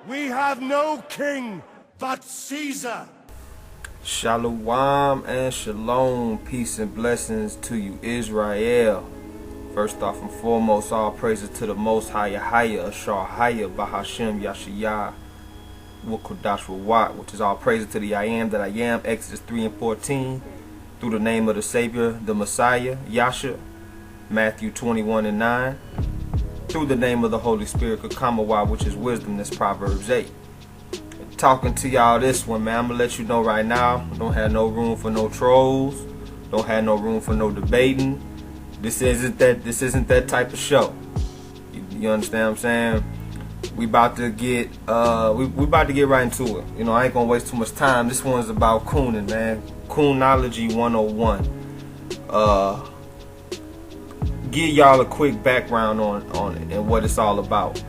We have no king but Caesar. Shalom and shalom, peace and blessings to you, Israel. First off and foremost, all praises to the Most Higher, Ashar Haya, Bahashem, Yashiyah, Wukudash Rawat, which is all praises to the I Am that I Am, Exodus 3 and 14, through the name of the Savior, the Messiah, Yasha, Matthew 21 and 9, through the name of the Holy Spirit, Kakamawa, which is wisdom, that's Proverbs 8. Talking to y'all this one, man. I'm gonna let you know right now, don't have no room for no trolls, don't have no room for no debating. This isn't that type of show. You understand what I'm saying? We about to get we about to get right into it. You know, I ain't gonna waste too much time. This one's about cooning, man. Coonology 101. Give y'all a quick background on it and what it's all about.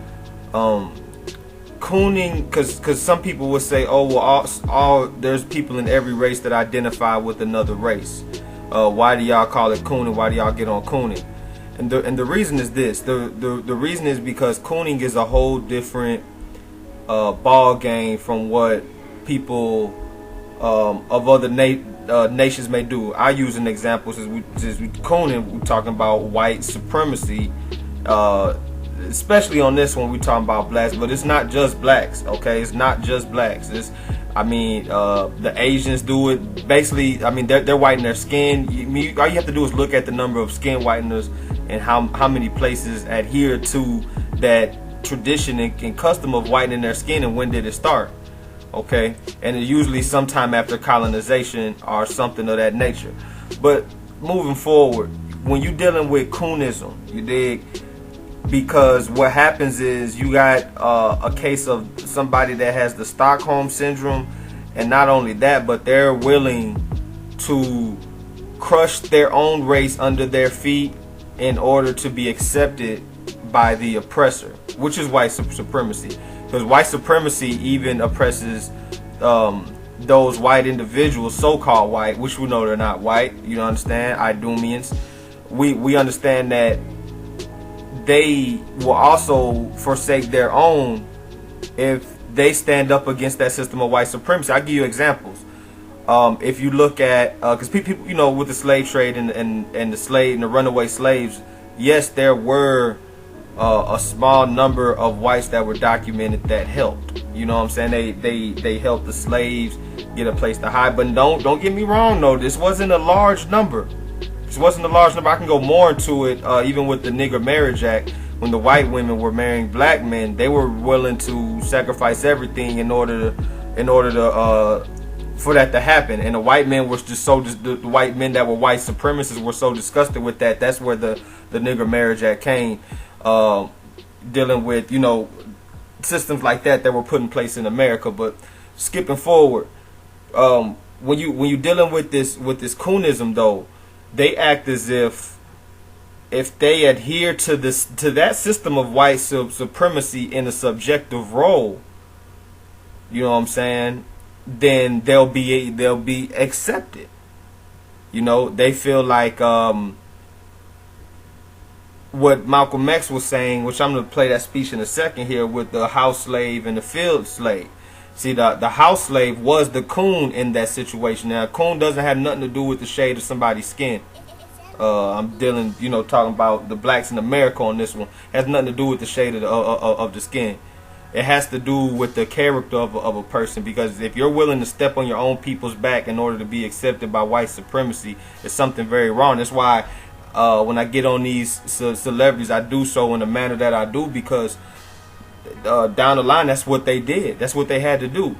Cooning, because some people would say, oh well, all there's people in every race that identify with another race. Why do y'all call it cooning? Why do y'all get on cooning? And the reason is this. The reason is because cooning is a whole different ball game from what people of other nations may do. I use an example since we cooning, we're talking about white supremacy. Especially on this one, we're talking about blacks, but it's not just blacks, okay? It's not just blacks. It's, I mean, the Asians do it. Basically, I mean, they're whitening their skin. All you have to do is look at the number of skin whiteners and how many places adhere to that tradition and custom of whitening their skin, and when did it start, okay? And it's usually sometime after colonization or something of that nature. But moving forward, when you're dealing with coonism, you dig? Because what happens is you got a case of somebody that has the Stockholm syndrome, and not only that, but they're willing to crush their own race under their feet in order to be accepted by the oppressor, which is white supremacy. Because white supremacy even oppresses those white individuals, so-called white, which we know they're not white. You understand? Idumeans. We understand that they will also forsake their own if they stand up against that system of white supremacy. I'll give you examples. If you look at, because people, you know, with the slave trade and the slave and the runaway slaves, yes, there were a small number of whites that were documented that helped. You know what I'm saying? They helped the slaves get a place to hide. But don't get me wrong, though. This wasn't a large number. This wasn't a large number. I can go more into it, even with the Nigger Marriage Act. When the white women were marrying black men, they were willing to sacrifice everything in order to for that to happen. And the white men was just the white men that were white supremacists were so disgusted with that. That's where the Nigger Marriage Act came, dealing with, you know, systems like that were put in place in America. But skipping forward, when you dealing with this coonism, though, they act as if they adhere to that system of white supremacy in a subjective role, you know what I'm saying, then they'll be accepted. You know, they feel like what Malcolm X was saying, which I'm going to play that speech in a second here, with the house slave and the field slave. See, the house slave was the coon in that situation. Now, coon doesn't have nothing to do with the shade of somebody's skin. I'm dealing, you know, talking about the blacks in America on this one. It has nothing to do with the shade of the skin. It has to do with the character of a person. Because if you're willing to step on your own people's back in order to be accepted by white supremacy, it's something very wrong. That's why when I get on these celebrities, I do so in the manner that I do, because down the line, that's what they did. That's what they had to do.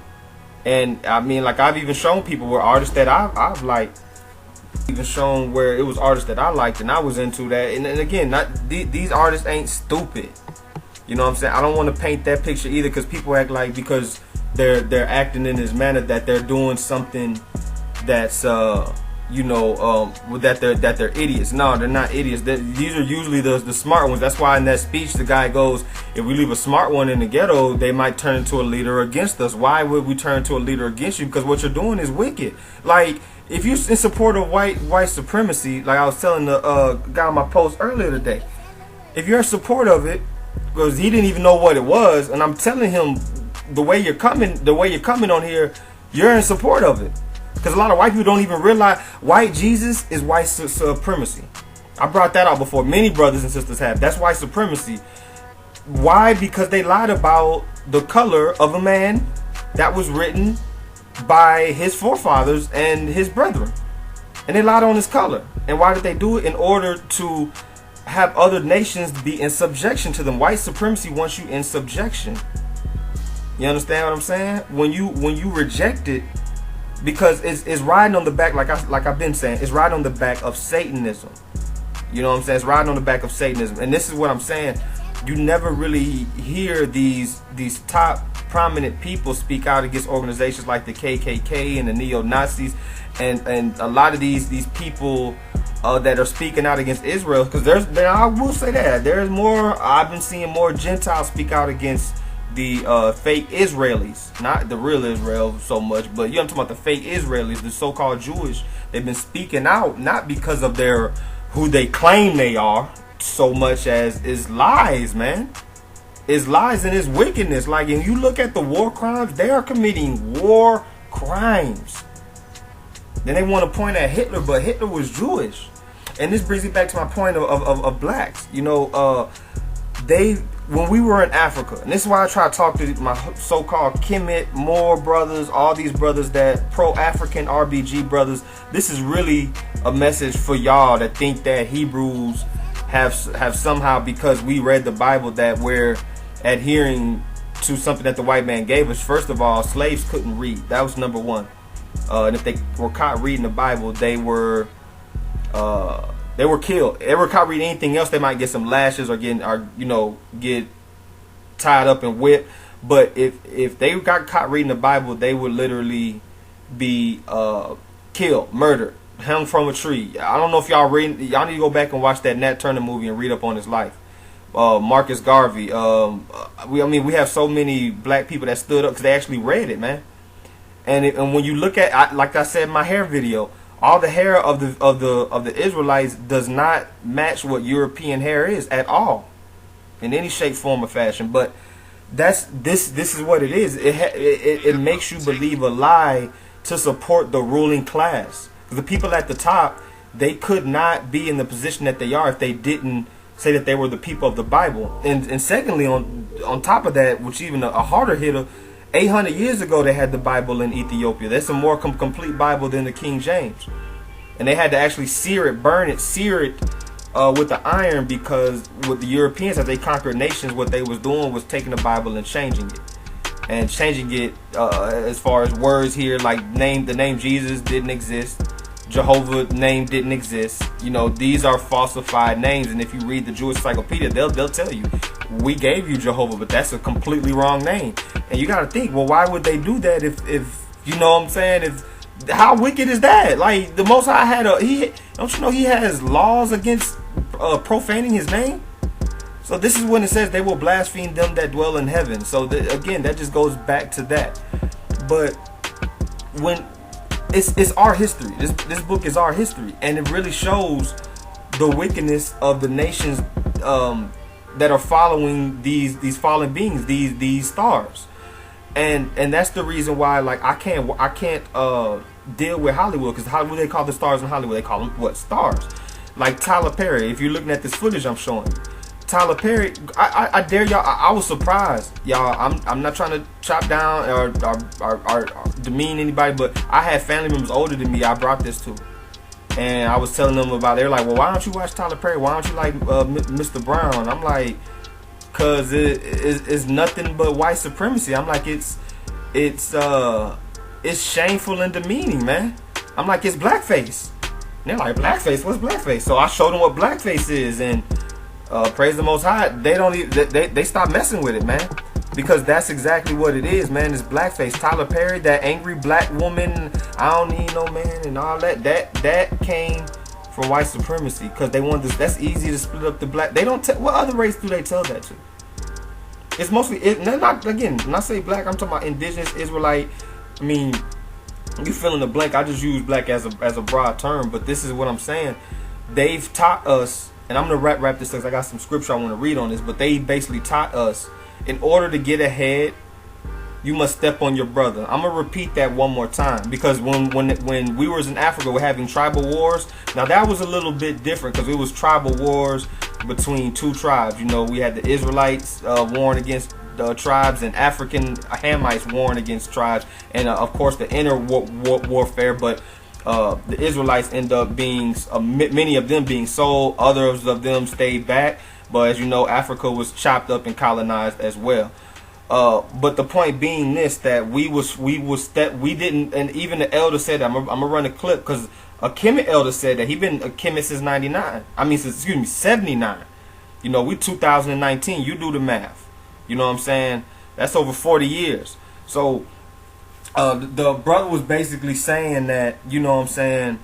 And I mean, like, I've even shown people where artists that I've liked, even shown where it was artists that I liked and I was into that. And again, these artists ain't stupid. You know what I'm saying? I don't want to paint that picture either, because people act like because they're acting in this manner that they're doing something that's you know, that they're idiots. No, they're not idiots. These are usually the smart ones. That's why in that speech the guy goes, if we leave a smart one in the ghetto, they might turn into a leader against us. Why would we turn to a leader against you? Because what you're doing is wicked. Like, if you're in support of white supremacy, like I was telling the guy on my post earlier today, if you're in support of it, because he didn't even know what it was, and I'm telling him the way you're coming on here, you're in support of it. Because a lot of white people don't even realize white Jesus is white supremacy. I brought that out before. Many brothers and sisters have. That's white supremacy. Why? Because they lied about the color of a man that was written by his forefathers and his brethren. And they lied on his color. And why did they do it? In order to have other nations be in subjection to them. White supremacy wants you in subjection. You understand what I'm saying? When you reject it, because it's riding on the back, like I've been saying, it's riding on the back of Satanism. You know what I'm saying? It's riding on the back of Satanism. And this is what I'm saying. You never really hear these top prominent people speak out against organizations like the KKK and the neo-Nazis and a lot of these people that are speaking out against Israel. Because I will say that there's more. I've been seeing more Gentiles speak out against the fake Israelis, not the real Israel so much, but I'm talking about the fake Israelis, the so-called Jewish. They've been speaking out not because of who they claim they are, so much as is lies, man. It's lies and it's wickedness. Like, if you look at the war crimes, they are committing war crimes. Then they want to point at Hitler, but Hitler was Jewish. And this brings me back to my point of blacks. You know, when we were in Africa, and this is why I try to talk to my so-called Kemet, Moore brothers, all these brothers that pro-African RBG brothers. This is really a message for y'all that think that Hebrews have somehow, because we read the Bible, that we're adhering to something that the white man gave us. First of all, slaves couldn't read. That was number one. And if they were caught reading the Bible, they were killed. If they were caught reading anything else, they might get some lashes or get tied up and whipped. But if they got caught reading the Bible, they would literally be killed, murdered, hung from a tree. I don't know if y'all read. Y'all need to go back and watch that Nat Turner movie and read up on his life. Marcus Garvey. We have so many black people that stood up because they actually read it, man. And when you look at, like I said in my hair video, all the hair of the Israelites does not match what European hair is at all, in any shape, form, or fashion. But this is what it is. It makes you believe a lie to support the ruling class. The people at the top, they could not be in the position that they are if they didn't say that they were the people of the Bible. And secondly, on top of that, which even a harder hitter, 800 years ago they had the Bible in Ethiopia. That's a more complete Bible than the King James. And they had to actually sear it with the iron, because with the Europeans, as they conquered nations, what they was doing was taking the Bible and changing it. And changing it as far as words here, like the name Jesus didn't exist. Jehovah name didn't exist. You know, these are falsified names. And if you read the Jewish encyclopedia, they'll tell you, we gave you Jehovah, but that's a completely wrong name. And you got to think, well, why would they do that if you know what I'm saying? How wicked is that? Like, the Most High don't you know he has laws against profaning his name? So this is when it says they will blaspheme them that dwell in heaven. So again, that just goes back to that. But when it's our history, this book is our history, and it really shows the wickedness of the nations that are following these fallen beings, these stars. And that's the reason why, like, I can't deal with Hollywood, because Hollywood, they call the stars in Hollywood, they call them what? Stars. Like Tyler Perry. If you're looking at this footage I'm showing you, Tyler Perry, I dare y'all. I was surprised, y'all. I'm not trying to chop down or demean anybody, but I had family members older than me I brought this to, and I was telling them about it. They're like, well, why don't you watch Tyler Perry? Why don't you like Mr. Brown? I'm like, cause it's nothing but white supremacy. I'm like, it's shameful and demeaning, man. I'm like, it's blackface. And they're like, blackface? What's blackface? So I showed them what blackface is, and praise the Most High, they stop messing with it, man, because that's exactly what it is, man. It's blackface. Tyler Perry, that angry black woman, I don't need no man, and all that came from white supremacy, because they want this. That's easy to split up the black. They don't tell. What other race do they tell that to? It's mostly not, again, when I say black, I'm talking about indigenous, Israelite. I mean, you fill in the blank. I just use black as a broad term, but this is what I'm saying. They've taught us, and I'm gonna wrap this because I got some scripture I want to read on this. But they basically taught us, in order to get ahead you must step on your brother. I'm gonna repeat that one more time, because when we was in Africa, we're having tribal wars. Now that was a little bit different because it was tribal wars between two tribes. You know, we had the Israelites warring against tribes, and African Hamites warring against tribes, and of course the inner warfare. But the Israelites end up being many of them being sold, others of them stayed back. But as you know, Africa was chopped up and colonized as well. But the point being this, that we didn't, and even the elder said that. I'm gonna run a clip, because a Kemet elder said that he been a Kemet since 99. I mean, since, excuse me, 79. You know, we 2019. You do the math. You know what I'm saying? That's over 40 years. So the brother was basically saying that, you know what I'm saying,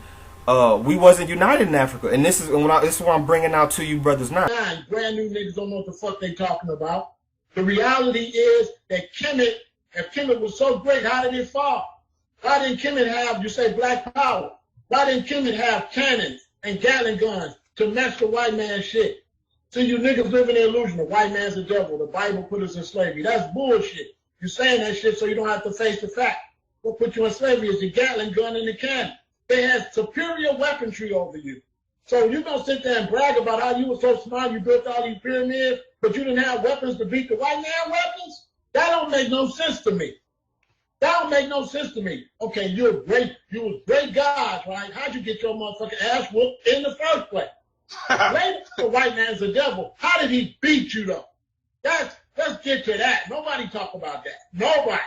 we wasn't united in Africa, and this is what I'm bringing out to you brothers now. Brand new niggas don't know what the fuck they talking about. The reality is that Kemet, if Kemet was so great, how did it fall? Why didn't Kemet have, you say, black power? Why didn't Kemet have cannons and Gatling guns to match the white man's shit? So you niggas live in the illusion the white man's the devil, the Bible put us in slavery. That's bullshit. You're saying that shit so you don't have to face the fact. What put you in slavery is the Gatling gun and the cannon. They had superior weaponry over you. So you're going to sit there and brag about how you were so smart, you built all these pyramids, but you didn't have weapons to beat the white man weapons? That don't make no sense to me. That don't make no sense to me. Okay, you was great gods, right? How'd you get your motherfucking ass whooped in the first place? Later, the white man's the devil. How did he beat you, though? Let's get to that. Nobody talk about that. Nobody.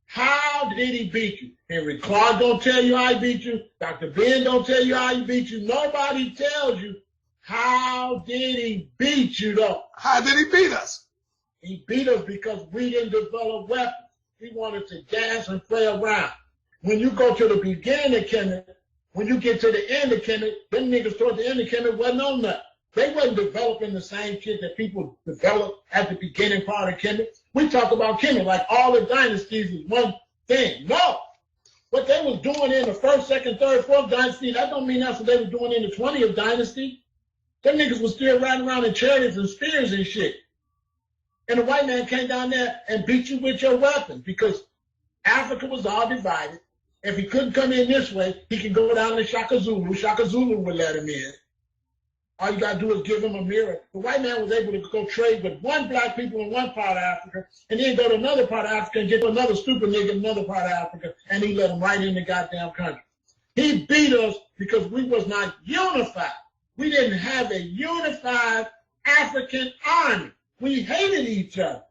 How did he beat you? Henry Clark don't tell you how he beat you. Dr. Ben don't tell you how he beat you. Nobody tells you how did he beat you, though. How did he beat us? He beat us because we didn't develop weapons. We wanted to dance and play around. When you go to the beginning of Kemet, when you get to the end of Kemet, them niggas toward the end of Kemet wasn't on that. They wasn't developing the same shit that people developed at the beginning part of Kemet. We talk about Kemet like all the dynasties is one thing. No. What they was doing in the first, second, third, fourth dynasty, that don't mean that's what they was doing in the 20th dynasty. Them niggas was still riding around in chariots and spears and shit. And the white man came down there and beat you with your weapons because Africa was all divided. If he couldn't come in this way, he could go down to Shaka Zulu. Shaka Zulu would let him in. All you gotta do is give him a mirror. The white man was able to go trade with one black people in one part of Africa, and then go to another part of Africa and get another stupid nigga in another part of Africa, and he let him right in the goddamn country. He beat us because we was not unified. We didn't have a unified African army. We hated each other.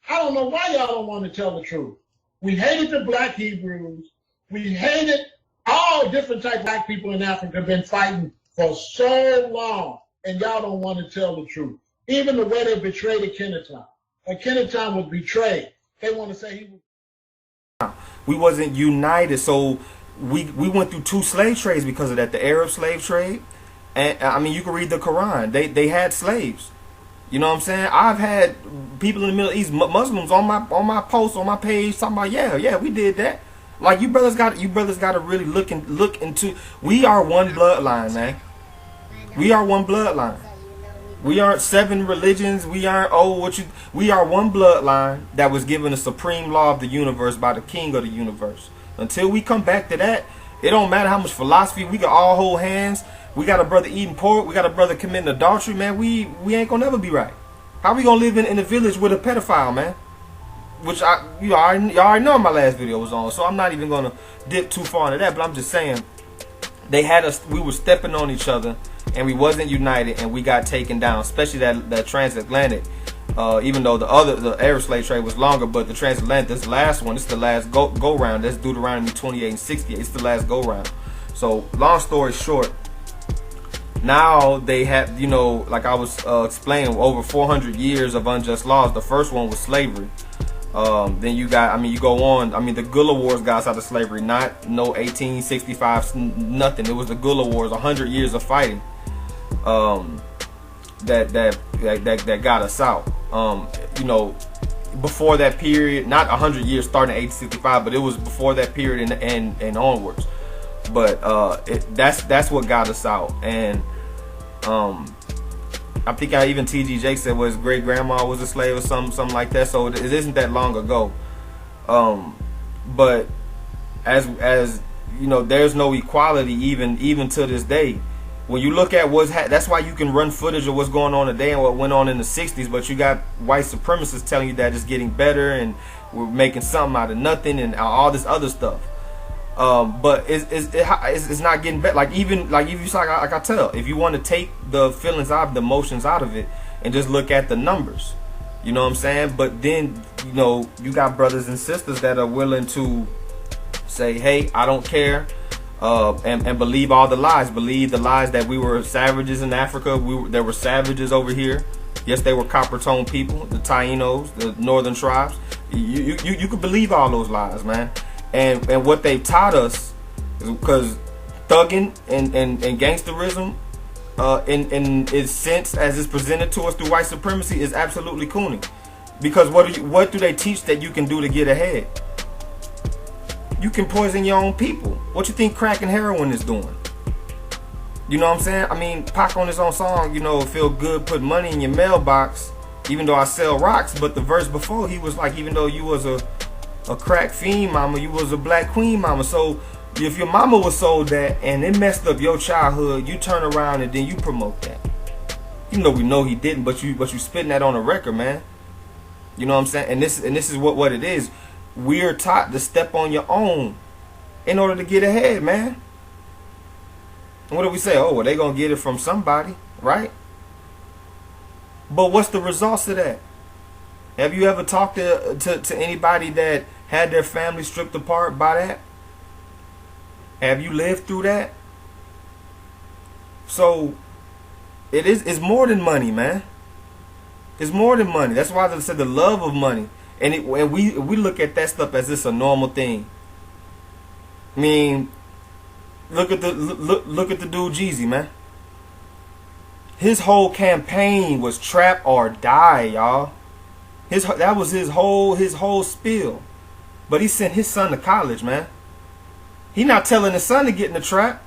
I don't know why y'all don't want to tell the truth. We hated the black Hebrews. We hated all different type of black people in Africa been fighting for so long, and y'all don't want to tell the truth. Even the way they betrayed Akhenaton. Akhenaton was betrayed. They want to say he was. We wasn't united, so we went through two slave trades because of that. The Arab slave trade, and I mean, you can read the Quran. They had slaves. You know what I'm saying? I've had people in the Middle East, Muslims, on my post, on my page, talking about, yeah, we did that. Like, you brothers got to really look into. We are one bloodline, man. We are one bloodline. We aren't 7 religions. We aren't we are one bloodline that was given the supreme law of the universe by the king of the universe. Until we come back to that, it don't matter how much philosophy we can all hold hands. We got a brother eating pork. We got a brother committing adultery, man. We ain't gonna never be right. How we gonna live in a village with a pedophile, man? Which you already know my last video was on, so I'm not even gonna dip too far into that. But I'm just saying, they had us. We were stepping on each other, and we wasn't united, and we got taken down. Especially that transatlantic. Even though the Arab slave trade was longer, but the transatlantic, this last one, this is the last go round. That's Deuteronomy 28 and 68. It's the last go round. So long story short, now they have, you know, like I was explaining, over 400 years of unjust laws. The first one was slavery. Then you got, I mean, you go on. I mean, the Gullah Wars got us out of slavery, not no 1865, nothing. It was the Gullah Wars, 100 years of fighting. That got us out. You know, before that period, not 100 years starting in 1865, but it was before that period and onwards. But that's what got us out. And I think even T.G. Jakes said his great grandma was a slave or something like that. So it isn't that long ago. But as you know, there's no equality even to this day. When you look at that's why you can run footage of what's going on today and what went on in the 60s, but you got white supremacists telling you that it's getting better and we're making something out of nothing and all this other stuff. But it's not getting better. Like if I tell, if you want to take the feelings out of the emotions out of it and just look at the numbers, you know what I'm saying? But then, you know, you got brothers and sisters that are willing to say, hey, I don't care. And believe all the lies. Believe the lies that we were savages in Africa. There were savages over here. Yes, they were copper-toned people, the Tainos, the northern tribes. You could believe all those lies, man. And what they taught us, because thugging and gangsterism, in its sense as it's presented to us through white supremacy, is absolutely cooning. Because what do they teach that you can do to get ahead? You can poison your own people. What you think crack and heroin is doing? You know what I'm saying? I mean, Pac on his own song, you know, feel good, put money in your mailbox, even though I sell rocks. But the verse before, he was like, even though you was a crack fiend mama, you was a black queen mama. So if your mama was sold that and it messed up your childhood, you turn around and then you promote that. Even though we know he didn't, but you spitting that on a record, man. You know what I'm saying? And this is what it is. We're taught to step on your own in order to get ahead, man. And what do we say? Oh, well, they gonna get it from somebody, right? But what's the results of that? Have you ever talked to anybody that had their family stripped apart by that? Have you lived through that? So it's more than money, man. It's more than money. That's why they said the love of money. And we look at that stuff as it's a normal thing. I mean, look at the dude Jeezy, man. His whole campaign was trap or die, y'all. That was his whole spiel. But he sent his son to college, man. He not telling his son to get in the trap.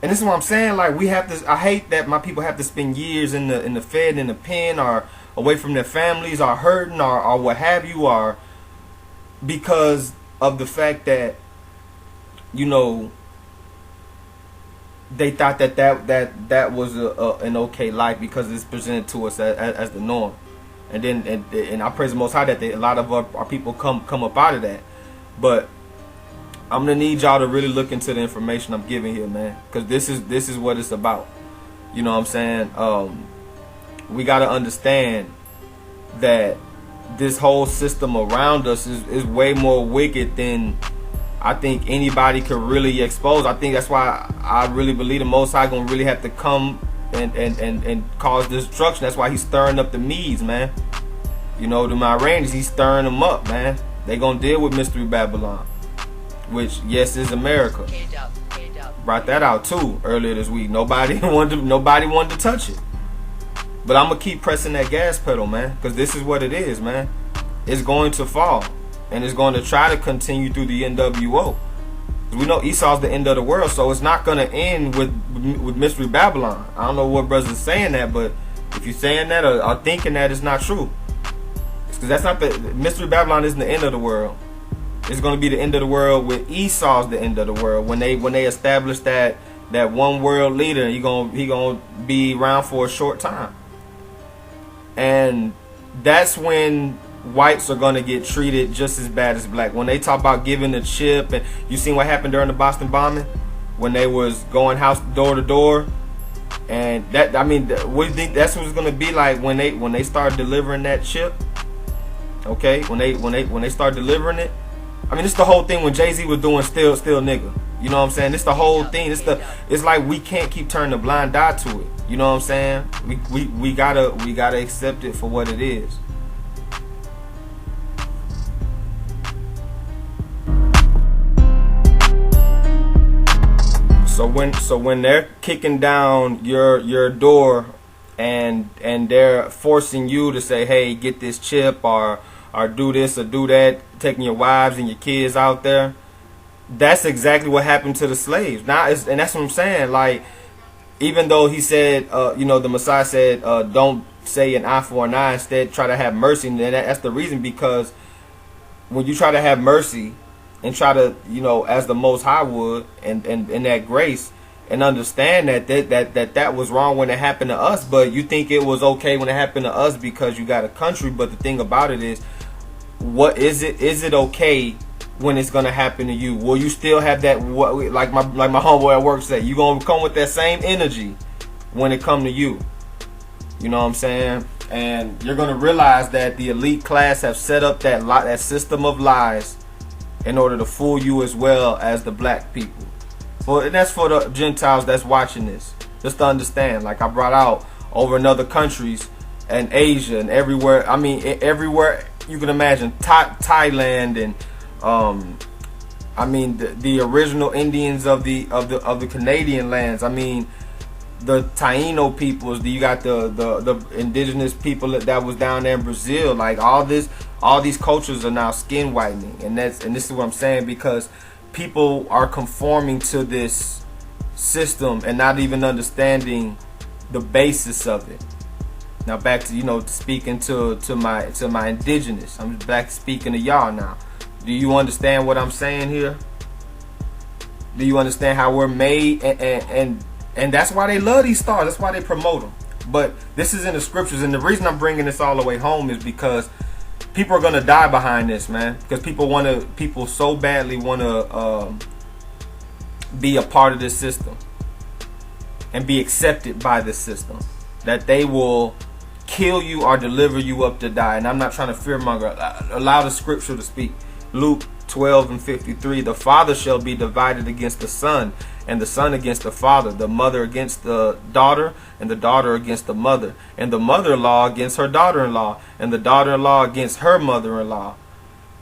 And this is what I'm saying. Like, we have to. I hate that my people have to spend years in the Fed, in the pen, or away from their families, or hurting, or what have you, or because of the fact that, you know, they thought that was an okay life because it's presented to us as the norm. And then and I praise the Most High that a lot of our people come up out of that. But I'm gonna need y'all to really look into the information I'm giving here, man, because this is what it's about. You know what I'm saying? We gotta understand that this whole system around us is way more wicked than I think anybody could really expose. I think that's why I really believe the Most High gonna really have to come and cause destruction. That's why he's stirring up the Medes, man. You know, the Iranians, he's stirring them up, man. They gonna deal with Mystery Babylon, which, yes, is America. Brought that out too earlier this week. Nobody wanted to touch it. But I'm gonna keep pressing that gas pedal, man, because this is what it is, man. It's going to fall, and it's going to try to continue through the NWO. We know Esau's the end of the world, so it's not gonna end with Mystery Babylon. I don't know what brothers are saying that, but if you're saying that or thinking that, it's not true. Because that's not the Mystery Babylon isn't the end of the world. It's gonna be the end of the world with Esau's the end of the world when they establish that one world leader. He gonna be around for a short time. And that's when whites are going to get treated just as bad as black. When they talk about giving the chip, and you seen what happened during the Boston bombing when they was going house door to door, and that, I mean, what do you think that's what it's going to be like when they start delivering that chip? Okay, when they start delivering it. I mean, it's the whole thing when Jay-Z was doing still nigga. You know what I'm saying? It's the whole thing. It's like we can't keep turning a blind eye to it. You know what I'm saying? We gotta accept it for what it is. So when they're kicking down your door and they're forcing you to say, hey, get this chip or do this or do that, taking your wives and your kids out there, that's exactly what happened to the slaves. Now, and that's what I'm saying. Like, even though he said, you know, the Messiah said, don't say an eye for an eye, instead try to have mercy. And that's the reason, because when you try to have mercy and try to, you know, as the Most High would, and that grace, and understand that was wrong when it happened to us, but you think it was okay when it happened to us because you got a country. But the thing about it is, what is it? Is it okay when it's gonna happen to you? Will you still have that, like my homeboy at work said, you gonna come with that same energy when it come to you? You know what I'm saying? And you're gonna realize that the elite class have set up that system of lies in order to fool you as well as the black people. Well, and that's for the Gentiles that's watching this. Just to understand, like I brought out, over in other countries and Asia and everywhere. I mean, everywhere you can imagine, Thailand and I mean the original Indians of the Canadian lands. I mean, the Taino peoples. You got the indigenous people that was down there in Brazil. Like all these cultures are now skin whitening, and this is what I'm saying, because people are conforming to this system and not even understanding the basis of it. Now back to, you know, speaking to my indigenous. I'm back speaking to y'all now. Do you understand what I'm saying here? Do you understand how we're made? And that's why they love these stars. That's why they promote them. But this is in the scriptures, and the reason I'm bringing this all the way home is because people are gonna die behind this, man. Because people so badly wanna be a part of this system and be accepted by this system that they will kill you or deliver you up to die. And I'm not trying to fearmonger. Allow the scripture to speak. Luke 12:53. The father shall be divided against the son, and the son against the father, the mother against the daughter, and the daughter against the mother, and the mother-in-law against her daughter-in-law, and the daughter-in-law against her mother-in-law.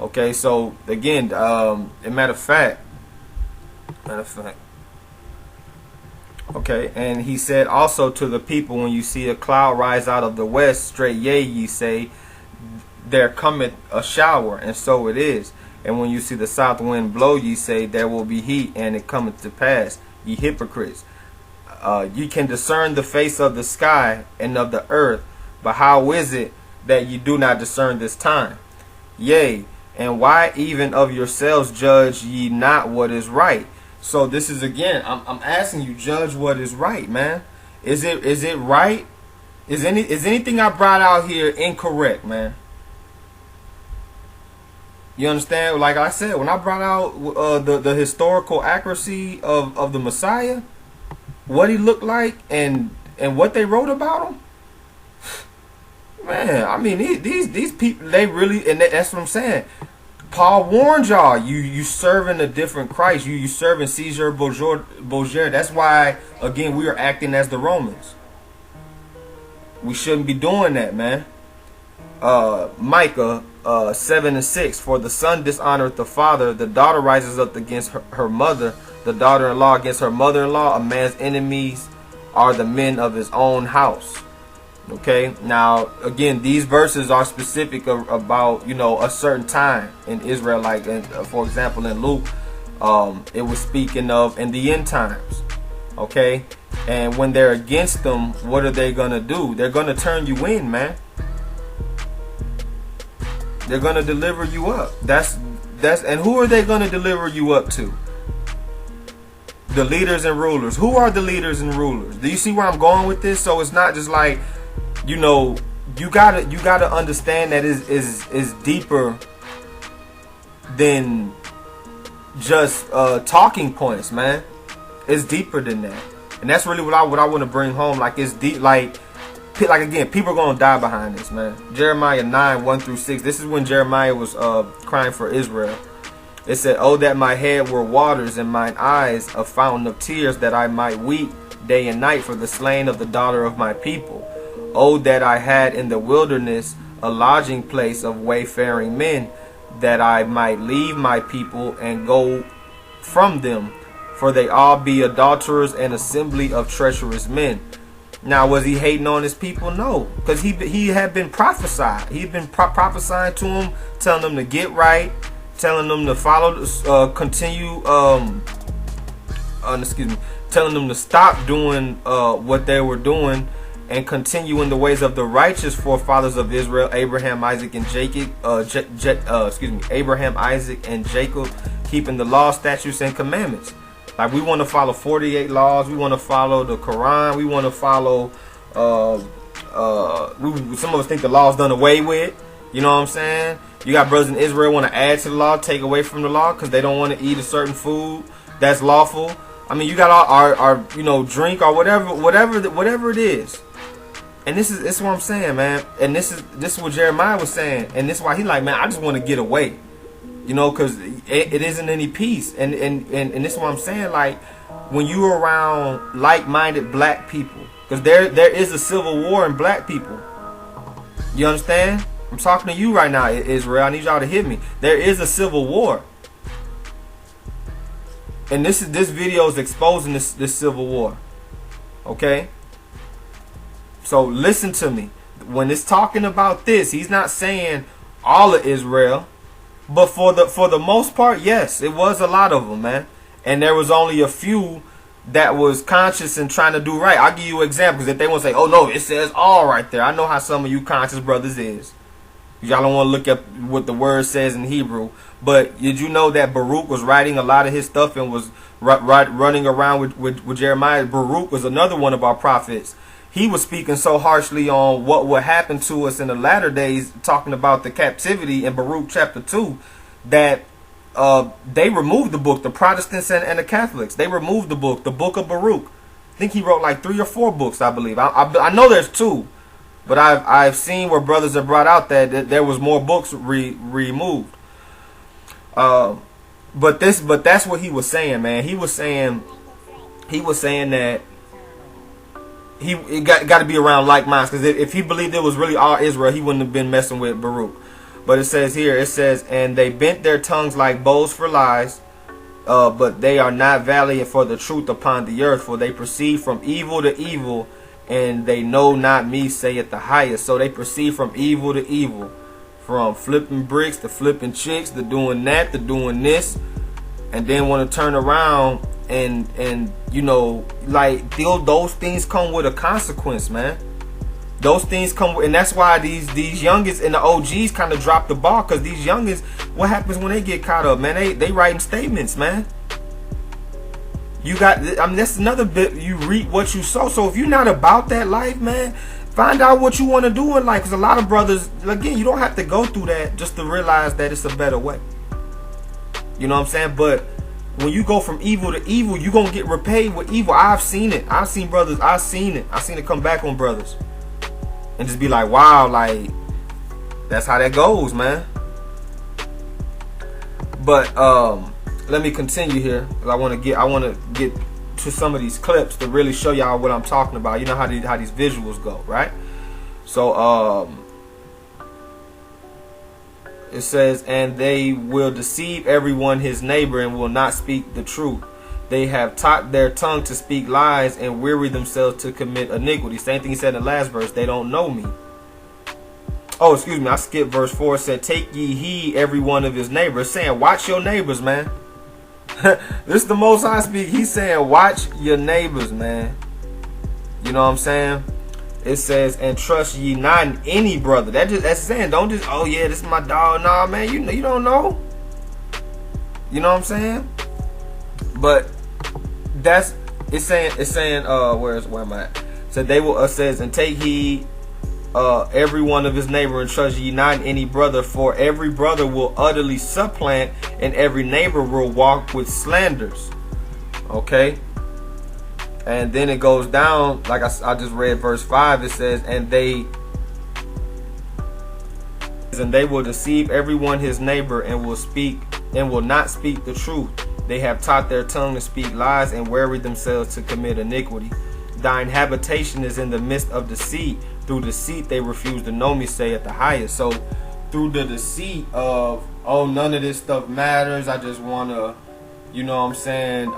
Okay, so again, matter of fact, okay, and he said also to the people, when you see a cloud rise out of the west, straight yea, ye say, there cometh a shower, and so it is. And when you see the south wind blow, ye say, there will be heat, and it cometh to pass, ye hypocrites. Ye can discern the face of the sky and of the earth, but how is it that ye do not discern this time? Yea, and why even of yourselves judge ye not what is right? So this is, again, I'm asking you, judge what is right, man. Is it right? Is anything I brought out here incorrect, man? You understand? Like I said, when I brought out the historical accuracy of the Messiah, what he looked like, and what they wrote about him, man. I mean, these people, they really, and that's what I'm saying. Paul warned y'all, you serving a different Christ. You serving Caesar Borgia. That's why, again, we are acting as the Romans. We shouldn't be doing that, man. Micah 7:6. For the son dishonoreth the father, the daughter rises up against her mother, the daughter-in-law against her mother-in-law. A man's enemies are the men of his own house. Okay, now again, these verses are specific about, you know, a certain time in Israel. Like, for example, in Luke, it was speaking of in the end times. Okay, and when they're against them, what are they gonna do? They're gonna turn you in, man. They're gonna deliver you up. That's and who are they gonna deliver you up to? The leaders and rulers. Who are the leaders and rulers? Do you see where I'm going with this? So it's not just like, you know, you gotta understand that is deeper than just talking points, man. It's deeper than that, and that's really what I want to bring home. Like, it's deep. Like again, people are gonna die behind this, man. Jeremiah 9:1-6. This is when Jeremiah was crying for Israel. It said, "Oh, that my head were waters, and mine eyes a fountain of tears, that I might weep day and night for the slain of the daughter of my people. Oh, that I had in the wilderness a lodging place of wayfaring men, that I might leave my people and go from them, for they all be adulterers and assembly of treacherous men." Now, was he hating on his people? No, because he had been prophesied. He'd been prophesying to them, telling them to get right, telling them to follow, telling them to stop doing what they were doing, and continue in the ways of the righteous forefathers of Israel, Abraham, Isaac, and Jacob. Abraham, Isaac, and Jacob, keeping the law, statutes, and commandments. Like, we want to follow 48 laws. We want to follow the Quran. We want to follow. Some of us think the law's done away with. You know what I'm saying? You got brothers in Israel want to add to the law, take away from the law because they don't want to eat a certain food that's lawful. I mean, you got our drink or whatever it is. And this is what I'm saying, man. And this is what Jeremiah was saying. And this is why he like, man, I just want to get away. You know, because it isn't any peace. And this is what I'm saying. Like, when you're around like-minded black people, because there is a civil war in black people. You understand? I'm talking to you right now, Israel. I need y'all to hear me. There is a civil war. And this video is exposing this civil war. Okay? So listen to me. When it's talking about this, he's not saying all of Israel, but for the most part, yes, it was a lot of them, man. And there was only a few that was conscious and trying to do right. I'll give you an example, because if they want to say, oh no, it says all right there. I know how some of you conscious brothers is. Y'all don't want to look up what the word says in Hebrew. But did you know that Baruch was writing a lot of his stuff and was running around with Jeremiah? Baruch was another one of our prophets. He was speaking so harshly on what would happen to us in the latter days, talking about the captivity in Baruch chapter 2, that they removed the book, the Protestants and the Catholics. They removed the book of Baruch. I think he wrote like 3 or 4 books, I believe. I know there's 2. But I've seen where brothers have brought out that there was more books removed. But that's what he was saying, man. He was saying that it got to be around like minds, because if he believed it was really all Israel, he wouldn't have been messing with Baruch. But it says here, and they bent their tongues like bows for lies, but they are not valiant for the truth upon the earth, for they proceed from evil to evil, and they know not me, saith the highest. So they proceed from evil to evil, from flipping bricks to flipping chicks, to doing that, to doing this, and then want to turn around and you know, like those things come with a consequence, man. Those things come with, and that's why these youngest and the OGs kind of drop the ball, because these youngest, what happens when they get caught up, man? They writing statements, man. You got, I mean, that's another bit, you reap what you sow. So if you're not about that life, man, find out what you want to do in life. Because a lot of brothers, again, you don't have to go through that just to realize that it's a better way. You know what I'm saying? But when you go from evil to evil, you're going to get repaid with evil. I've seen it. I've seen brothers. I've seen it come back on brothers. And just be like, wow, like, that's how that goes, man. But, let me continue here, because I want to get to some of these clips to really show y'all what I'm talking about. You know how these visuals go, right? So it says, and they will deceive everyone his neighbor and will not speak the truth. They have taught their tongue to speak lies and weary themselves to commit iniquity. Same thing he said in the last verse. They don't know me. Oh, excuse me, I skipped verse 4. It said, take ye heed every one of his neighbors. Saying, watch your neighbors, man. This is the Most High speak. He's saying, watch your neighbors, man. You know what I'm saying? It says, and trust ye not in any brother. That's saying, don't just, oh yeah, this is my dog. Nah, man, you don't know. You know what I'm saying? But it's saying where am I at? So they will says, and take heed every one of his neighbor, and trust ye not in any brother, for every brother will utterly supplant, and every neighbor will walk with slanders. Okay, and then it goes down, like I just read verse 5. It says, and they will deceive everyone his neighbor, and will not speak the truth. They have taught their tongue to speak lies, and weary themselves to commit iniquity. Thine habitation is in the midst of deceit. Through deceit they refuse to know me, saith the highest. So through the deceit of, oh, none of this stuff matters, I just want to, you know what I'm saying,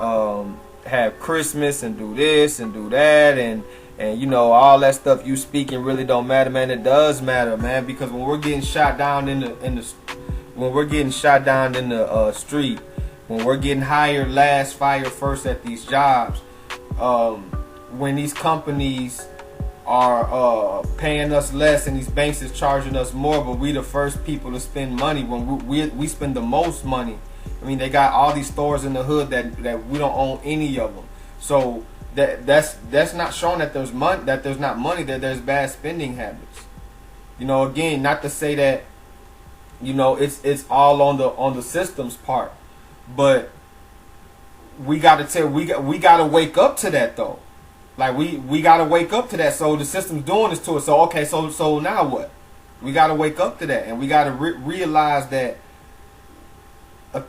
have Christmas and do this and do that, and you know, all that stuff you speaking really don't matter, man. It does matter, man, because when we're getting shot down in the street, when we're getting hired last, fired first at these jobs, when these companies paying us less and these banks is charging us more, but we the first people to spend money when we spend the most money. I mean, they got all these stores in the hood that we don't own any of them. So that's not showing that there's money, that there's not money, that there's bad spending habits. You know, again, not to say that, you know, it's all on the system's part, but we got to wake up to that though. Like we got to wake up to that. So the system's doing this to us. So okay, so now what? We got to wake up to that, and we got to realize that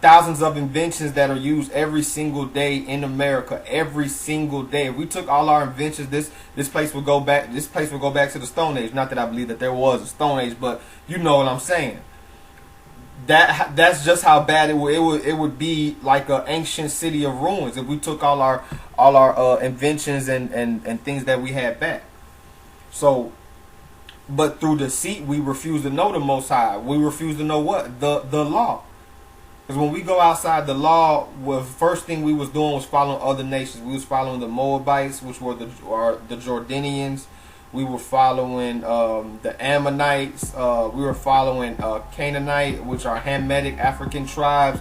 thousands of inventions that are used every single day in America, every single day. If we took all our inventions, this place would go back. This place would go back to the Stone Age. Not that I believe that there was a Stone Age, but you know what I'm saying. That's just how bad it would be, like an ancient city of ruins if we took all our inventions and things that we had back. So, but through deceit, we refuse to know the Most High. We refuse to know what? The law. Because when we go outside the law, the first thing we was doing was following other nations. We was following the Moabites, which were the Jordanians. We were following the Ammonites. We were following Canaanite, which are Hamitic African tribes,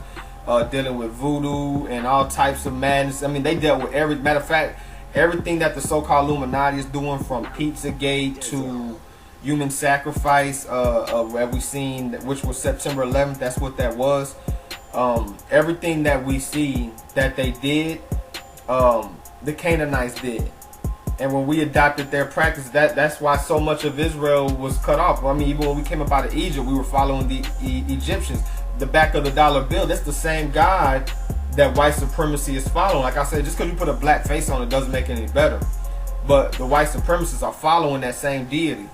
dealing with voodoo and all types of madness. I mean, they dealt with matter of fact, everything that the so-called Illuminati is doing, from Pizzagate to human sacrifice, that we seen, which was September 11th. That's what that was. Everything that we see that they did, the Canaanites did. And when we adopted their practice, that's why so much of Israel was cut off. I mean, even when we came up out of Egypt, we were following the Egyptians. The back of the dollar bill, that's the same God that white supremacy is following. Like I said, just because you put a black face on it doesn't make it any better. But the white supremacists are following that same deity,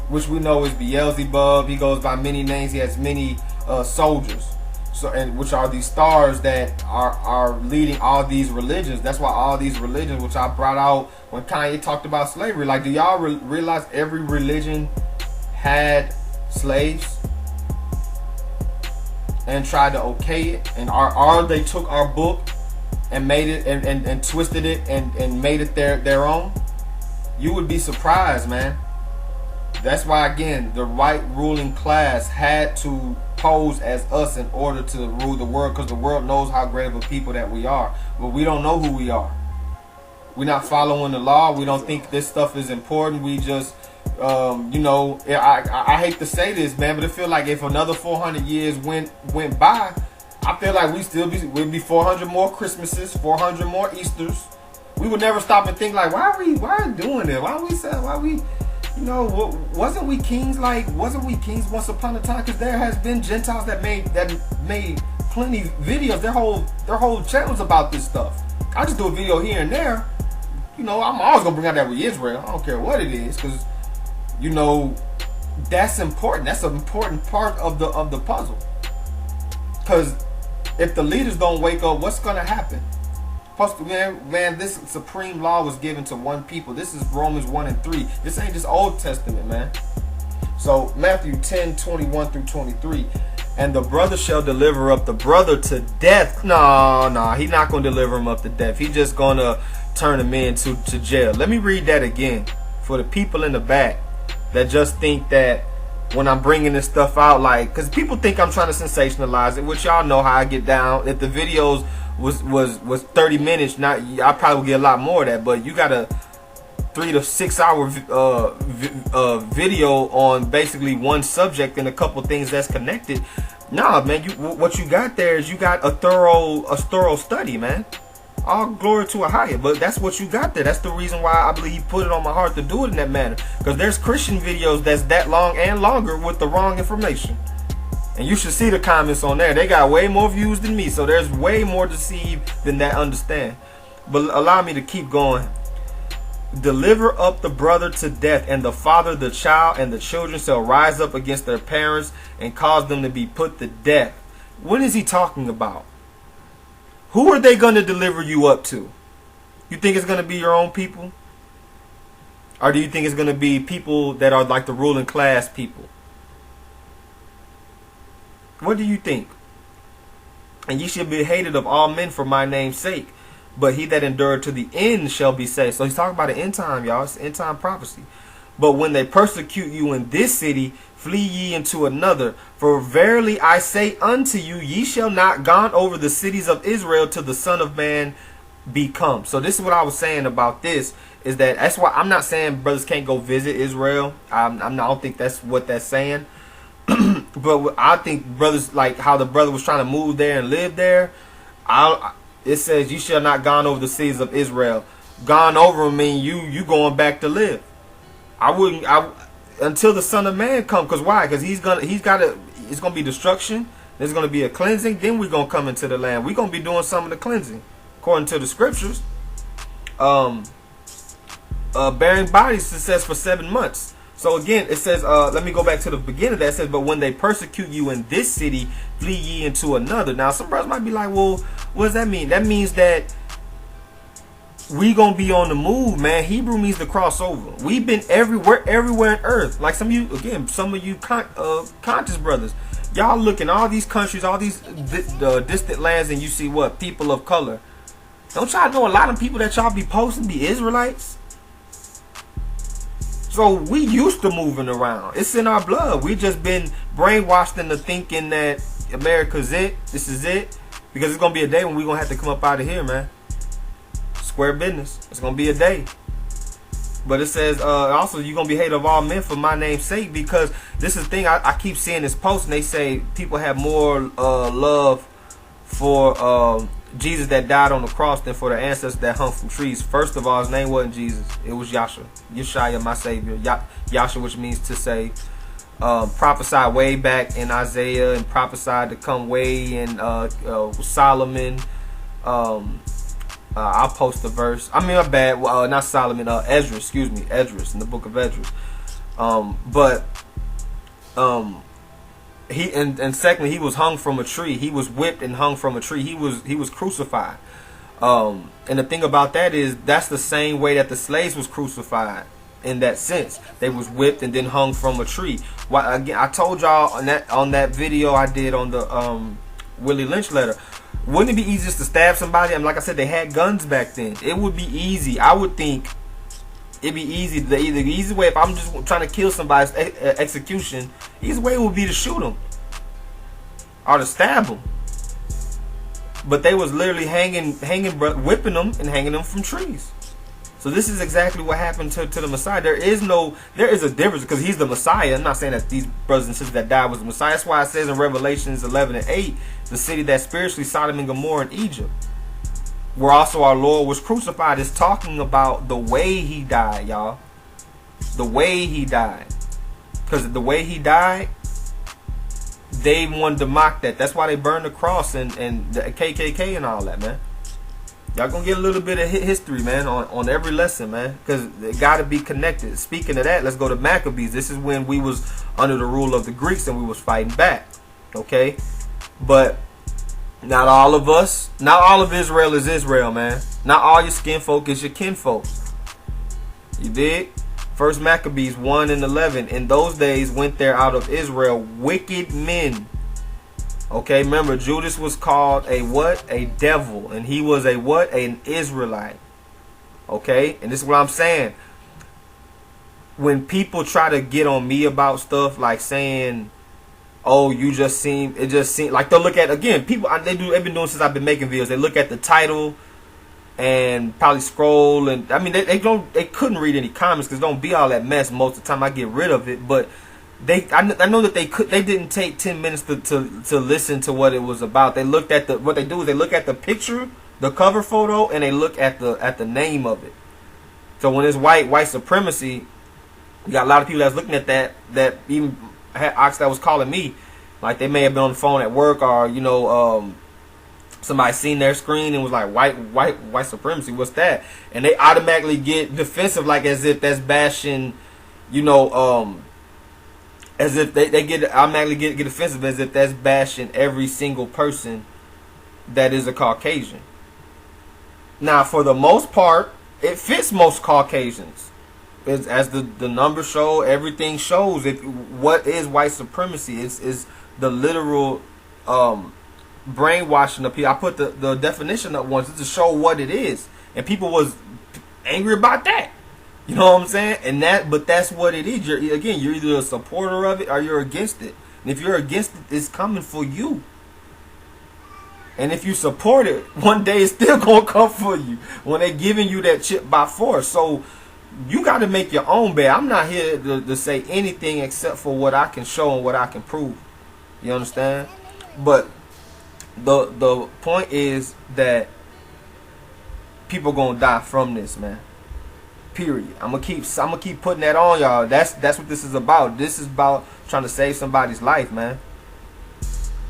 which we know is Beelzebub. He goes by many names. He has many soldiers. So, and which are these stars that are leading all these religions. That's why all these religions, which I brought out when Kanye talked about slavery, like, do y'all realize every religion had slaves and tried to okay it, and they took our book and made it and twisted it and made it their own? You would be surprised, man. That's why, again, the white ruling class had to pose as us in order to rule the world, because the world knows how great of a people that we are, but we don't know who we are. We're not following the law. We don't think this stuff is important. We just you know, I hate to say this, man, but it feel like if another 400 years went by, I feel like we'd be 400 more Christmases, 400 more Easters. We would never stop and think, like, why are we doing it? Why we you know, wasn't we kings once upon a time? Because there has been Gentiles that made plenty videos. Their whole channels about this stuff. I just do a video here and there. You know, I'm always gonna bring out that with Israel. I don't care what it is, because, you know, that's important. That's an important part of the puzzle. Because if the leaders don't wake up, what's gonna happen? Man, this supreme law was given to one people. This is Romans 1 and 3. This ain't just Old Testament, man. So Matthew 10:21 through 23. And the brother shall deliver up the brother to death. No, he's not going to deliver him up to death. He's just going to turn him into jail. Let me read that again for the people in the back that just think that when I'm bringing this stuff out, like, because people think I'm trying to sensationalize it, which y'all know how I get down. If the videos was 30 minutes, not, I probably would get a lot more of that, but you got a 3 to 6 hour video on basically one subject and a couple things that's connected. Nah, man, what you got there is you got a thorough study, man. All glory to a higher, but that's what you got there. That's the reason why I believe he put it on my heart to do it in that manner, because there's Christian videos that's that long and longer with the wrong information. And you should see the comments on there. They got way more views than me. So there's way more deceived than that understand. But allow me to keep going. Deliver up the brother to death, and the father the child, and the children shall rise up against their parents and cause them to be put to death. What is he talking about? Who are they going to deliver you up to? You think it's going to be your own people? Or do you think it's going to be people that are like the ruling class people? What do you think? And ye shall be hated of all men for my name's sake. but he that endured to the end shall be saved. So he's talking about the end time, y'all. It's end time prophecy. But when they persecute you in this city, flee ye into another. For verily I say unto you, ye shall not gone over the cities of Israel till the Son of Man be come. So this is what I was saying about this, is that's why I'm not saying brothers can't go visit Israel. I don't think that's what that's saying. But I think brothers, like how the brother was trying to move there and live there, it says you shall not gone over the cities of Israel. Gone over them mean you going back to live. Until the Son of Man come. Because why? Because it's gonna be destruction. There's gonna be a cleansing. Then we're gonna come into the land. We're gonna be doing some of the cleansing according to the scriptures. Bearing bodies, it says, for 7 months. So again, it says, let me go back to the beginning of that. It says, but when they persecute you in this city, flee ye into another. Now, some brothers might be like, well, what does that mean? That means that we gonna be on the move, man. Hebrew means to cross over. We've been everywhere in earth. Like some of you conscious brothers, y'all look in all these countries, all these distant lands, and you see what? People of color. Don't y'all know a lot of people that y'all be posting be Israelites? So we used to moving around. It's in our blood. We just been brainwashed into thinking that America's it. This is it. Because it's going to be a day when we're going to have to come up out of here, man. Square business. It's going to be a day. But it says, also, you're going to be hated of all men for my name's sake. Because this is the thing. I keep seeing this post, and they say people have more love for Jesus that died on the cross than for the ancestors that hung from trees. First of all, his name wasn't Jesus. It was Yahshua. Yeshua, my Savior. Yahshua, which means to save. Prophesied way back in Isaiah, and prophesied to come way in Solomon. I'll post the verse. I mean, my bad. Not Solomon. Ezra. Excuse me. Esdras, in the book of Esdras. And secondly, he was hung from a tree. He was whipped and hung from a tree. He was crucified. And the thing about that is, that's the same way that the slaves was crucified. In that sense, they was whipped and then hung from a tree. Why? Again, I told y'all on that video I did on the Willie Lynch letter. Wouldn't it be easy just to stab somebody? I mean, like I said, they had guns back then. It would be easy. I would think it'd be easy. The easy way, if I'm just trying to kill somebody's execution, the easy way would be to shoot them or to stab them. But they was literally whipping them and hanging them from trees. So this is exactly what happened to the Messiah. There is a difference, because he's the Messiah. I'm not saying that these brothers and sisters that died was the Messiah. That's why it says in Revelations 11:8, the city that spiritually Sodom and Gomorrah in Egypt, where also our Lord was crucified, is talking about the way he died, y'all. The way he died. Because the way he died, they wanted to mock that. That's why they burned the cross and the KKK and all that, man. Y'all gonna get a little bit of history, man, on every lesson, man, because it got to be connected. Speaking of that, let's go to Maccabees. This is when we was under the rule of the Greeks and we was fighting back, okay? But not all of us, not all of Israel is Israel, man. Not all your skin folk is your kinfolk. You dig? First Maccabees 1:11. In those days went there out of Israel wicked men. Okay, remember, Judas was called a what? A devil. And he was a what? An Israelite. Okay, and this is what I'm saying. When people try to get on me about stuff, like saying, oh, it just seemed like, they'll look at, again, people, they've been doing since I've been making videos. They look at the title and probably scroll, and I mean, they couldn't read any comments, because don't be all that mess. Most of the time I get rid of it, but I know that they didn't take 10 minutes to listen to what it was about. They looked at what they do is they look at the picture, the cover photo, and they look at the name of it. So when it's white supremacy, you got a lot of people that's looking at that even had ox that was calling me, like they may have been on the phone at work, or somebody seen their screen and was like, white supremacy, what's that? And they automatically get defensive, like as if that's bashing, as if they automatically get offensive, as if that's bashing every single person that is a Caucasian. Now, for the most part, it fits most Caucasians. As the numbers show, everything shows what is white supremacy. It's the literal brainwashing the people. I put the definition up once to show what it is, and people was angry about that. You know what I'm saying? But that's what it is. You're either a supporter of it or you're against it. And if you're against it, it's coming for you. And if you support it, one day it's still gonna come for you when they're giving you that chip by force. So you got to make your own bet. I'm not here to say anything except for what I can show and what I can prove. You understand? But the point is that people gonna die from this, man. Period. I'm gonna keep putting that on y'all. That's what this is about. This is about trying to save somebody's life, man.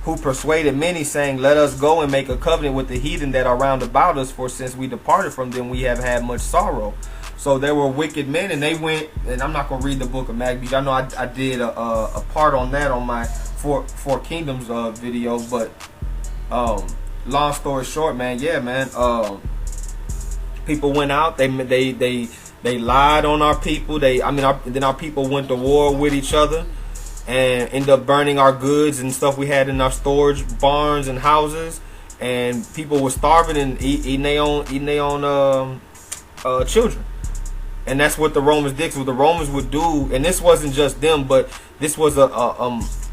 Who persuaded many, saying, "Let us go and make a covenant with the heathen that are round about us, for since we departed from them, we have had much sorrow." So there were wicked men, and they went. And I'm not gonna read the book of Maccabees. I know I did a part on that on my Four Kingdoms video, but long story short, man, yeah, man. People went out. They lied on our people. Then our people went to war with each other and ended up burning our goods and stuff we had in our storage barns and houses. And people were starving and eating their own children. And that's what the Romans did. What the Romans would do, and this wasn't just them, but this was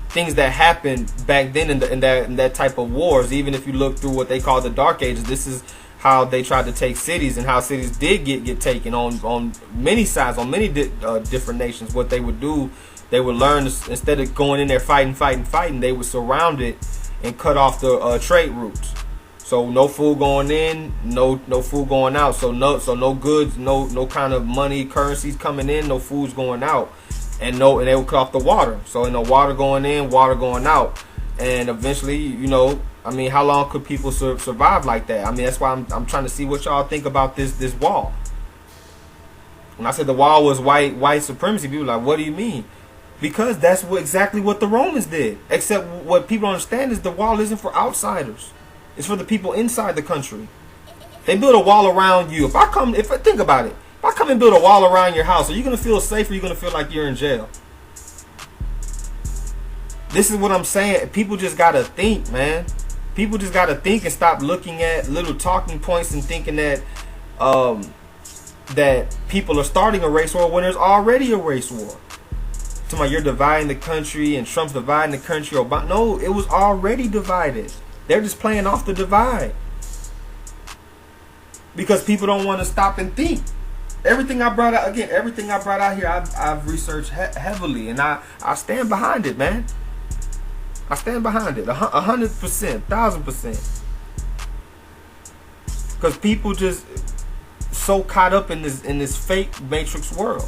things that happened back then in that type of wars. Even if you look through what they call the Dark Ages, this is how they tried to take cities, and how cities did get taken on many sides, on many different nations. What they would do, they would learn, instead of going in there fighting, they would surround it and cut off the trade routes. So no food going in, no food going out. So no goods, no kind of money, currencies coming in, no food's going out, and they would cut off the water. So no water going in, water going out, and eventually, how long could people survive like that? That's why I'm trying to see what y'all think about this wall. When I said the wall was white supremacy, people were like, what do you mean? Because that's exactly what the Romans did. Except what people understand is the wall isn't for outsiders. It's for the people inside the country. They build a wall around you. Think about it. If I come and build a wall around your house, are you going to feel safe, or are you going to feel like you're in jail? This is what I'm saying. People just got to think, man. People just got to think and stop looking at little talking points and thinking that that people are starting a race war when there's already a race war. Talking about you're dividing the country and Trump's dividing the country. No, it was already divided. They're just playing off the divide because people don't want to stop and think. Everything I brought out here, I've researched heavily, and I stand behind it, man. I stand behind it 100%, 1000%. Because people just so caught up in this fake matrix world.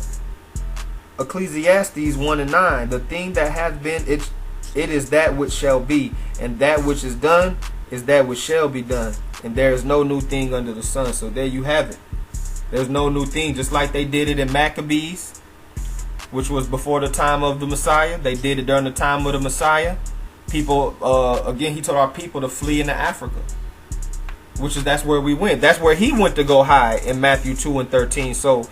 Ecclesiastes 1:9, the thing that has been, it is that which shall be, and that which is done is that which shall be done, and there is no new thing under the sun. So there you have it. There's no new thing. Just like they did it in Maccabees, which was before the time of the Messiah. They did it during the time of the Messiah. People, again, he told our people to flee into Africa, that's where we went. That's where he went to go hide in Matthew 2:13. So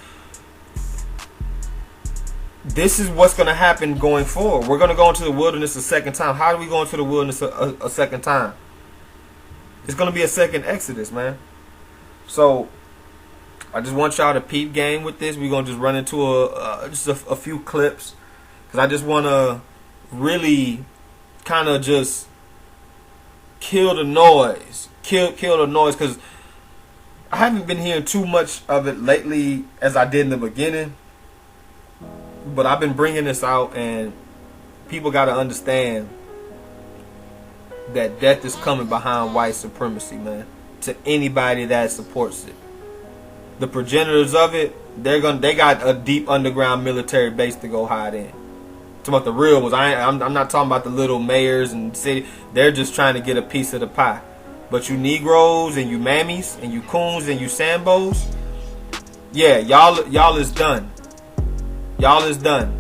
this is what's going to happen going forward. We're going to go into the wilderness a second time. How do we go into the wilderness a second time? It's going to be a second Exodus, man. So I just want y'all to peep game with this. We're going to just run into just a few clips, because I just want to really kind of just kill the noise. Kill the noise, because I haven't been hearing too much of it lately as I did in the beginning. But I've been bringing this out, and people got to understand that death is coming behind white supremacy, man. To anybody that supports it, the progenitors of it, they got a deep underground military base to go hide in. Talking about the real ones. I'm not talking about the little mayors and city. They're just trying to get a piece of the pie. But you Negroes and you mammies and you coons and you Sambos, yeah, y'all is done. Y'all is done.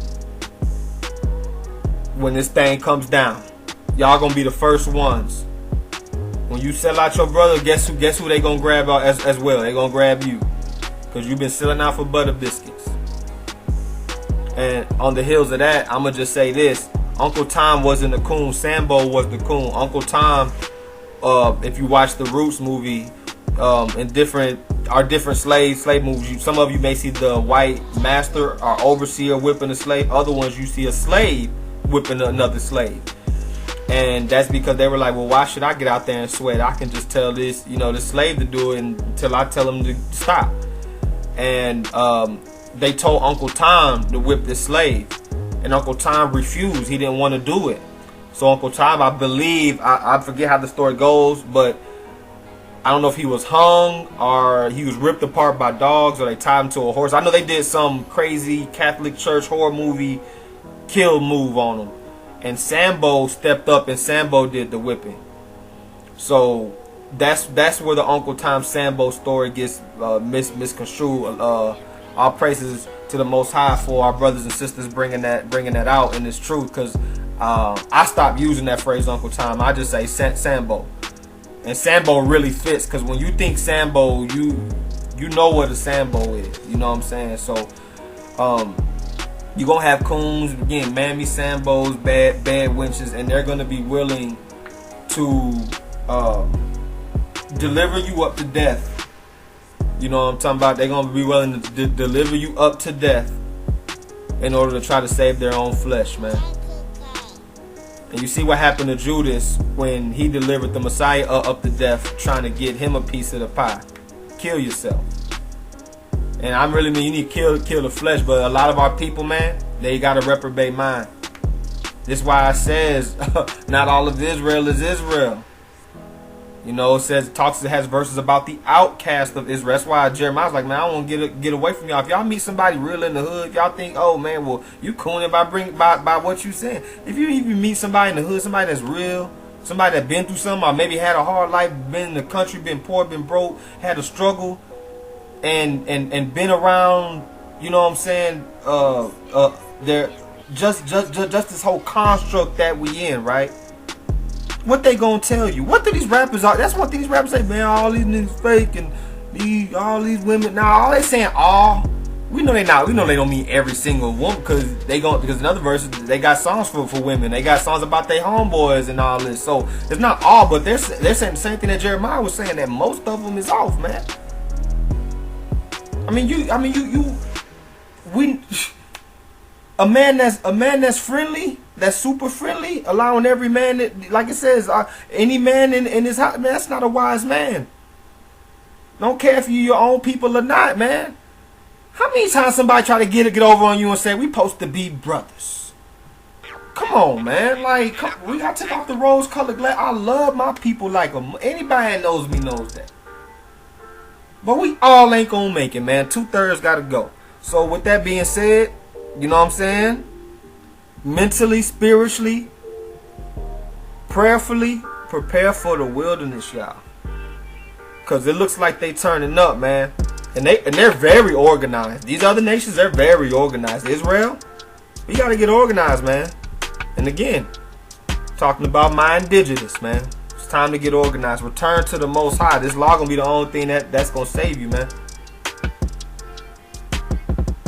When this thing comes down, y'all gonna be the first ones. When you sell out your brother, guess who they gonna grab out as well? They gonna grab you, because you've been selling out for butter biscuits. And on the heels of that, I'ma just say this: Uncle Tom wasn't the coon. Sambo was the coon. Uncle Tom if you watch the Roots movie, in different slave movies, some of you may see the white master or overseer whipping a slave. Other ones you see a slave whipping another slave. And that's because they were like, well, why should I get out there and sweat? I can just tell this, you know, the slave to do it until I tell him to stop. And they told Uncle Tom to whip the slave, and Uncle Tom refused. He didn't want to do it. So Uncle Tom, I believe, I forget how the story goes, but I don't know if he was hung or he was ripped apart by dogs or they tied him to a horse. I know they did some crazy Catholic church horror movie kill move on him. And Sambo stepped up and Sambo did the whipping. So that's where the Uncle Tom Sambo story gets misconstrued. All praises to the Most High for our brothers and sisters bringing that out in this truth. Because I stopped using that phrase Uncle Tom. I just say Sambo. And Sambo really fits, because when you think Sambo, you know what a Sambo is. You know what I'm saying? So you're going to have coons, again, mammy Sambos, bad winches, and they're going to be willing to deliver you up to death. You know what I'm talking about? They're going to be willing to deliver you up to death in order to try to save their own flesh, man. And you see what happened to Judas when he delivered the Messiah up to death, trying to get him a piece of the pie. Kill yourself. And I really mean you need to kill the flesh, but a lot of our people, man, they got a reprobate mind. This is why it says not all of Israel is Israel. You know, it has verses about the outcast of Israel. That's why Jeremiah's like, man, I don't want to get away from y'all. If y'all meet somebody real in the hood, y'all think, oh man, well, you cooning by what you saying. If you even meet somebody in the hood, somebody that's real, somebody that been through something, or maybe had a hard life, been in the country, been poor, been broke, had a struggle, and been around, you know what I'm saying? They're just this whole construct that we in, right? What they gonna tell you? What do these rappers are? That's what these rappers say, man. All these niggas fake and all these women. Now all they saying all. We know they not. We know they don't mean every single one because in other verses they got songs for women. They got songs about their homeboys and all this. So it's not all, but they're saying the same thing that Jeremiah was saying, that most of them is off, man. A man that's friendly, that's super friendly, allowing every man that, like it says, any man in his house, man, that's not a wise man. Don't care if you your own people or not, man. How many times somebody try to get over on you and say we supposed to be brothers? Come on, man. Like, we gotta take off the rose-colored glass. I love my people like them. Anybody that knows me knows that. But we all ain't gonna make it, man. 2/3 gotta go. So with that being said, you know what I'm saying? Mentally, spiritually, prayerfully, prepare for the wilderness, y'all. Cause it looks like they turning up, man. And they're very organized. These other nations, they're very organized. Israel, we gotta get organized, man. And again, talking about my indigenous, man. It's time to get organized. Return to the Most High. This law gonna be the only thing that's gonna save you, man.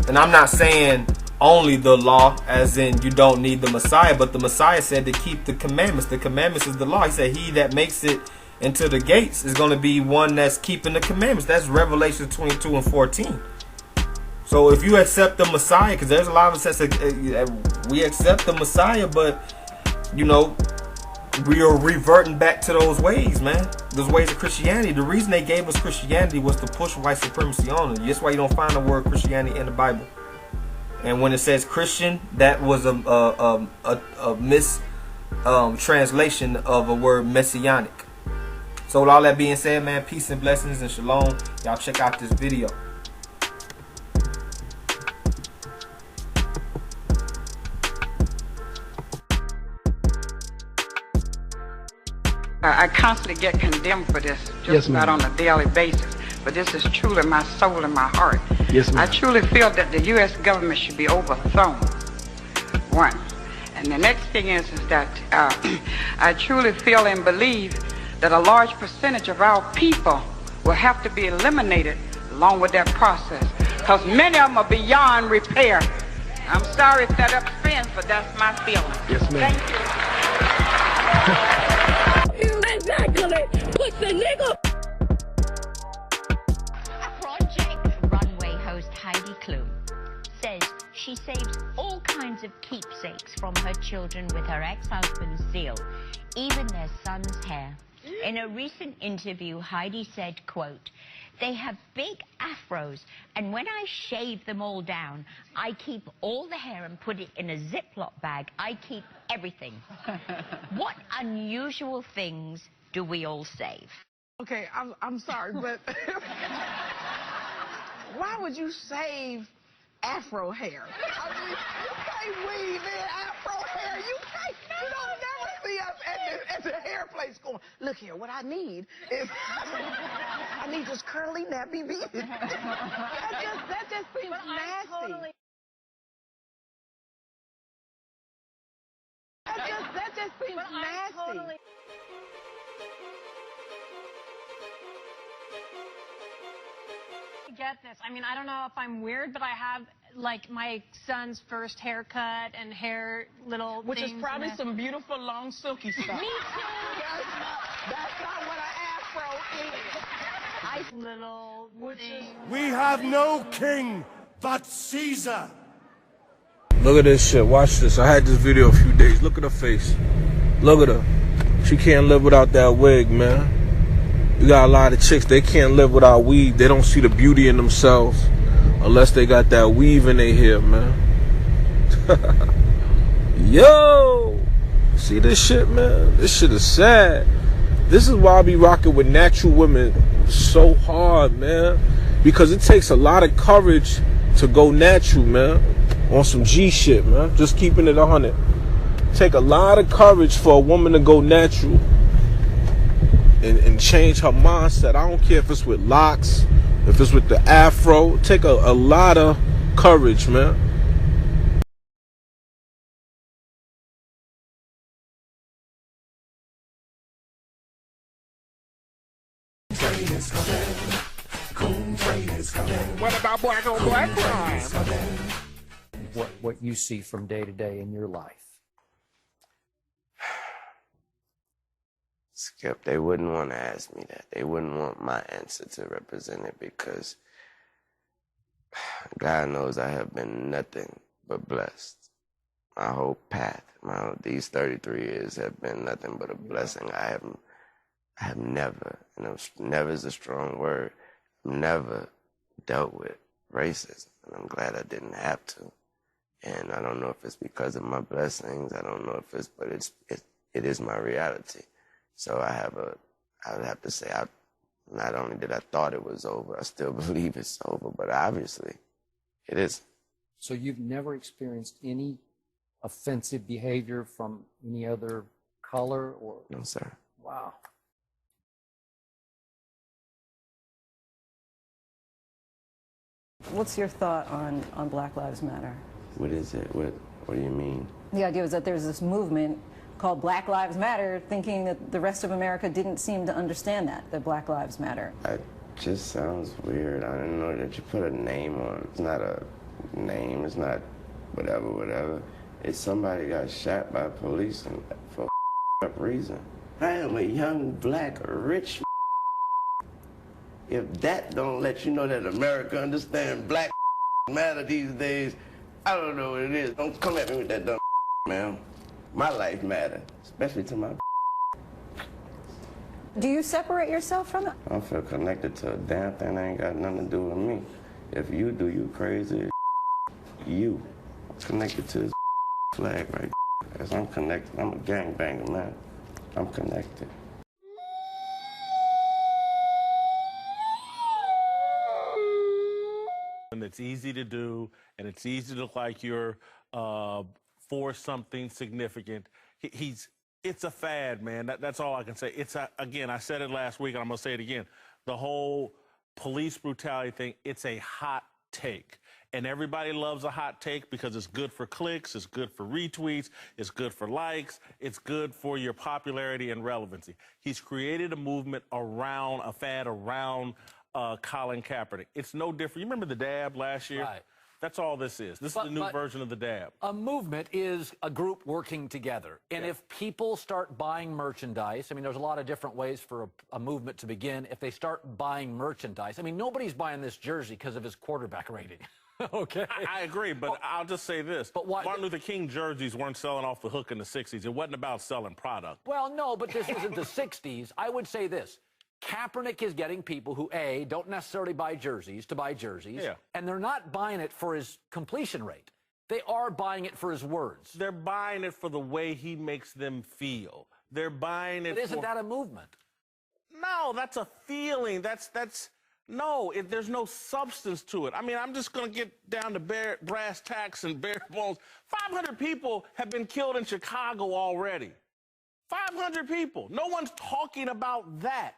And I'm not saying only the law, as in you don't need the Messiah, but the Messiah said to keep the commandments. The commandments is the law. He said he that makes it into the gates is going to be one that's keeping the commandments. That's Revelation 22:14. So if you accept the Messiah, because there's a lot of us that we accept the Messiah, but you know, we are reverting back to those ways, man. Those ways of Christianity. The reason they gave us Christianity was to push white supremacy on it. That's why you don't find the word Christianity in the Bible. And when it says Christian, that was a translation of a word messianic. So with all that being said, man, peace and blessings and shalom. Y'all check out this video. I constantly get condemned for this, just about on a daily basis. But this is truly my soul and my heart. Yes, ma'am. I truly feel that the U.S. government should be overthrown. One. And the next thing is that I truly feel and believe that a large percentage of our people will have to be eliminated along with that process. Because many of them are beyond repair. I'm sorry if that offends, but that's my feeling. Yes, ma'am. Thank you. Exactly. pussy, nigga. Project Runway host Heidi Klum says she saves all kinds of keepsakes from her children with her ex-husband's seal, even their son's hair. In a recent interview, Heidi said, quote, "They have big afros, and when I shave them all down, I keep all the hair and put it in a Ziploc bag. I keep everything." What unusual things do we all save? Okay, I'm sorry, but why would you save afro hair? I mean, you can't weave in afro hair. You don't never see us at the hair place going, "Look here, what I need is I need this curly nappy beard." that just seems nasty. That just seems nasty. Get this. I mean, I don't know if I'm weird, but I have like my son's first haircut and hair little Which things is probably some beautiful long silky stuff. Me too. That's not what an afro is. Little things. We have no king but Caesar. Look at this shit. Watch this. I had this video a few days. Look at her face. Look at her. She can't live without that wig, man. You got a lot of chicks, they can't live without weave. They don't see the beauty in themselves unless they got that weave in their hair, man. Yo! See this shit, man? This shit is sad. This is why I be rocking with natural women so hard, man. Because it takes a lot of courage to go natural, man. On some G shit, man. Just keeping it 100. Take a lot of courage for a woman to go natural. And change her mindset. I don't care if it's with locks, if it's with the afro. Take a lot of courage, man. What about black on black crime? What you see from day to day in your life. Skip, they wouldn't want to ask me that. They wouldn't want my answer to represent it because God knows I have been nothing but blessed. My whole path, these 33 years have been nothing but a blessing. I have never, never is a strong word, never dealt with racism, and I'm glad I didn't have to. And I don't know if it's because of my blessings. I don't know if it's, but it is my reality. So I would have to say, not only did I thought it was over, I still believe it's over, but obviously it isn't. So you've never experienced any offensive behavior from any other color or? No, sir. Wow. What's your thought on Black Lives Matter? What is it? What do you mean? The idea is that there's this movement called Black Lives Matter, thinking that the rest of America didn't seem to understand that Black Lives Matter. It just sounds weird. I didn't know that you put a name on it. It's not a name. It's not whatever. It's somebody got shot by police for a reason. I am a young, black, rich. If that don't let you know that America understands Black matter these days, I don't know what it is. Don't come at me with that dumb man. My life matter, especially to my. Do you separate yourself from it? I don't feel connected to a damn thing that ain't got nothing to do with me. If you do, you crazy. You connected to this flag right. As I'm connected, I'm a gangbanger, man. I'm connected. And it's easy to do, and it's easy to look like you're for something significant. It's a fad, man. That's all I can say. Again, I said it last week, and I'm gonna say it again. The whole police brutality thing, it's a hot take. And everybody loves a hot take because it's good for clicks, it's good for retweets, it's good for likes, it's good for your popularity and relevancy. He's created a movement around, a fad around Colin Kaepernick. It's no different. You remember the dab last year? Right. That's all this is. This is the new version of the dab. A movement is a group working together. And if people start buying merchandise, I mean, there's a lot of different ways for a movement to begin. If they start buying merchandise, I mean, nobody's buying this jersey because of his quarterback rating. Okay. I agree, but I'll just say this. But Martin Luther King jerseys weren't selling off the hook in the 60s. It wasn't about selling product. Well, no, but this isn't the 60s. I would say this. Kaepernick is getting people who, A, don't necessarily buy jerseys to buy jerseys, and they're not buying it for his completion rate. They are buying it for his words. They're buying it for the way he makes them feel. They're buying it But isn't that a movement? No, that's a feeling. No, there's no substance to it. I mean, I'm just going to get down to brass tacks and bare bones. 500 people have been killed in Chicago already. 500 people. No one's talking about that.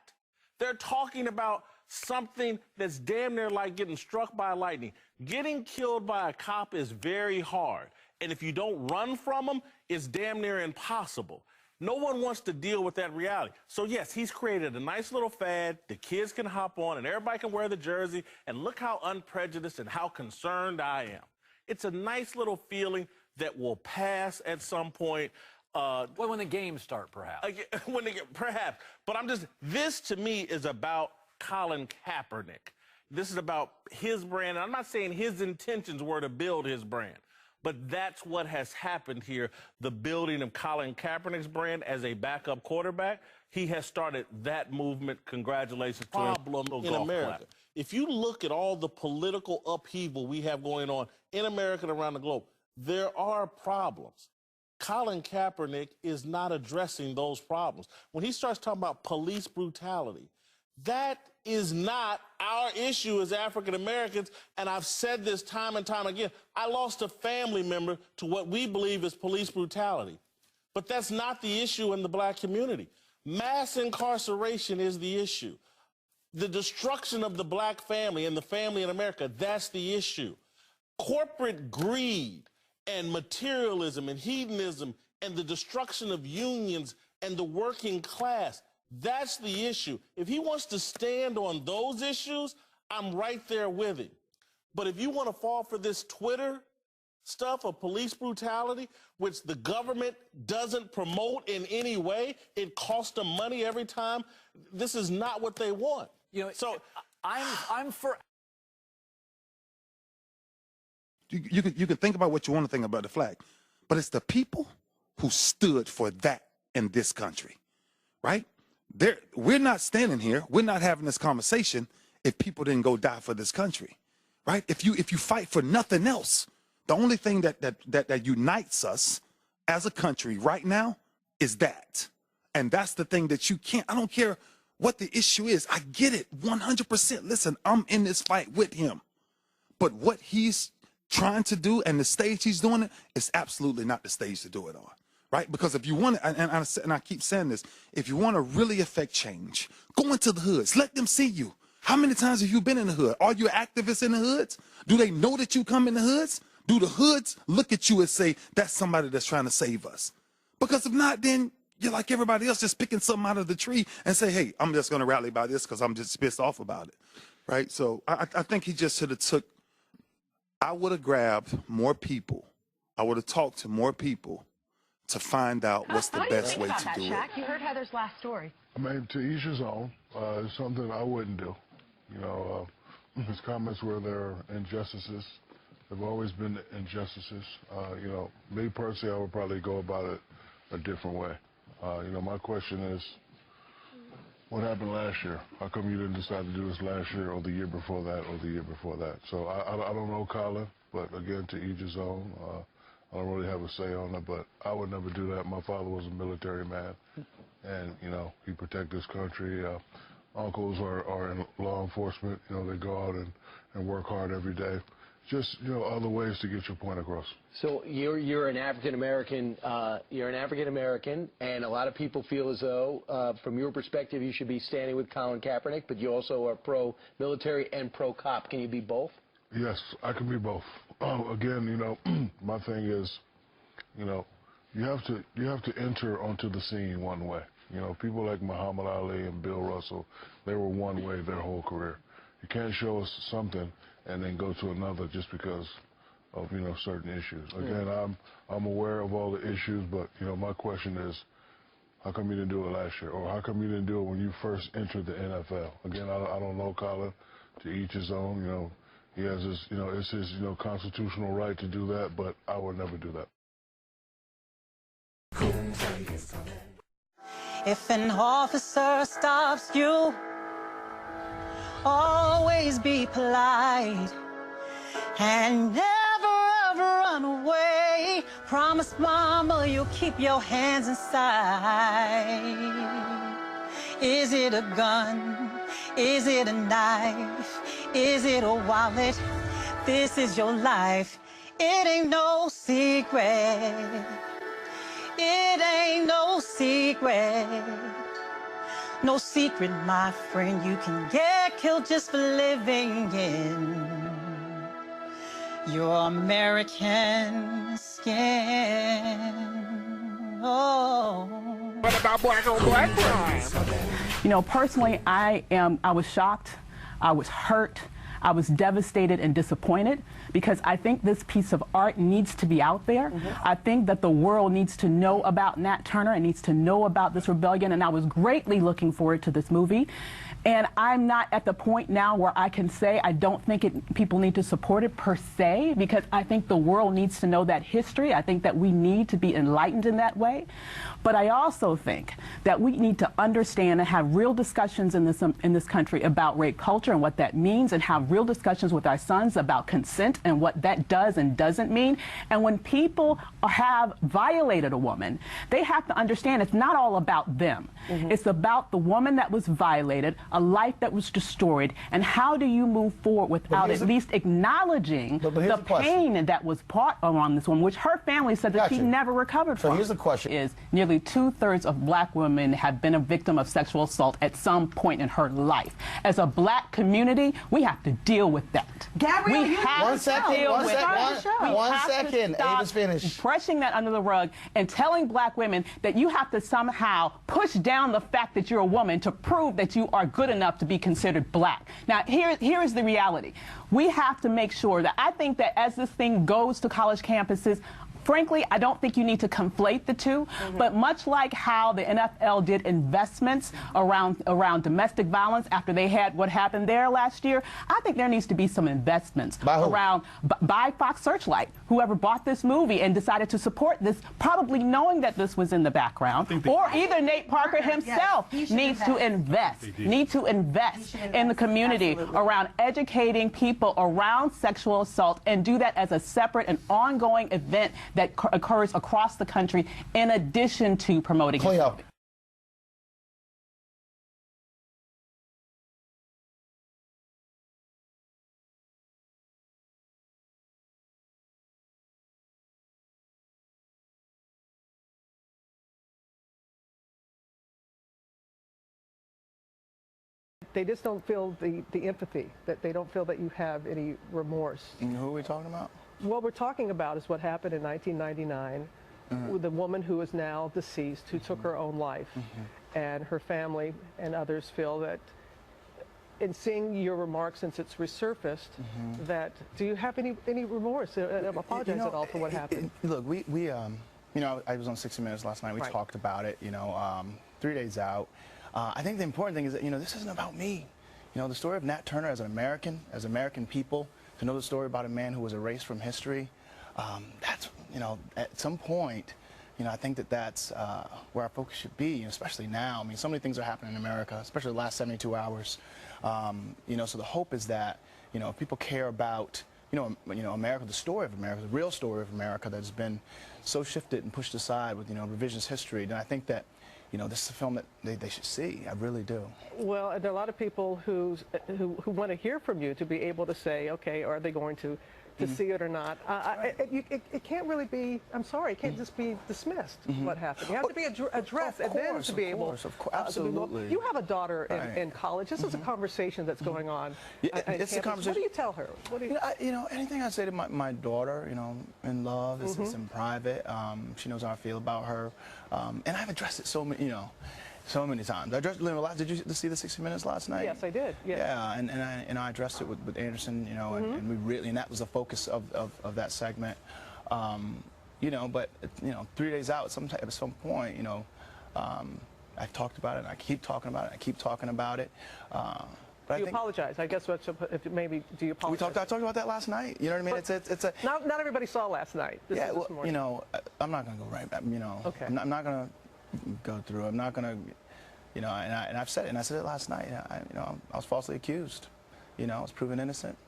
They're talking about something that's damn near like getting struck by lightning. Getting killed by a cop is very hard. And if you don't run from them, it's damn near impossible. No one wants to deal with that reality. So, yes, he's created a nice little fad. The kids can hop on and everybody can wear the jersey. And look how unprejudiced and how concerned I am. It's a nice little feeling that will pass at some point. Well, when the games start, perhaps. Perhaps. But this to me is about Colin Kaepernick. This is about his brand. And I'm not saying his intentions were to build his brand. But that's what has happened here, the building of Colin Kaepernick's brand as a backup quarterback. He has started that movement. Congratulations to him. Problem in America. If you look at all the political upheaval we have going on in America and around the globe, there are problems. Colin Kaepernick is not addressing those problems. When he starts talking about police brutality, that is not our issue as African Americans, and I've said this time and time again. I lost a family member to what we believe is police brutality, but that's not the issue in the black community. Mass incarceration is the issue. The destruction of the black family and the family in America, that's the issue. Corporate greed and materialism and hedonism and the destruction of unions and the working class, that's the issue. If he wants to stand on those issues, I'm right there with him. But if you want to fall for this Twitter stuff of police brutality, which the government doesn't promote in any way, it costs them money every time, this is not what they want. You know, so I'm for... You can think about what you want to think about the flag, but it's the people who stood for that in this country, right? We're not standing here. We're not having this conversation if people didn't go die for this country, right? If you fight for nothing else, the only thing that unites us as a country right now is that. And that's the thing that you can't, I don't care what the issue is. I get it 100%. Listen, I'm in this fight with him. But what he's trying to do and the stage he's doing it is absolutely not the stage to do it on. Right? Because if you want to, and I keep saying this, if you want to really affect change, go into the hoods. Let them see you. How many times have you been in the hood? Are you activists in the hoods? Do they know that you come in the hoods? Do the hoods look at you and say, that's somebody that's trying to save us? Because if not, then you're like everybody else, just picking something out of the tree and say, hey, I'm just going to rally by this because I'm just pissed off about it. Right? So I think he just should have took, I would have grabbed more people. I would have talked to more people to find out what's the best way to do it. You heard Heather's last story. I mean, to each his own. It's something I wouldn't do. You know, his comments were there injustices. There have always been injustices. You know, me personally, I would probably go about it a different way. You know, my question is, what happened last year? How come you didn't decide to do this last year or the year before that or the year before that? So I don't know Colin, but again, to each his own. I don't really have a say on it, but I would never do that. My father was a military man, and, you know, he protected his country. Uncles are in law enforcement. You know, they go out and work hard every day. Just, you know, other ways to get your point across. So you're an African American. You're an African American, and a lot of people feel as though, from your perspective, you should be standing with Colin Kaepernick, but you also are pro-military and pro-cop. Can you be both? Yes, I can be both. Again, you know, my thing is, you know, you have to enter onto the scene one way. You know, people like Muhammad Ali and Bill Russell, they were one way their whole career. You can't show us something and then go to another just because you know, certain issues. Again, I'm aware of all the issues, but, you know, my question is, how come you didn't do it last year? Or how come you didn't do it when you first entered the NFL? Again, I don't know, Colin, to each his own, you know. He has his, you know, it's his, you know, constitutional right to do that, but I would never do that. If an officer stops you, always be polite and never ever run away. Promise mama you'll keep your hands inside. Is it a gun? Is it a knife? Is it a wallet? This is your life. It ain't no secret. It ain't no secret. No secret, my friend, you can get killed just for living in your American skin. Oh. What about black on black crime? You know, personally, I was shocked, I was hurt, I was devastated and disappointed because I think this piece of art needs to be out there. I think that the world needs to know about Nat Turner and needs to know about this rebellion, and I was greatly looking forward to this movie. And I'm not at the point now where I can say I don't think people need to support it per se, because I think the world needs to know that history. I think that we need to be enlightened in that way. But I also think that we need to understand and have real discussions in this country about rape culture and what that means, and have real discussions with our sons about consent and what that does and doesn't mean. And when people have violated a woman, they have to understand it's not all about them. It's about the woman that was violated, a life that was destroyed, and how do you move forward without at least acknowledging the pain that was brought on this woman, which her family said that she never recovered from. So here's the question. Is nearly 2/3 of black women have been a victim of sexual assault at some point in her life. As a black community, we have to deal with that. Gabrielle, we have one to second, deal one with second, that. one We have second. to stop Ava's finished. brushing that under the rug and telling black women that you have to somehow push down the fact that you're a woman to prove that you are good enough to be considered black. Now, here is the reality. We have to make sure that, I think that as this thing goes to college campuses, frankly, I don't think you need to conflate the two, but much like how the NFL did investments around domestic violence after they had what happened there last year, I think there needs to be some investments by Fox Searchlight, whoever bought this movie and decided to support this, probably knowing that this was in the background, or either Nate Parker himself needs to invest in the community around educating people around sexual assault, and do that as a separate and ongoing event that occurs across the country in addition to promoting Cleo. They just don't feel the empathy, that they don't feel that you have any remorse. And who are we talking about? What we're talking about is what happened in 1999 with the woman who is now deceased, who took her own life. And her family and others feel that, in seeing your remarks since it's resurfaced, that, do you have any remorse? Apologize at all for what happened? Look, we you know, I was on 60 Minutes last night. We talked about it, you know, 3 days out. I think the important thing is that, you know, this isn't about me. You know, the story of Nat Turner as an American people, to know the story about a man who was erased from history, that's, you know, at some point, you know, I think that that's where our focus should be, especially now. I mean, so many things are happening in America, especially the last 72 hours. You know, so the hope is that, you know, if people care about, you know, America, the story of America, the real story of America that's been so shifted and pushed aside with, you know, revisionist history, then I think that, you know, this is a film that they should see. I really do. Well, There are a lot of people who want to hear from you to be able to say, okay, are they going to see it or not? It can't really be, I'm sorry, it can't just be dismissed, what happened. You have to be addressed, and then to be able absolutely. You have a daughter in college. This is a conversation that's going on. It's a conversation. What do you tell her? What do you know, anything I say to my daughter, you know, in love, is in private. She knows how I feel about her. And I've addressed it so So many times. I addressed, did you see the 60 Minutes last night? Yes, I did. Yes. Yeah, and I addressed it with Anderson, you know, and we really, and that was the focus of that segment. You know, but you know, 3 days out, at some point, you know, I've talked about it, and I keep talking about it, and I keep talking about it. But do you apologize? I guess if maybe do you apologize? I talked about that last night. You know what I mean? Well, it's a. Not everybody saw last night. This yeah, is well, this morning. you know, I'm not gonna go right back. You know, okay. I'm not gonna go through. I'm not gonna, you know, and I've said it, and I said it last night. You know, I was falsely accused. You know, I was proven innocent,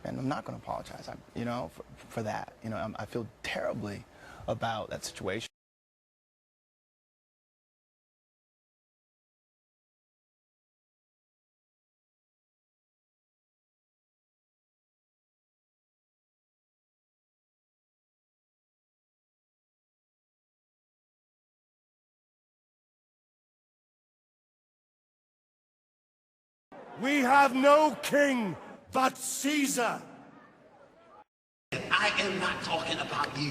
and I'm not gonna apologize. You know, for that. You know, I feel terribly about that situation. We have no king but Caesar. I am not talking about you.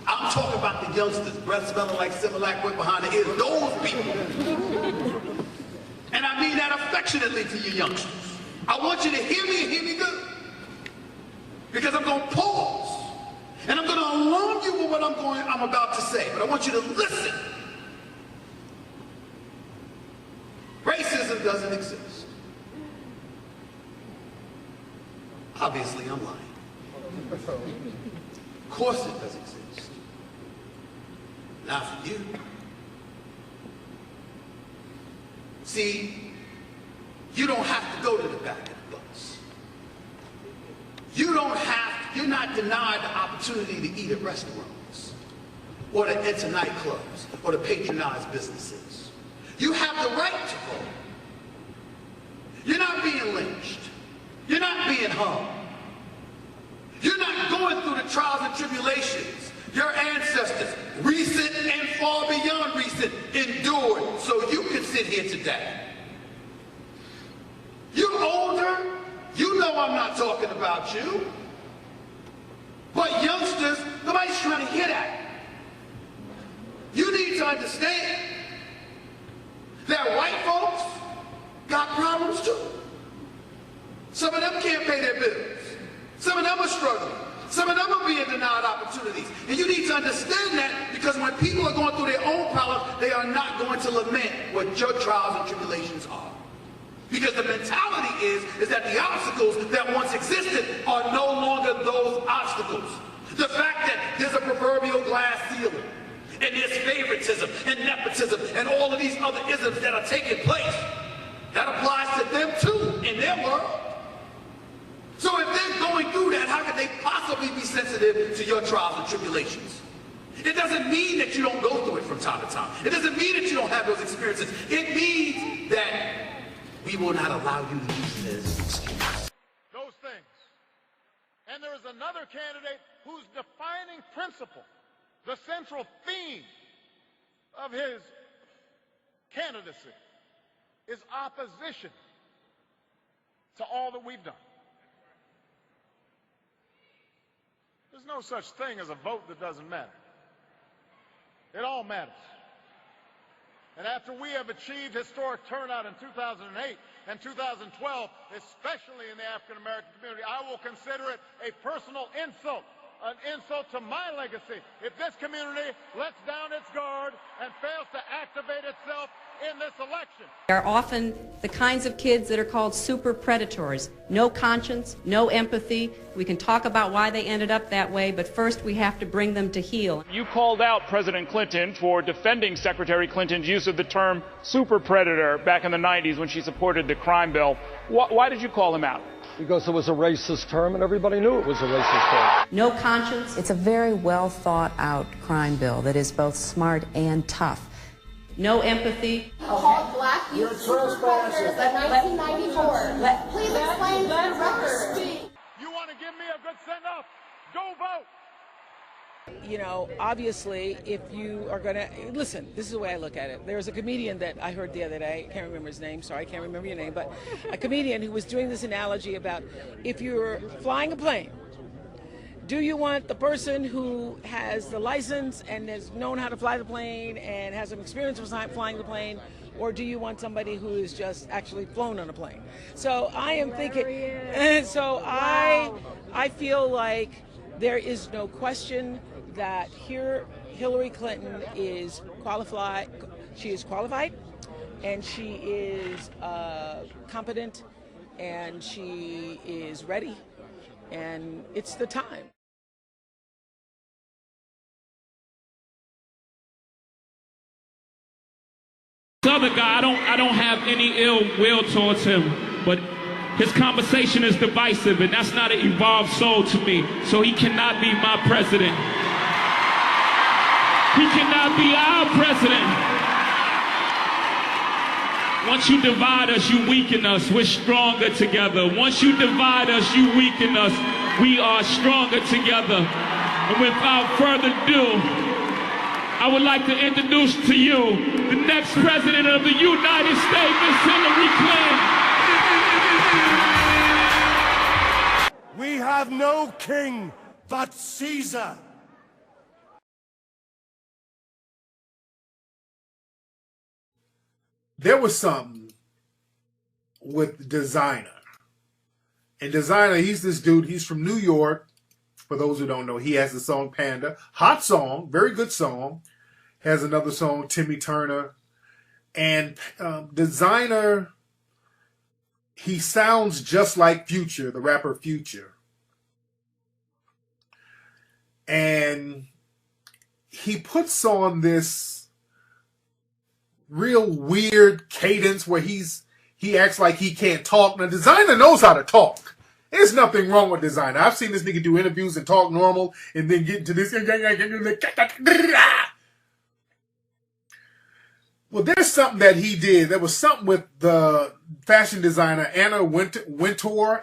I'm talking about the youngsters, breath smelling like Similac whip behind the ears. Those people. And I mean that affectionately to you youngsters. I want you to hear me and hear me good. Because I'm going to pause. And I'm going to alarm you with what I'm about to say. But I want you to listen. Racism doesn't exist. Obviously, I'm lying. Of course it does exist. Not for you. See, you don't have to go to the back of the bus. You're not denied the opportunity to eat at restaurants, or to enter nightclubs, or to patronize businesses. You have the right to vote. You're not being lynched. You're not being hung. You're not going through the trials and tribulations your ancestors, recent and far beyond recent, endured so you can sit here today. You're older. You know I'm not talking about you. But youngsters, nobody's trying to hear that. You need to understand that white folks got problems too. Some of them can't pay their bills. Some of them are struggling. Some of them are being denied opportunities. And you need to understand that, because when people are going through their own problems, they are not going to lament what your trials and tribulations are. Because the mentality is that the obstacles that once existed are no longer those obstacles. The fact that there's a proverbial glass ceiling, and there's favoritism and nepotism and all of these other isms that are taking place, that applies to them too in their world. So if they're going through that, how could they possibly be sensitive to your trials and tribulations? It doesn't mean that you don't go through it from time to time. It doesn't mean that you don't have those experiences. It means that we will not allow you to use it as an excuse. Those things. And there is another candidate whose defining principle, the central theme of his candidacy, is opposition to all that we've done. There's no such thing as a vote that doesn't matter. It all matters. And after we have achieved historic turnout in 2008 and 2012, especially in the African American community, I will consider it a personal insult, an insult to my legacy, if this community lets down its guard and fails to activate itself in this election. They are often the kinds of kids that are called super predators. No conscience, no empathy. We can talk about why they ended up that way, but first we have to bring them to heel. You called out President Clinton for defending Secretary Clinton's use of the term super predator back in the 90s when she supported the crime bill. Why did you call him out? Because it was a racist term and everybody knew it was a racist term. No conscience. It's a very well thought out crime bill that is both smart and tough. No empathy. Called black youth super predators in 1994. Please explain to the record. You want to give me a good send-off? Go vote. You know, obviously, if you are going to listen, this is the way I look at it. There's a comedian that I heard the other day. I can't remember his name. Sorry, I can't remember your name. But a comedian who was doing this analogy about if you're flying a plane, Do you want the person who has the license and has known how to fly the plane and has some experience with flying the plane, or do you want somebody who is just actually flown on a plane? So I am thinking, and so I feel like there is no question that here Hillary Clinton is qualified. She is qualified, and she is competent, and she is ready, and it's the time. This other guy, I don't have any ill will towards him, but his conversation is divisive, and that's not an evolved soul to me. So he cannot be my president. He cannot be our president. Once you divide us, you weaken us. We're stronger together. Once you divide us, you weaken us. We are stronger together. And without further ado, I would like to introduce to you the next president of the United States, Miss Hillary Clinton. We have no king but Caesar. There was something with Designer. And Designer, he's this dude, he's from New York. For those who don't know, he has the song Panda. Hot song, very good song. Has another song, Timmy Turner. And Designer, he sounds just like Future, the rapper Future. And he puts on this real weird cadence where he acts like he can't talk. Now, Designer knows how to talk. There's nothing wrong with Designer. I've seen this nigga do interviews and talk normal and then get into this. Well, there's something that he did. There was something with the fashion designer Anna Wintour,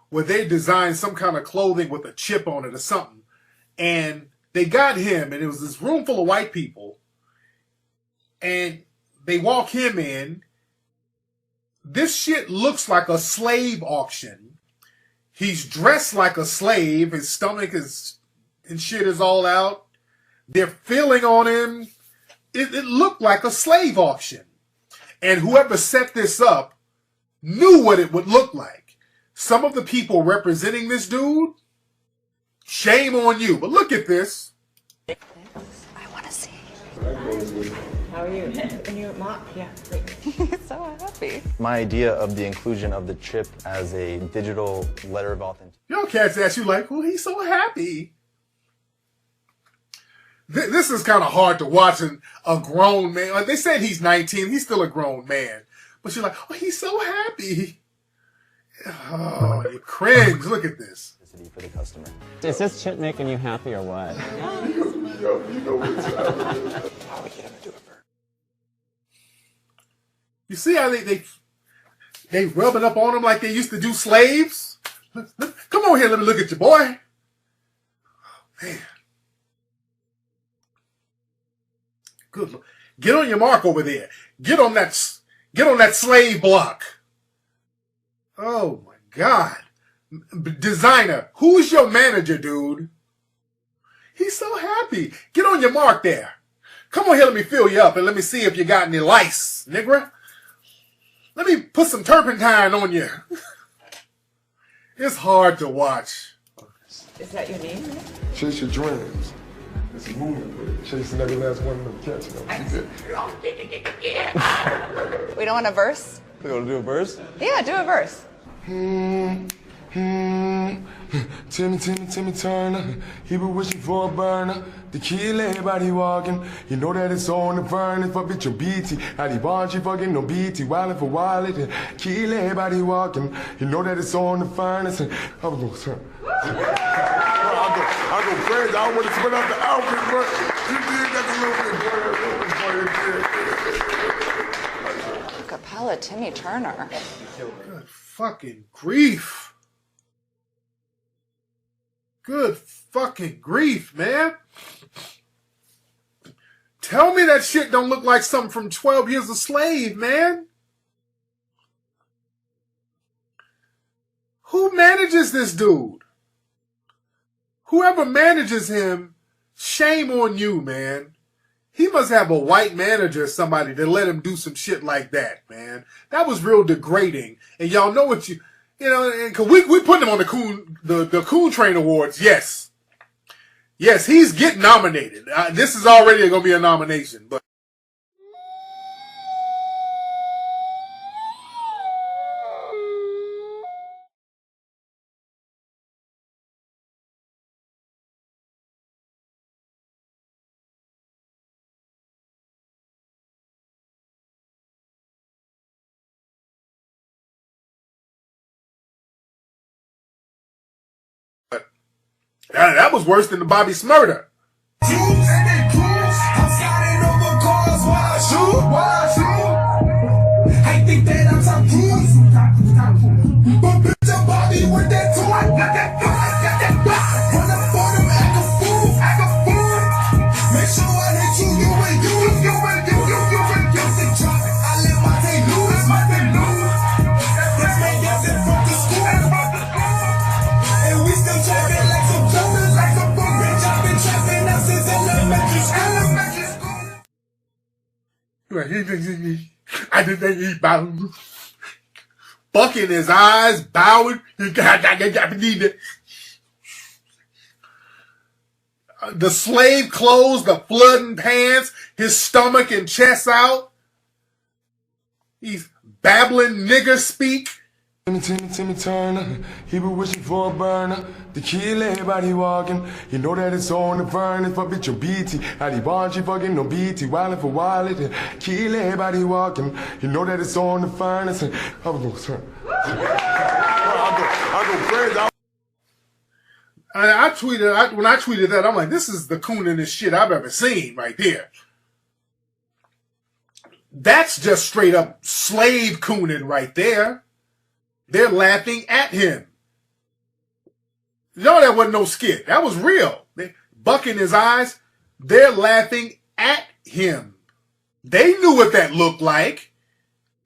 where they designed some kind of clothing with a chip on it or something. And they got him, and it was this room full of white people. And they walk him in. This shit looks like a slave auction. He's dressed like a slave. His stomach is and shit is all out. They're feeling on him. It looked like a slave auction. And whoever set this up knew what it would look like. Some of the people representing this dude, shame on you. But look at this. I want to see. How are you? And you, Mom? Yeah. So happy. My idea of the inclusion of the chip as a digital letter of authenticity. Your cats ask you like, well, he's so happy. This is kind of hard to watch a grown man. Like they said he's 19. He's still a grown man. But you're like, oh, he's so happy. Oh, you cringe. Look at this. For the customer. Is this chip making you happy or what? Yo, you know what's happening. How we get him to do it first. You see how they rubbing up on him like they used to do slaves? Come on here, let me look at you, boy. Oh, man. Good. Get on your mark over there. Get on that slave block. Oh my God. Designer, who's your manager, dude? He's so happy. Get on your mark there. Come on here, let me fill you up and let me see if you got any lice, nigga. Let me put some turpentine on you. It's hard to watch. Is that your name? Chase your dreams. It's a movement. Chasing every last one of them catching them. We don't want a verse? We gonna do a verse? Yeah, do a verse. Timmy Turner, he been wishing for a burner. The kill everybody walking. You know that it's on the burning for bitch your BT. How the want you fucking no BT, wildin' for wallet. Kill everybody walking. You know that it's on the furnace. I was gonna turn. I go crazy. I want to spin out the outfit, but you did that a little bit. Acapella Timmy Turner. Good fucking grief. Good fucking grief, man. Tell me that shit don't look like something from 12 Years a Slave, man. Who manages this dude? Whoever manages him, shame on you, man. He must have a white manager or somebody to let him do some shit like that, man. That was real degrading. And y'all know what you know, cause we putting him on the Coon Train Awards. Yes. Yes, he's getting nominated. This is already going to be a nomination, but. That was worse than the Bobby Smurder. I think that I'm some cruise. But bitch, your body with that toy. Got that run up for them, act a fool. Make sure I hit you, you and you. They drop it, I let my day lose. Let's make it from the school. And we still trapping like some brothers, like some bum bitch. I've been trapping now since elementary school. I didn't think he bowed. Bucking his eyes, bowing. The slave clothes, the flooding pants, his stomach and chest out. He's babbling nigger speak. Timmy Turner, he be wishing for a burner to kill everybody walking. You know that it's on the furnace for bitch your BT. How the bar she fucking no BT, wildin' for wallet, kill everybody walking. You know that it's on the furnace. I was gonna turn. I go crazy. I tweeted when I tweeted that, I'm like, this is the cooningest shit I've ever seen right there. That's just straight up slave cooning right there. They're laughing at him. No, that wasn't no skit. That was real. They bucking his eyes. They're laughing at him. They knew what that looked like.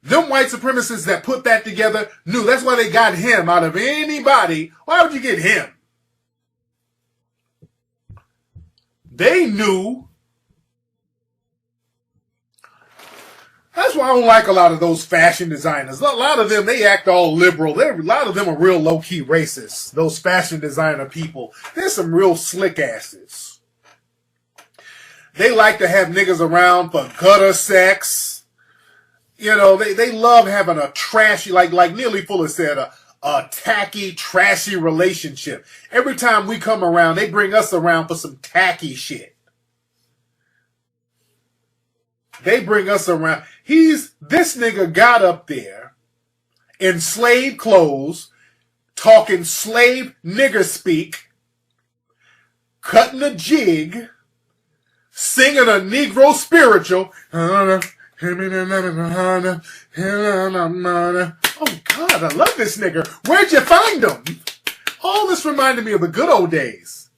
Them white supremacists that put that together knew. That's why they got him out of anybody. Why would you get him? They knew. That's why I don't like a lot of those fashion designers. A lot of them, they act all liberal. A lot of them are real low-key racists. Those fashion designer people. There's some real slick asses. They like to have niggas around for gutter sex. You know, they love having a trashy, like Nearly Fuller said, a tacky, trashy relationship. Every time we come around, they bring us around for some tacky shit. They bring us around. This nigga got up there in slave clothes, talking slave nigger speak, cutting a jig, singing a Negro spiritual. Oh God, I love this nigga. Where'd you find him? All this reminded me of the good old days.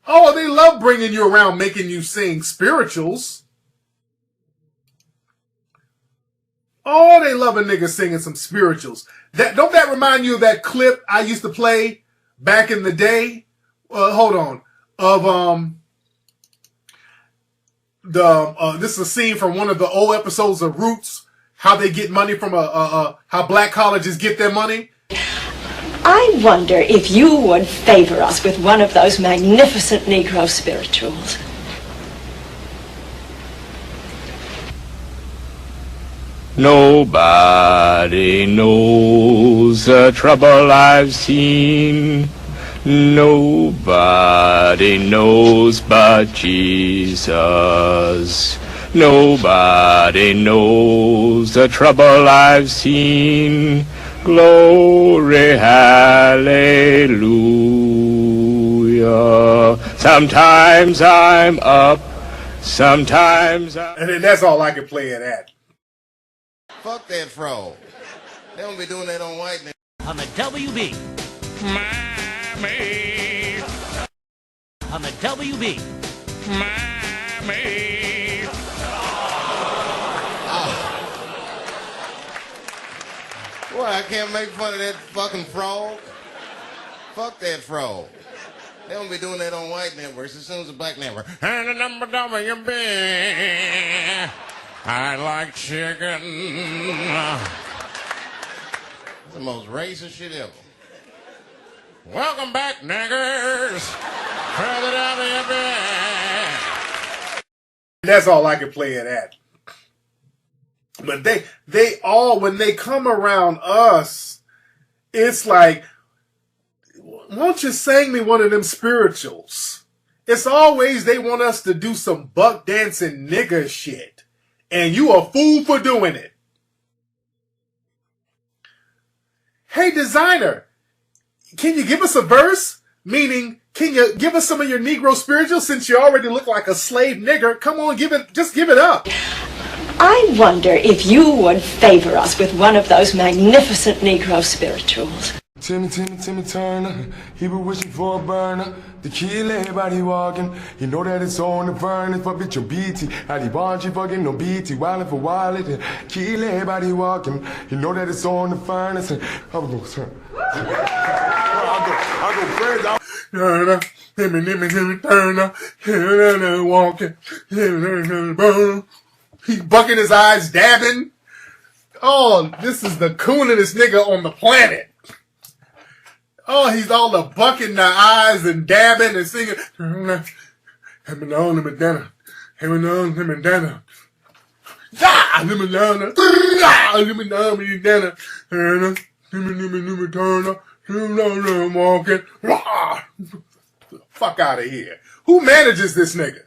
Oh, they love bringing you around, making you sing spirituals. Oh, they love a nigga singing some spirituals. Don't that remind you of that clip I used to play back in the day? Hold on. This is a scene from one of the old episodes of Roots. How they get money from how black colleges get their money. I wonder if you would favor us with one of those magnificent Negro spirituals. Nobody knows the trouble I've seen. Nobody knows but Jesus. Nobody knows the trouble I've seen. Glory, hallelujah. Sometimes I'm up, sometimes I'm... And then that's all I can play it at. Fuck that fraud. They don't be doing that on white niggas. I'm a WB. Mommy. I'm a WB. Mommy. Boy, I can't make fun of that fucking frog. Fuck that frog. They don't be doing that on white networks. As soon as a black network, and the number WB, I like chicken. It's the most racist shit ever. Welcome back, niggers. Further down the abyss. That's all I can play it at. But they all, when they come around us, it's like, won't you sing me one of them spirituals? It's always they want us to do some buck dancing nigga shit. And you a fool for doing it. Hey, designer, can you give us a verse? Meaning, can you give us some of your Negro spirituals since you already look like a slave nigger? Come on, just give it up. I wonder if you would favor us with one of those magnificent Negro spirituals. Timmy Turner, he was wishing for a burner to kill everybody walking. You know that it's on the furnace for bitch your BT. How he want you fucking no BT, wildin' for wildin', kill everybody walking. You know that it's on the furnace. I was gonna say, I go crazy. Turner, Turner, walking, he bucking his eyes, dabbing. Oh, this is the cooningest nigga on the planet. Oh, he's all the bucking the eyes and dabbing and singing. Fuck out of here. Who manages this nigga?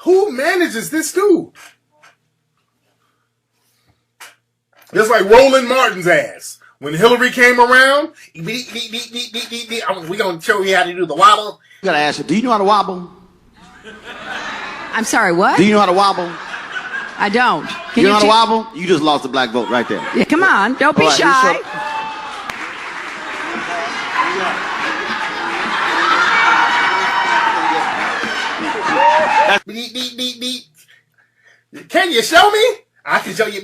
Who manages this dude? Just like Roland Martin's ass. When Hillary came around, we gonna show you how to do the wobble. You gotta ask her, do you know how to wobble? I'm sorry, what? Do you know how to wobble? I don't. You know how to wobble? You just lost the black vote right there. Yeah, come on, don't be shy. Can you show me? I can show you.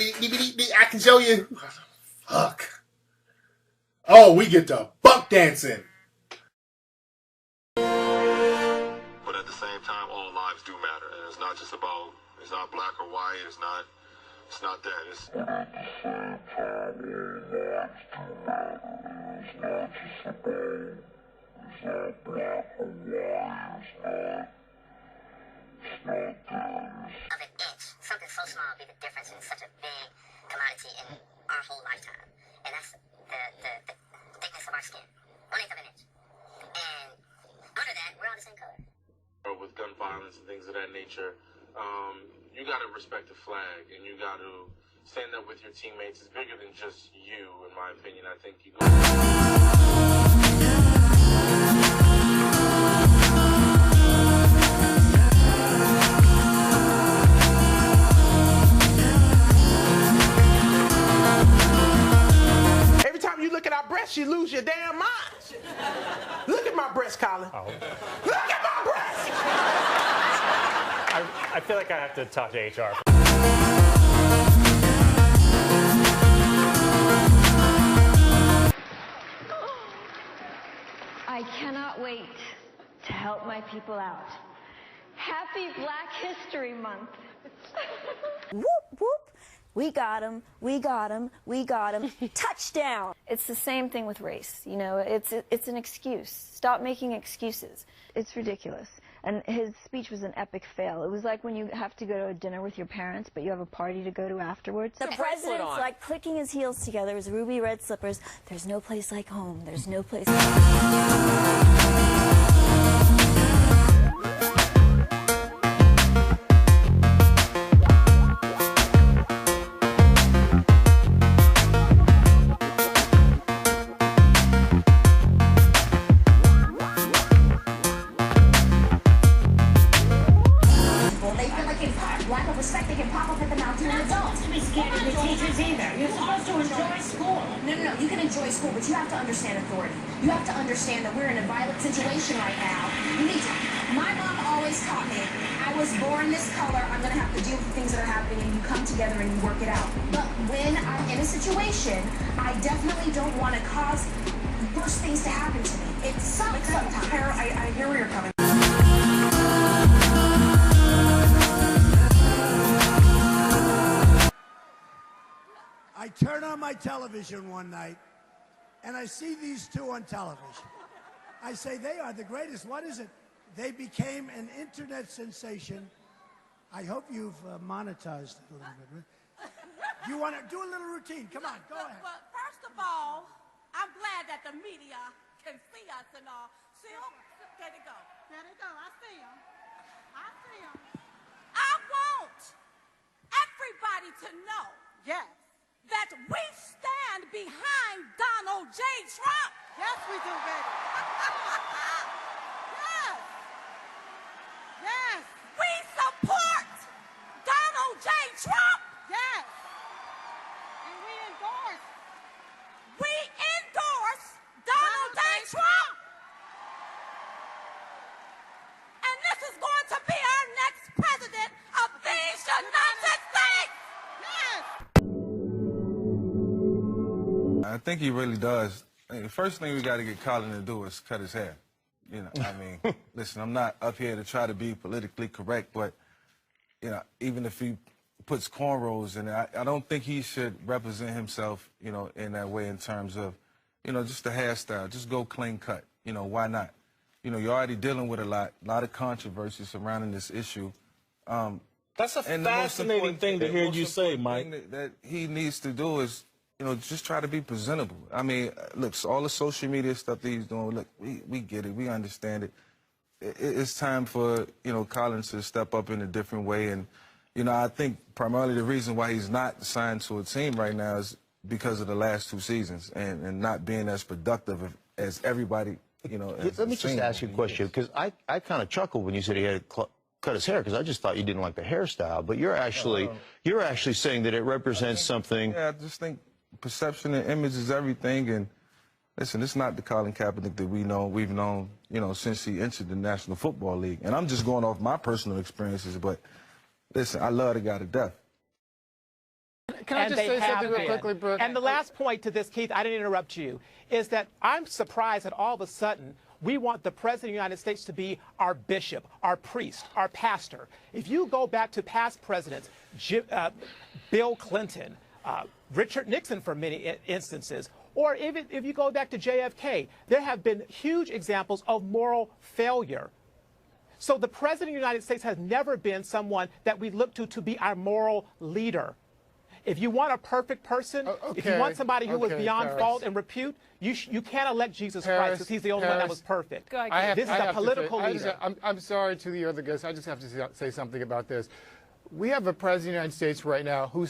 I can show you. Fuck. Oh, we get to buck dancing. But at the same time, all lives do matter, and it's not just about. It's not black or white. It's not that. It's. Of an inch, something so small be the difference in such a big commodity in our whole lifetime, and that's the thickness of our skin, 1/8 of an inch. And under that, we're all the same color. With gun violence and things of that nature, you got to respect the flag, and you got to stand up with your teammates. It's bigger than just you, in my opinion. I think you go. Every time you look at our breasts, you lose your damn mind. Look at my breasts, Colin. Oh. Look at my breasts! I feel like I have to talk to HR. I cannot wait to help my people out. Happy Black History Month. Whoop, whoop. We got him, we got him, we got him. Touchdown. It's the same thing with race. You know, it's an excuse. Stop making excuses. It's ridiculous. And his speech was an epic fail. It was like when you have to go to a dinner with your parents, but you have a party to go to afterwards. The president's like clicking his heels together, his ruby red slippers. There's no place like home. There's no place like home. Lack of respect, they can pop up at the mouth to an adult. To be scared of the teachers either. You're supposed to enjoy school. No. You can enjoy school, but you have to understand authority. You have to understand that we're in a violent situation right now. You need to. My mom always taught me, I was born this color, I'm going to have to deal with the things that are happening, and you come together and you work it out. But when I'm in a situation, I definitely don't want to cause worse things to happen to me. It sucks sometimes. I hear where you're coming from. I turn on my television one night, and I see these two on television. I say, they are the greatest. What is it? They became an internet sensation. I hope you've monetized it a little bit. You want to do a little routine? Come on, go ahead. Well, first of all, I'm glad that the media can see us and all. See them? There they go. There they go. I see them. I see them. I want everybody to know, yes, that we stand behind Donald J. Trump. Yes, we do, baby. Yes. Yes. We support Donald J. Trump. Yes. And we endorse Donald J. Trump. And this is going to be our next president of these United States. Yes. I think he really does. The first thing we got to get Colin to do is cut his hair. You know, I mean, listen, I'm not up here to try to be politically correct, but, you know, even if he puts cornrows in it, I don't think he should represent himself, you know, in that way in terms of, you know, just the hairstyle. Just go clean cut. You know, why not? You know, you're already dealing with a lot of controversy surrounding this issue. That's a fascinating thing to hear you say, Mike. That he needs to do is, you know, just try to be presentable. I mean, look, all the social media stuff that he's doing, look, we get it, we understand it. It's time for, you know, Collins to step up in a different way. And, you know, I think primarily the reason why he's not signed to a team right now is because of the last 2 seasons and not being as productive as everybody, you know. Let me just ask you a question, because I kind of chuckled when you said he had cut his hair, because I just thought you didn't like the hairstyle, but you're actually saying that it represents something. Yeah, I just think perception and image is everything. And listen, it's not the Colin Kaepernick that we've known, you know, since he entered the National Football League. And I'm just going off my personal experiences, but listen, I love the guy to death. Can I just say something real quickly, Brooke? And the last point to this, Keith, I didn't interrupt you, is that I'm surprised that all of a sudden we want the President of the United States to be our bishop, our priest, our pastor. If you go back to past presidents, Bill Clinton, Richard Nixon for many instances, or even if you go back to JFK, there have been huge examples of moral failure. So the President of the United States has never been someone that we look to be our moral leader. If you want a perfect person, if you want somebody who was beyond fault and repute, you can't elect Jesus Christ because he's the only one that was perfect. This is a political leader. I'm sorry to the other guests. I just have to say something about this. We have a president of the United States right now who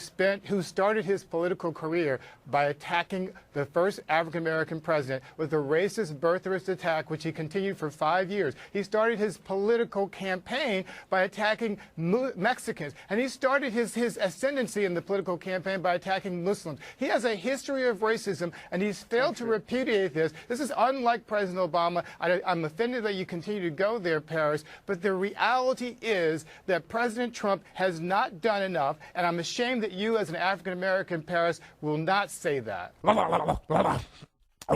started his political career by attacking the first African-American president with a racist birtherist attack, which he continued for 5 years. He started his political campaign by attacking Mexicans, and he started his ascendancy in the political campaign by attacking Muslims. He has a history of racism, and he's failed to repudiate this. This is unlike President Obama. I'm offended that you continue to go there, Paris, but the reality is that President Trump has not done enough, and I'm ashamed that you, as an African-American, Paris, will not say that. I'm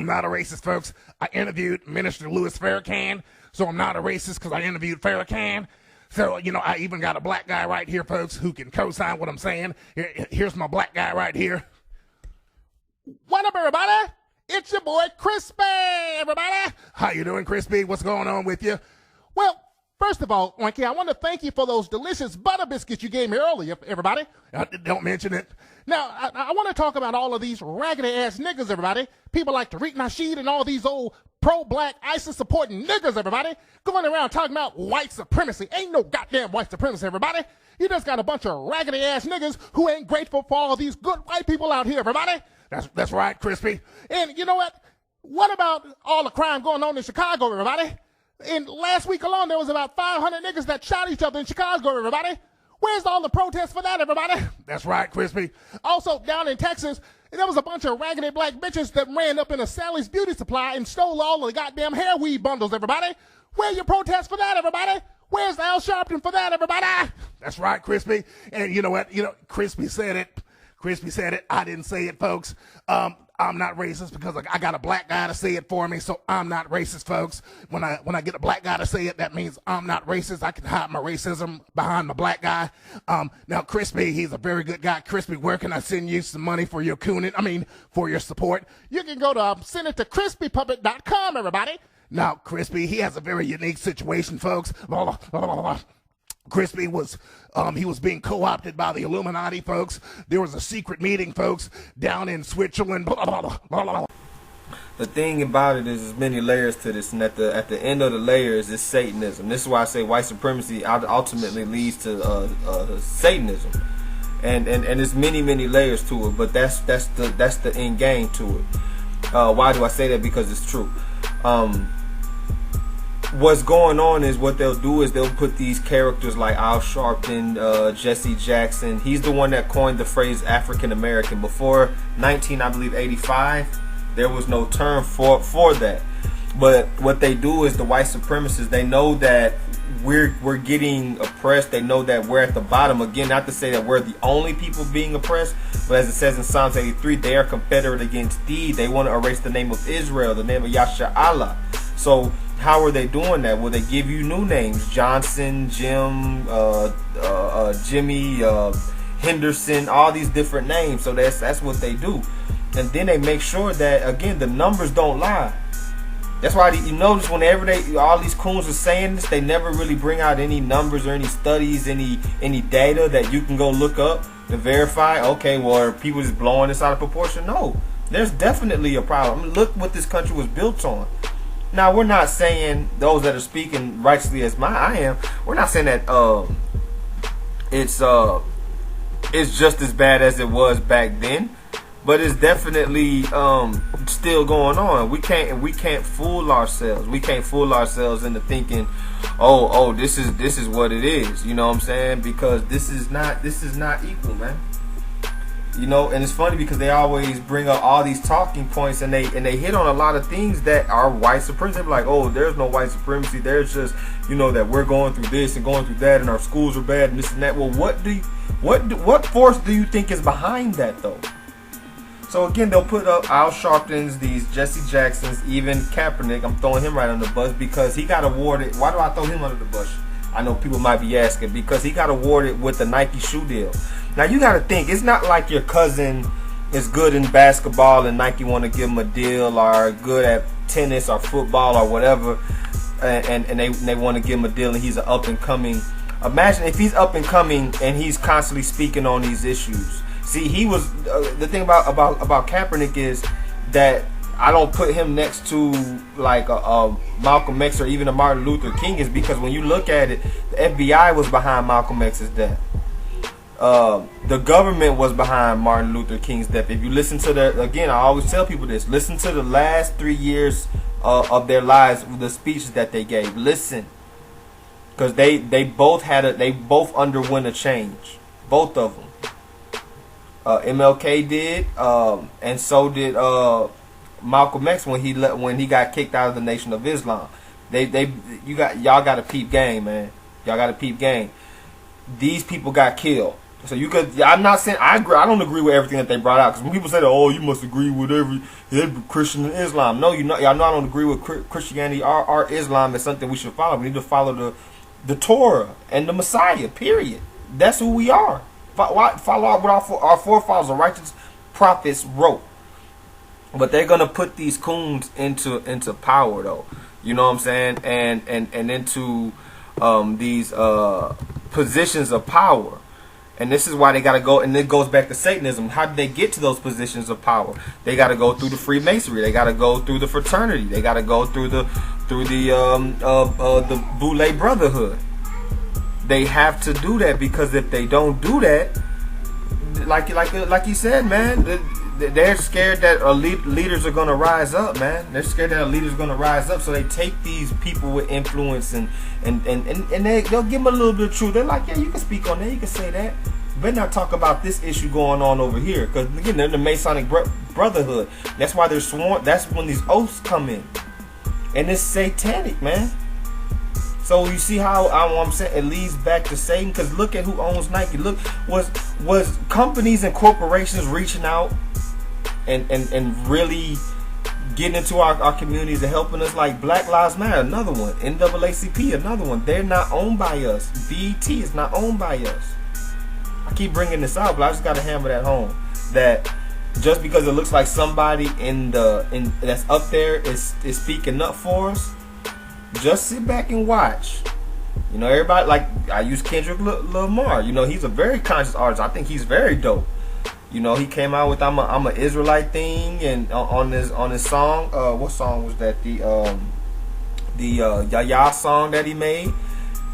not a racist, folks. I interviewed Minister Louis Farrakhan, so I'm not a racist because I interviewed Farrakhan. So, you know, I even got a black guy right here, folks, who can co-sign what I'm saying. Here's my black guy right here. What up, everybody? It's your boy, Crispy, everybody. How you doing, Crispy? What's going on with you? Well, first of all, Oinky, I want to thank you for those delicious butter biscuits you gave me earlier, everybody. Don't mention it. Now, I want to talk about all of these raggedy-ass niggas, everybody. People like Tariq Nasheed and all these old pro-black ISIS-supporting niggas, everybody, going around talking about white supremacy. Ain't no goddamn white supremacy, everybody. You just got a bunch of raggedy-ass niggas who ain't grateful for all these good white people out here, everybody. That's right, Crispy. And you know what? What about all the crime going on in Chicago, everybody? And last week alone, there was about 500 niggas that shot each other in Chicago, everybody. Where's all the protests for that, everybody? That's right, Crispy. Also, down in Texas, there was a bunch of raggedy black bitches that ran up in a Sally's Beauty Supply and stole all the goddamn hair weave bundles, everybody. Where your protests for that, everybody? Where's Al Sharpton for that, everybody? That's right, Crispy. And you know what? You know, Crispy said it. Crispy said it. I didn't say it, folks. I'm not racist because I got a black guy to say it for me, so I'm not racist, folks. When I get a black guy to say it, that means I'm not racist. I can hide my racism behind my black guy. Now, Crispy, he's a very good guy. Crispy, where can I send you some money for your for your support? You can go to send it to crispypuppet.com, everybody. Now, Crispy, he has a very unique situation, folks. Crispy was being co-opted by the Illuminati, folks. There was a secret meeting, folks, down in Switzerland. The thing about it is, there's many layers to this, and at the end of the layers is Satanism. This is why I say white supremacy ultimately leads to Satanism, and there's many layers to it. But that's the end game to it. Why do I say that? Because it's true. What's going on is what they'll do is they'll put these characters like Al Sharpton, Jesse Jackson. He's the one that coined the phrase African American. Before 85, there was no term for that. But what they do is the white supremacists, they know that we're getting oppressed. They know that we're at the bottom. Again, not to say that we're the only people being oppressed, but as it says in Psalms 83, they are confederate against thee. They want to erase the name of Israel, the name of Yasha Allah. So how are they doing that? Well, they give you new names: Johnson, Jim, Jimmy, Henderson, all these different names. So that's what they do, and then they make sure that, again, the numbers don't lie. That's why you notice whenever all these coons are saying this, they never really bring out any numbers or any studies, any data that you can go look up to verify. Okay, well, are people just blowing this out of proportion? No, there's definitely a problem. Look what this country was built on. Now, we're not saying, those that are speaking righteously as I am, we're not saying that it's just as bad as it was back then, but it's definitely still going on. We can't fool ourselves. We can't fool ourselves into thinking, oh, this is what it is. You know what I'm saying? Because this is not equal, man. You know, and it's funny because they always bring up all these talking points, and they hit on a lot of things that are white supremacy. They're like, oh, there's no white supremacy. There's just, you know, that we're going through this and going through that, and our schools are bad and this and that. Well, what force do you think is behind that, though? So again, they'll put up Al Sharptons, these Jesse Jacksons, even Kaepernick. I'm throwing him right under the bus because he got awarded. Why do I throw him under the bus? I know people might be asking, because he got awarded with the Nike shoe deal. Now you got to think, it's not like your cousin is good in basketball and Nike want to give him a deal, or good at tennis or football or whatever, and they want to give him a deal, and he's an up and coming. Imagine if he's up and coming and he's constantly speaking on these issues. See, he was the thing about Kaepernick is that I don't put him next to like a Malcolm X or even a Martin Luther King, is because when you look at it, the FBI was behind Malcolm X's death. The government was behind Martin Luther King's death. If you listen to again, I always tell people this: listen to the last 3 years of their lives, the speeches that they gave. Listen, because they both underwent a change, both of them. MLK did, and so did Malcolm X when he got kicked out of the Nation of Islam. Y'all got to peep game, man. Y'all got to peep game. These people got killed. So I'm not saying I don't agree with everything that they brought out, because when people say that, oh, you must agree with every Christian and Islam. No, y'all know I don't agree with Christianity or Islam as something we should follow. We need to follow the Torah and the Messiah. Period. That's who we are. Follow out what our forefathers, the righteous prophets, wrote. But they're gonna put these coons into power, though. You know what I'm saying? And into these positions of power. And this is why they gotta go. And it goes back to Satanism. How did they get to those positions of power? They gotta go through the Freemasonry. They gotta go through the fraternity. They gotta go through the Boule Brotherhood. They have to do that, because if they don't do that, like you said, man, they're scared that leaders are gonna rise up, man. They're scared that leaders are gonna rise up, so they take these people with influence and they'll give them a little bit of truth. They're like, yeah, you can speak on that, you can say that, but not talk about this issue going on over here, because again, they're the Masonic Brotherhood. That's why they're sworn. That's when these oaths come in, and it's satanic, man. So you see how I'm saying it leads back to Satan, because look at who owns Nike. Look, was companies and corporations reaching out and really getting into our communities and helping us, like Black Lives Matter, another one, NAACP, another one. They're not owned by us. BET is not owned by us. I keep bringing this out, but I just gotta hammer that home. That just because it looks like somebody that's up there is speaking up for us, just sit back and watch. You know, everybody, like, I use Kendrick Lamar. You know, he's a very conscious artist. I think he's very dope. You know, he came out with I'm a Israelite thing, and on his song, what song was that? The Yaya song that he made.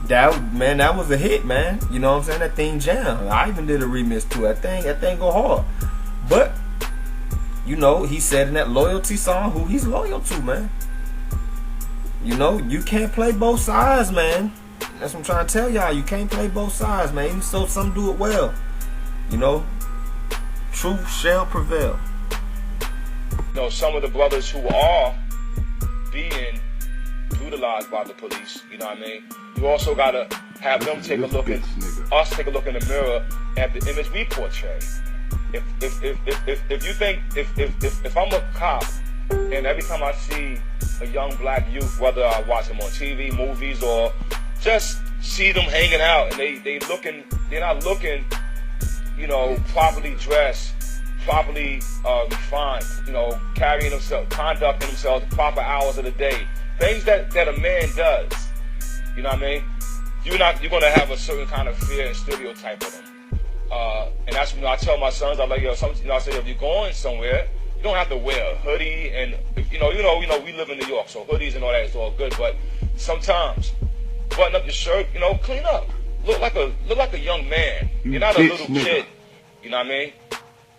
That was a hit, man. You know what I'm saying? That thing jammed. I even did a remix to it. That thing go hard. But you know, he said in that loyalty song who he's loyal to, man. You know, you can't play both sides, man. That's what I'm trying to tell y'all. You can't play both sides, man. Even so, some do it well. You know, truth shall prevail. You know, some of the brothers who are being brutalized by the police, you know what I mean? You also gotta have them take a look at us, take a look in the mirror at the image we portray. If you think if I'm a cop and every time I see a young black youth, whether I watch them on TV, movies, or just see them hanging out and they're not looking, you know, properly dressed, properly refined, you know, carrying themselves, conducting themselves the proper hours of the day, things that a man does. You know what I mean? You're gonna have a certain kind of fear and stereotype of them. And that's, you know, I tell my sons, I'm like, yo, I say, if you're going somewhere, you don't have to wear a hoodie, and you know, we live in New York, so hoodies and all that is all good. But sometimes, button up your shirt, you know, clean up, look like a young man. You're not a little kid. You know what I mean?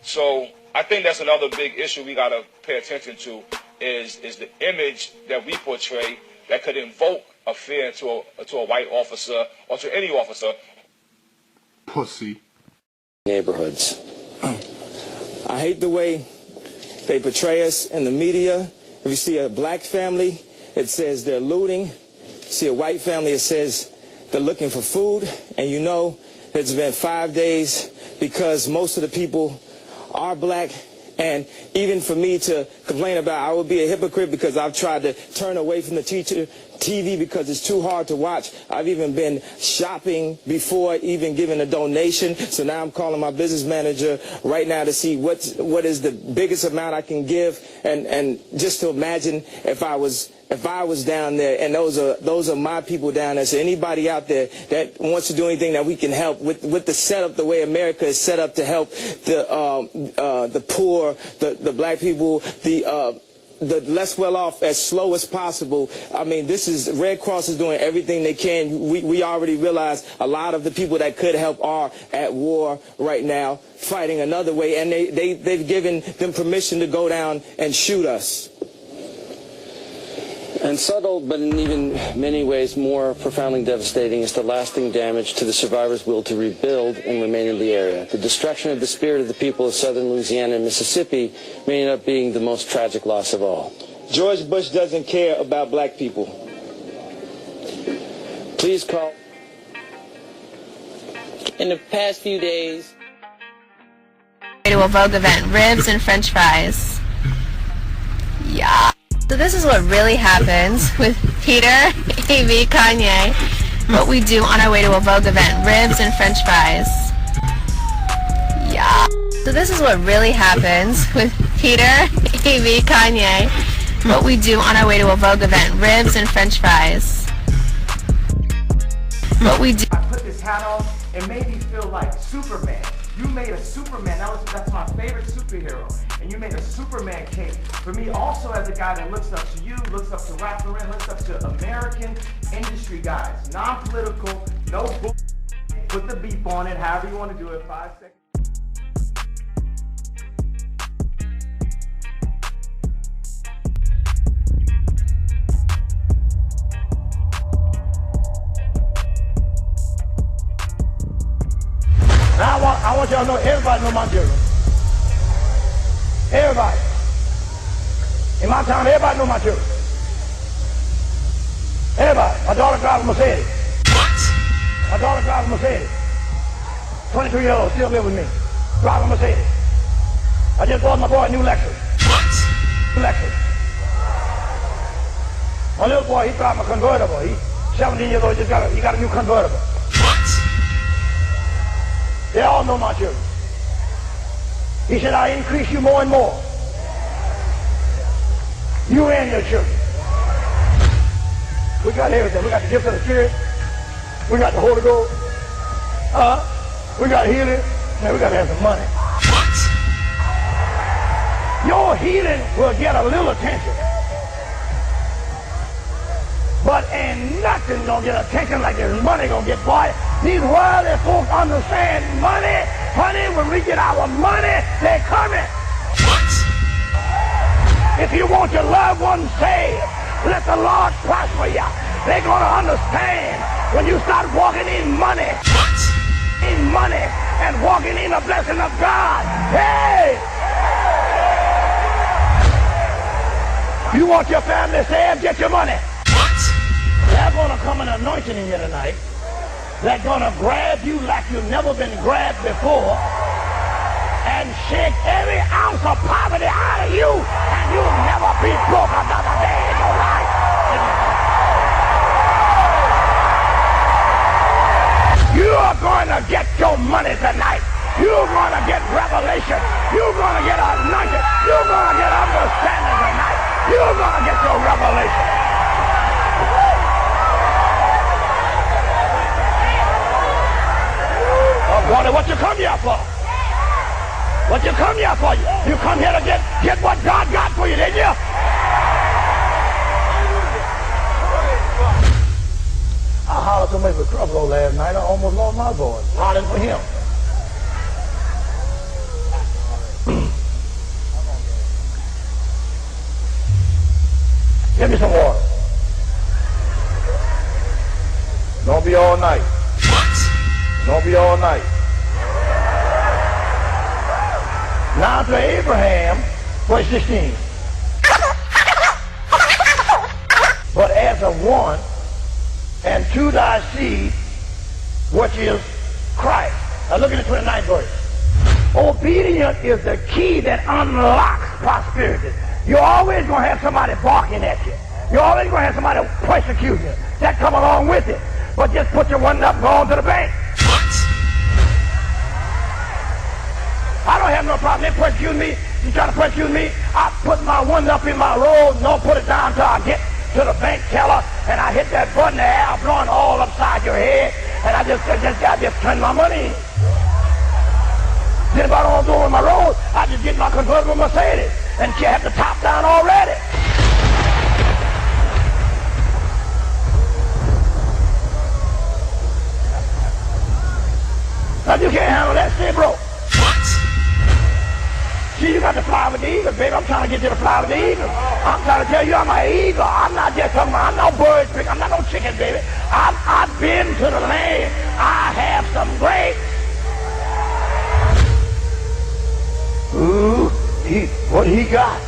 So I think that's another big issue we gotta pay attention to is the image that we portray that could invoke a fear to a white officer or to any officer. Pussy. Neighborhoods. I hate the way they portray us in the media. If you see a black family, it says they're looting. See a white family, it says they're looking for food. And you know it's been 5 days because most of the people are black. And even for me to complain about, I would be a hypocrite because I've tried to turn away from the TV because it's too hard to watch. I've even been shopping before even giving a donation. So now I'm calling my business manager right now to see what is the biggest amount I can give, and just to imagine if I was down there, and those are my people down there. So anybody out there that wants to do anything that we can help with the setup, the way America is set up to help the poor, the black people, the less well off as slow as possible. I mean, Red Cross is doing everything they can. We already realize a lot of the people that could help are at war right now, fighting another way, and they've given them permission to go down and shoot us. And subtle, but in even many ways more profoundly devastating, is the lasting damage to the survivors' will to rebuild and remain in the area. The destruction of the spirit of the people of southern Louisiana and Mississippi may end up being the most tragic loss of all. George Bush doesn't care about black people. Please call. In the past few days, to a Vogue event, ribs and French fries. Yeah. So this is what really happens with Peter, A.V., Kanye. What we do on our way to a Vogue event, ribs and French fries. Yeah. So this is what really happens with Peter, A.V., Kanye. What we do on our way to a Vogue event, ribs and French fries. What we do. I put this hat on, it made me feel like Superman. You made a Superman, that's my favorite superhero. And you made a Superman cape for me also as a guy that looks up to you, looks up to Ralph Lauren, looks up to American industry guys. Non-political, no bull. Put the beep on it, however you want to do it, 5 seconds. Now I want y'all to know, everybody know my children. Everybody. In my town, everybody know my children. Everybody. My daughter drives a Mercedes. What? My daughter drives a Mercedes. 22 years old, still live with me. Drive a Mercedes. I just bought my boy a new Lexus. What? Lexus. My little boy, he drives a convertible. He's 17 years old, he got a new convertible. What? They all know my children. He said, I increase you more and more. You and your children. We got everything. We got the gift of the Spirit. We got the Holy Ghost. We got healing. Man, we got to have some money. What? Your healing will get a little attention. But ain't nothing gonna get attention like this money gonna get, boy. These worldly folks understand money. Honey, when we get our money, they're coming. What? If you want your loved ones saved, let the Lord prosper you. They're gonna understand when you start walking in money. What? In money and walking in the blessing of God. Hey! You want your family saved, get your money. There's gonna come an anointing in you tonight that's gonna grab you like you've never been grabbed before and shake every ounce of poverty out of you, and you'll never be broke another day in your life. You are going to get your money tonight. You're going to get revelation. You're going to get anointed. You're going to get understanding tonight. You're going to get your revelation. Brother, what you come here for? What you come here for? You come here to get what God got for you, didn't you? I hollered to make a trouble last night. I almost lost my voice hollering for him. Give me some water. Don't be all night. What? Don't be all night. Now to Abraham, verse 16. But as of one, and to thy seed, which is Christ. Now look at the 29th verse. Obedience is the key that unlocks prosperity. You're always going to have somebody barking at you. You're always going to have somebody persecuting you. That come along with it. But just put your one up and go on to the bank. I don't have no problem. They persecute me. You try to persecute me, I put my one up in my robe, don't put it down till I get to the bank teller, and I hit that button, the air blowing all upside your head, and I just turn my money in. Then if I don't do it with my robe, I just get my convertible Mercedes, and she have the top down already. Now you can't handle that, stay broke. See, you got to fly with the eagle, baby. I'm trying to get you to fly with the eagle. I'm trying to tell you I'm an eagle. I'm not just talking about, I'm no bird picker. I'm not no chicken, baby. I've been to the land. I have some grapes. Ooh, what he got?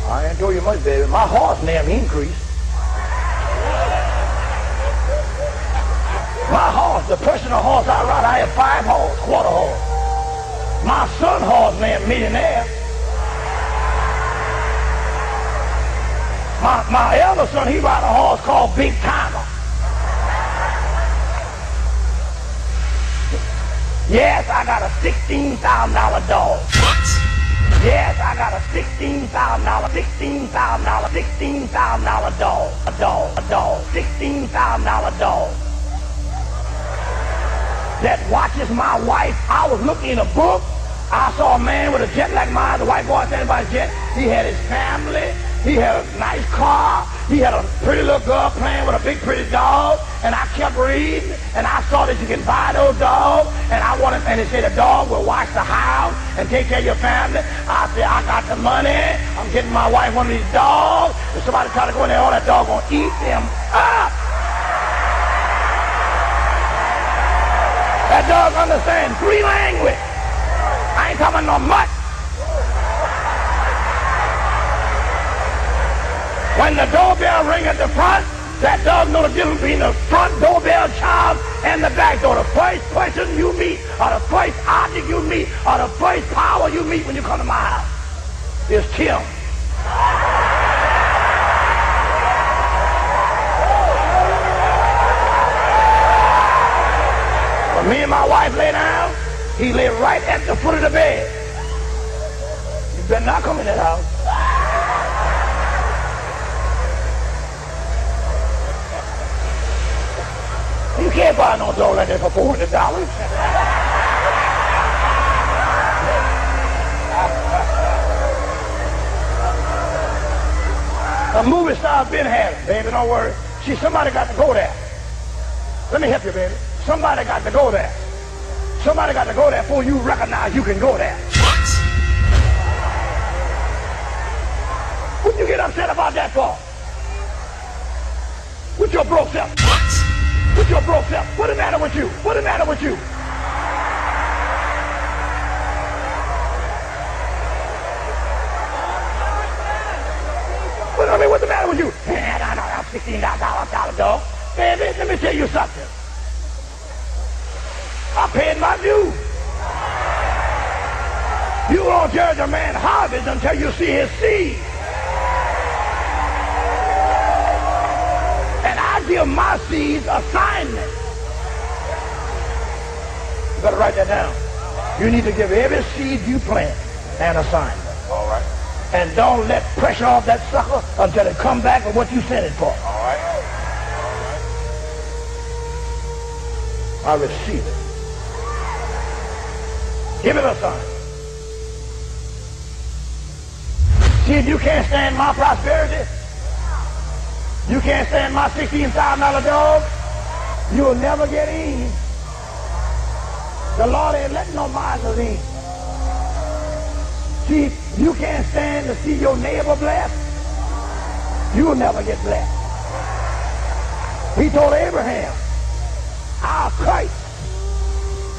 I ain't told you much, baby. My horse name increased. My horse, the personal horse I ride, I have 5 horses, quarter horse. My son horse named Millionaire. My elder son, he ride a horse called Big Timer. Yes, I got a $16,000 dog. What? Yes, I got a $16,000 dog. A dog. $16,000 dog. That watches my wife. I was looking in a book. I saw a man with a jet like mine, the white boy standing by his jet. He had his family. He had a nice car. He had a pretty little girl playing with a big pretty dog. And I kept reading, and I saw that you can buy those dogs. And and it said the dog will watch the house and take care of your family. I said, I got the money. I'm getting my wife one of these dogs. If somebody try to go in there, all that dog gonna eat them up. That dog understands 3 languages. I ain't talking no much. When the doorbell ring at the front, That dog know the difference between the front doorbell child and the back door. The first person you meet, or the first object you meet, or the first power you meet when you come to my house is Tim. When me and my wife lay down, he lay right at the foot of the bed. You better not come in that house. You can't buy no dog like that for $400. A movie star been had it, baby, don't worry. See, somebody got to go there. Let me help you, baby. Somebody got to go there. Somebody got to go there before you recognize you can go there. What? What you get upset about that for? What's your broke self? What? What's your broke self? What's the matter with you? What's the matter with you? What's the matter with you? I'm $16 dog. Baby, let me tell you something. I paid my dues. You won't judge a man's harvest until you see his seed. And I give my seeds assignment. You better write that down. You need to give every seed you plant an assignment. All right. And don't let pressure off that sucker until it come back with what you sent it for. All right. I receive it. Give it a sign. See, if you can't stand my prosperity, you can't stand my $16,000 dog, you'll never get in. The Lord ain't letting no minors in. See, if you can't stand to see your neighbor blessed, you'll never get blessed. He told Abraham, I'll curse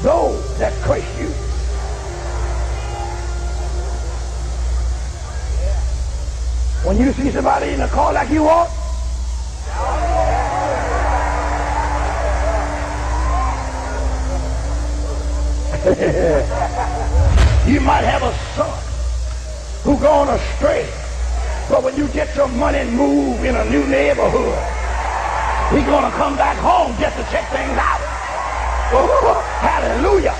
those that curse you. When you see somebody in a car like you want, you might have a son who gone astray, but when you get your money and move in a new neighborhood, he's gonna come back home just to check things out. Oh, hallelujah.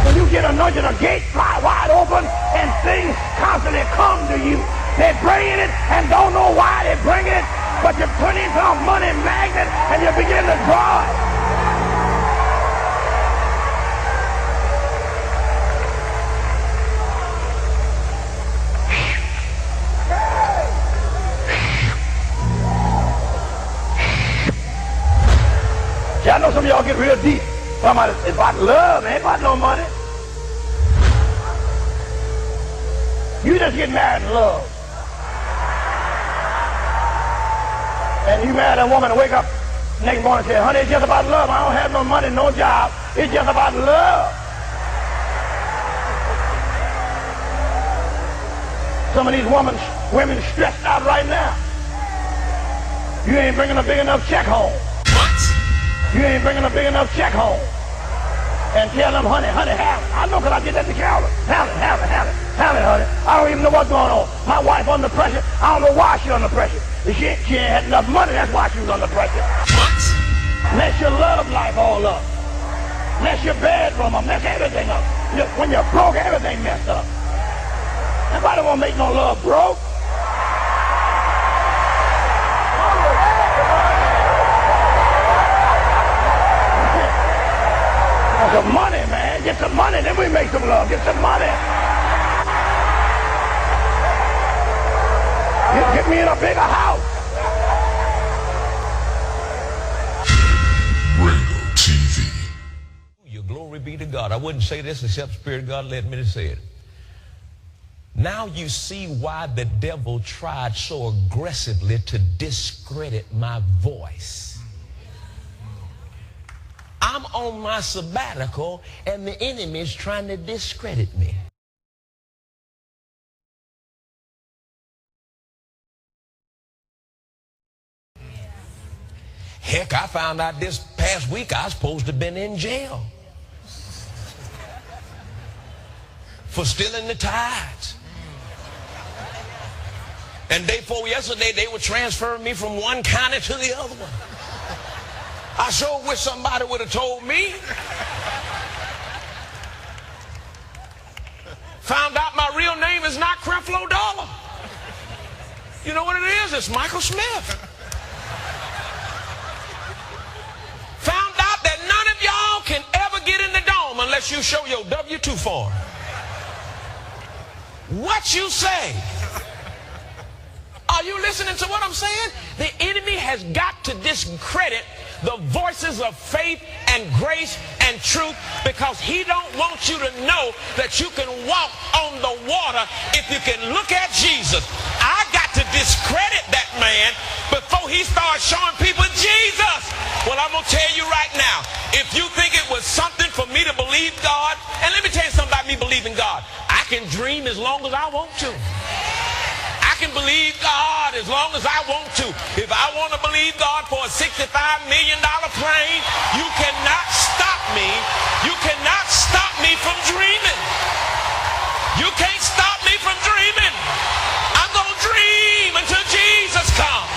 When you get anointed, a gate fly wide open and things constantly come to you. They're bringing it and don't know why they're bringing it, but you turn into a money magnet and you begin to draw it. See, I know some of y'all get real deep. It's about love, it ain't about no money. You just get married in love. And you marry a woman and wake up next morning and say, honey, it's just about love. I don't have no money, no job. It's just about love. Some of these women stressed out right now. You ain't bringing a big enough check home. What? You ain't bringing a big enough check home. And tell them, honey, have it. I know because I did that to Carolyn. Have it, honey. I don't even know what's going on. My wife under pressure. I don't know why she's under pressure. She ain't had enough money, that's why she was under pressure. What? Mess your love life all up. Mess your bedroom up. Mess everything up. When you're broke, everything messed up. Nobody won't make no love broke. Get some money, man. Get some money, then we make some love. Get some money. Get me in a bigger house. TV. Your glory be to God. I wouldn't say this except the Spirit of God led me to say it. Now you see why the devil tried so aggressively to discredit my voice. I'm on my sabbatical and the enemy is trying to discredit me. Heck, I found out this past week I was supposed to have been in jail for stealing the tithes. And day before yesterday, they were transferring me from one county to the other one. I sure wish somebody would have told me. Found out my real name is not Creflo Dollar. You know what it is? It's Michael Smith. Found out that none of y'all can ever get in the dome unless you show your W-2 form. What you say? Are you listening to what I'm saying? The enemy has got to discredit the voices of faith and grace and truth because he don't want you to know that you can walk on the water if you can look at Jesus. I got to discredit that man before he starts showing people Jesus. Well, I'm going to tell you right now, if you think it was something for me to believe God, and let me tell you something about me believing God. I can dream as long as I want to. I can believe God as long as I want to. If I want to believe God for a $65 million plane, you cannot stop me. You cannot stop me from dreaming. You can't stop me from dreaming. I'm going to dream until Jesus comes.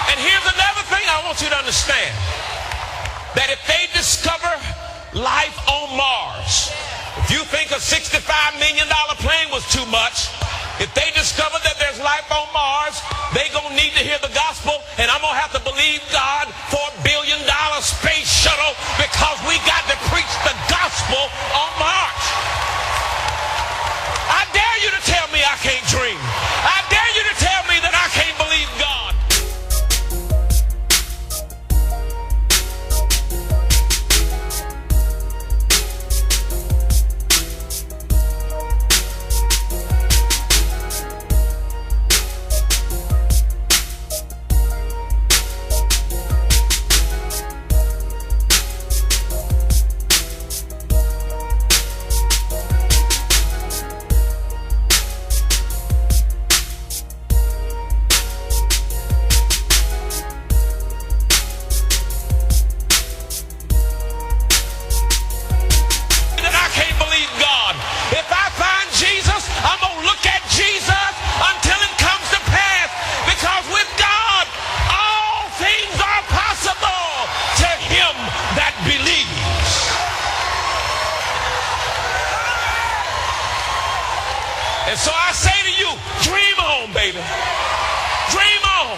And here's another thing I want you to understand. That if they discover life on Mars, if you think a $65 million plane was too much, if they discover that there's life on Mars, they're going to need to hear the gospel, and I'm going to have to believe God for $1 billion space shuttle because we got to preach the gospel on Mars. I dare you to tell me I can't dream. I dare you to tell me that I can't believe God. And so I say to you, dream on, baby. Dream on.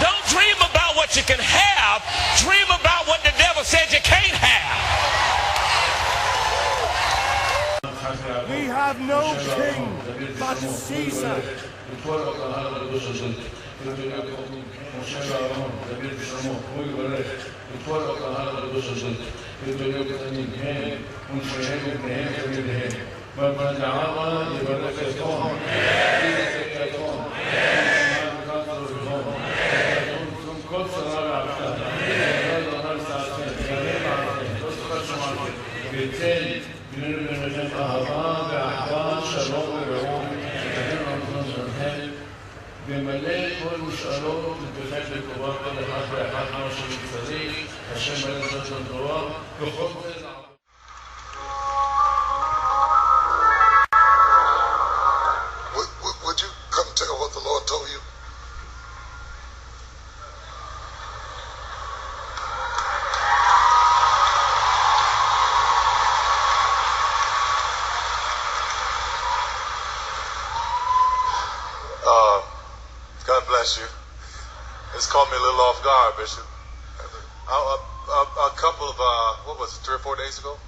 Don't dream about what you can have. Dream about what the devil said you can't have. We have no king but Caesar. במלא כל משאלות ובחלק לקובה כל אחד ואחד מה שצריך, השם מלא זאת לתורה, וכל זה Would you come tell what the Lord told you? God bless you. It's caught me a little off guard, Bishop. A couple of, what was it, 3 or 4 days ago?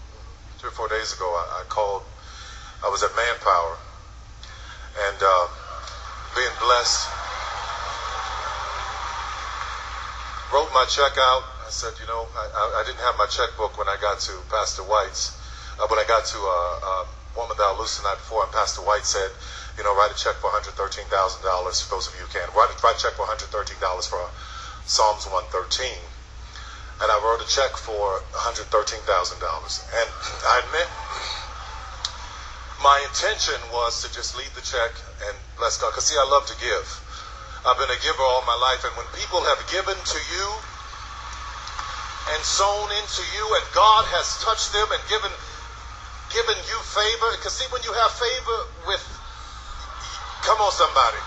3 or 4 days ago, I called. I was at Manpower and being blessed. Wrote my check out. I said, you know, I didn't have my checkbook when I got to Pastor White's. When I got to Woman Thou Loose the night before, and Pastor White said, you know, write a check for $113,000 for those of you who can. Write a check for $113 for Psalms 113. And I wrote a check for $113,000. And I admit, my intention was to just leave the check and bless God. Because, see, I love to give. I've been a giver all my life, and when people have given to you and sown into you, and God has touched them and given you favor, because see, when you have favor with, come on somebody.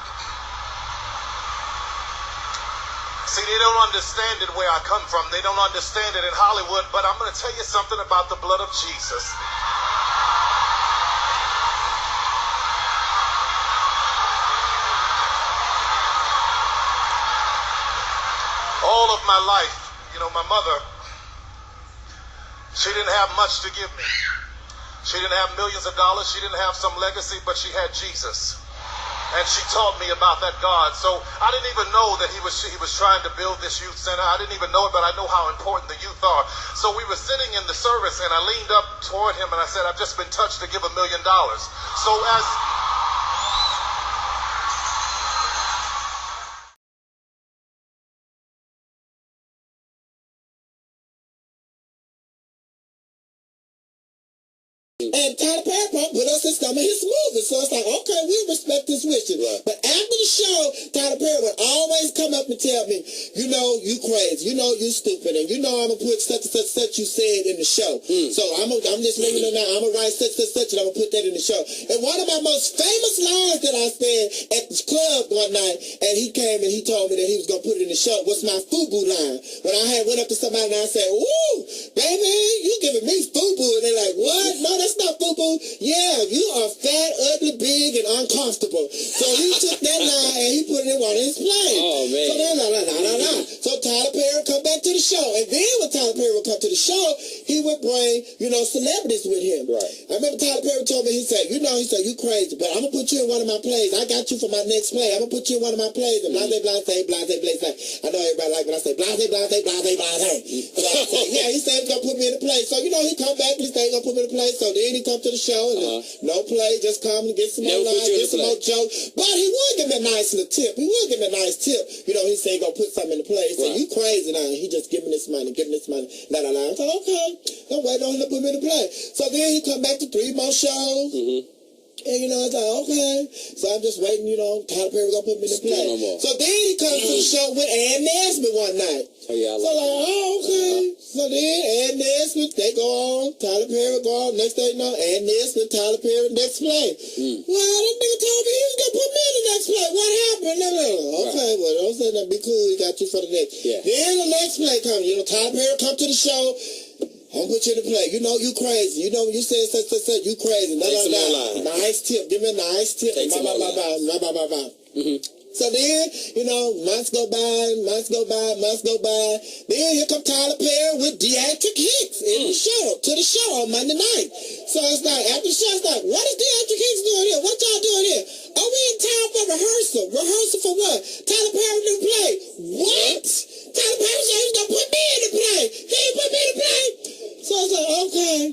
See, they don't understand it where I come from. They don't understand it in Hollywood, but I'm going to tell you something about the blood of Jesus. All of my life, you know, my mother, she didn't have much to give me. She didn't have millions of dollars. She didn't have some legacy, but she had Jesus. And she taught me about that God. So I didn't even know that he was trying to build this youth center. I didn't even know it, but I know how important the youth are. So we were sitting in the service, and I leaned up toward him, and I said, I've just been touched to give $1 million. So as... And Tyler Perry put us in some of his movies. So it's like, okay, we respect his wishes. Right. But after the show, Tyler Perry would always come up and tell me, you know, you crazy, you know, you stupid, and you know I'm going to put such and such you said in the show. So I'm just letting you know now, I'm going to write such and such, and I'm going to put that in the show. And one of my most famous lines that I said at the club one night, and he came and he told me that he was going to put it in the show, was my FUBU line. When I went up to somebody and I said, woo, baby, you giving me FUBU. And they're like, what? No, that's not FUBU. Yeah, you are fat, ugly, big, and uncomfortable. So he took that line and he put it in one of his plays. Oh, man. So Tyler Perry come back to the show. And then when Tyler Perry would come to the show, he would bring, you know, celebrities with him. Right. I remember Tyler Perry told me, he said, you crazy, but I'm going to put you in one of my plays. I got you for my next play. I'm going to put you in one of my plays. And blase, blase, blase, blase. I know everybody like when I say blase, blase, blase, blase. So I said, yeah, he said he's going to put me in a play. So, you know, he come back and he said he's going to put me in a play. So then he come to the show and no play, just come and get some more lines, get some more jokes. But he would give me a nice little tip. He would give me a nice tip. You know, he said he's going to put something in the play. He said, you crazy now. He just giving this money, la la la. I said, okay, don't wait on him to put me in the play. So then he come back to 3 more shows. And, you know, I thought, okay. So I'm just waiting, you know, Tyler Perry gonna put me in the play. So then he comes to the show with Ann Nesbitt one night. So okay. So then Ann Nesbitt, they go on, Tyler Perry go on, next thing you know, Ann Nesbitt, Tyler Perry, next play. Well, that nigga told me he was gonna put me in the next play. What happened? Okay, well, don't say that, be cool, he got you for the next. Yeah. Then the next play comes, you know, Tyler Perry come to the show. I'm gonna put you in the play. You know you crazy. You know you said such, you crazy. Nice tip. Give me a nice tip. So then, you know, months go by. Then here come Tyler Perry with Deatrick Hicks in the show, to the show on Monday night. So it's like, after the show, it's like, what is Deatrick Hicks doing here? What y'all doing here? Are we in town for rehearsal? Rehearsal for what? Tyler Perry new play. What? Tyler Perry said he's gonna put me in the play. He ain't put me in the play. So I was like, okay.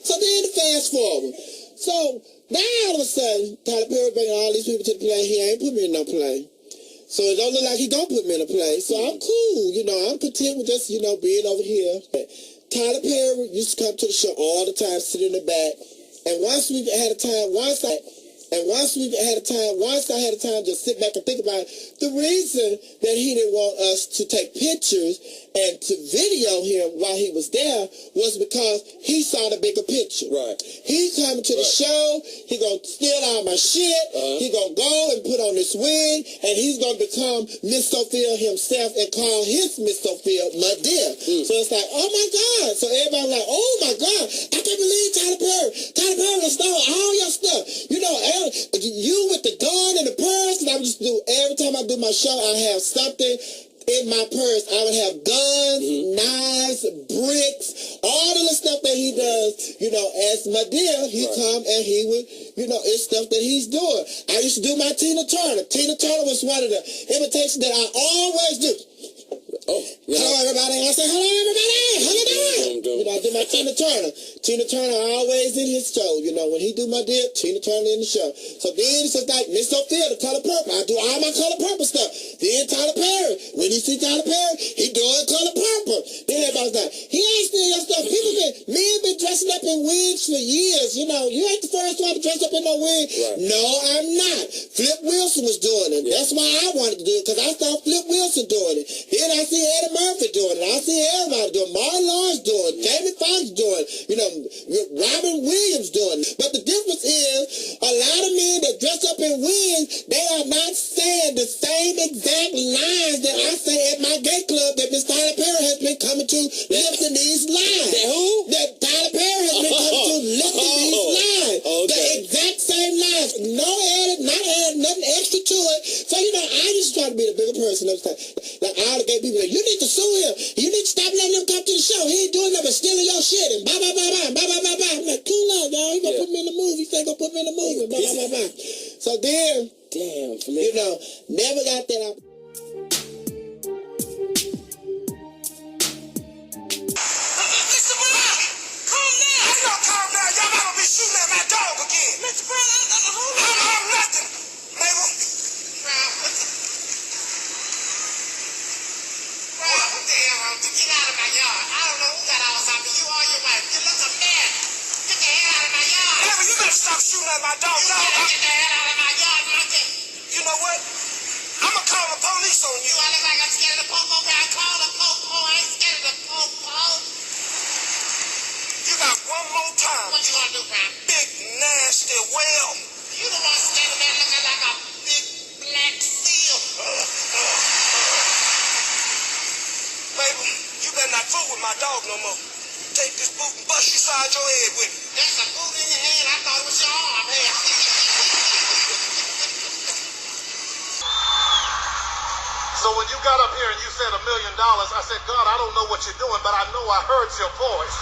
So then fast forward. So now all of a sudden, Tyler Perry bringing all these people to the play. He ain't put me in no play. So it don't look like he gonna put me in a play. So I'm cool. You know, I'm content with just, you know, being over here. Tyler Perry used to come to the show all the time, sit in the back. And once I had a time to sit back and think about it, the reason that he didn't want us to take pictures and to video him while he was there was because he saw the bigger picture. Right. He coming to the show, he gonna steal all my shit, he gonna go and put on this wig, and he's gonna become Miss Sophia himself and call his Miss Sophia my dear. So it's like, oh my God. So everybody like, oh my God, I can't believe Tyler Perry. Tyler Perry done stole all your stuff. You know, you with the gun and the purse, and I would just do, every time I do my show, I have something in my purse. I would have guns, knives, bricks, all of the stuff that he does, you know, as my dear, he come and he would, you know, it's stuff that he's doing. I used to do my Tina Turner. Tina Turner was one of the imitations that I always do. Hello everybody. I say, hello everybody. How you doing? You know, I do my Tina Turner. Tina Turner always in his show. You know, when he do my deal, Tina Turner in the show. So then it's like Miss Sophia, the Color Purple. I do all my Color Purple stuff. Then Tyler Perry. When you see Tyler Perry, he doing Color Purple. Then everybody's like, he ain't stealing your stuff. Men been dressing dressing up in wigs for years. You know, you ain't the first one to dress up in no wig. Right. No, I'm not. Flip Wilson was doing it. That's why I wanted to do it, because I saw Flip Wilson doing it. Then I see Eddie Murphy doing it. I see everybody doing it. Martin Lawrence doing it. Jamie Foxx doing it. You know, Robin Williams doing it. But the difference is, a lot of men that dress up in wigs, they are not saying the same exact lines that I say at my gay club that Miss Tyler Perry has been coming to listen these lines. That who? That Tyler Perry has been coming to listen these lines. Okay. The exact same lines. No edit, not add nothing extra to it. So, you know, I just try to be the bigger person. Like all the gay people, like, you need to sue him. You need to stop letting him come to the show. He ain't doing nothing but stealing your shit and blah, blah, blah, blah, blah, blah, blah, blah. I'm like, cool out, y'all. He gonna put me in the movie. He say gonna put me in the movie. Blah, blah, blah, blah. So then, damn, you know, never got that out. Shooting at my dog again. Mr. Brown, I'm nothing. Mabel. Brown, what the hell? Get out of my yard. I don't know who got all something. You or your wife. You look a man. Get the hell out of my yard. Mabel, you better stop shooting at my dog. Get the hell out of my yard, monkey. You know what? I'm going to call the police on you. I look like I'm scared of the popo. I call the popo. I ain't scared of the popo. You got one more time. What you gonna do, Brown? Big, nasty whale. You the one standing there looking like a big black seal. Baby, you better not fool with my dog no more. Take this boot and bust you side your head with it. That's a boot in your head. I thought it was your arm. Hey. So when you got up here and you said $1 million, I said, God, I don't know what you're doing, but I know I heard your voice.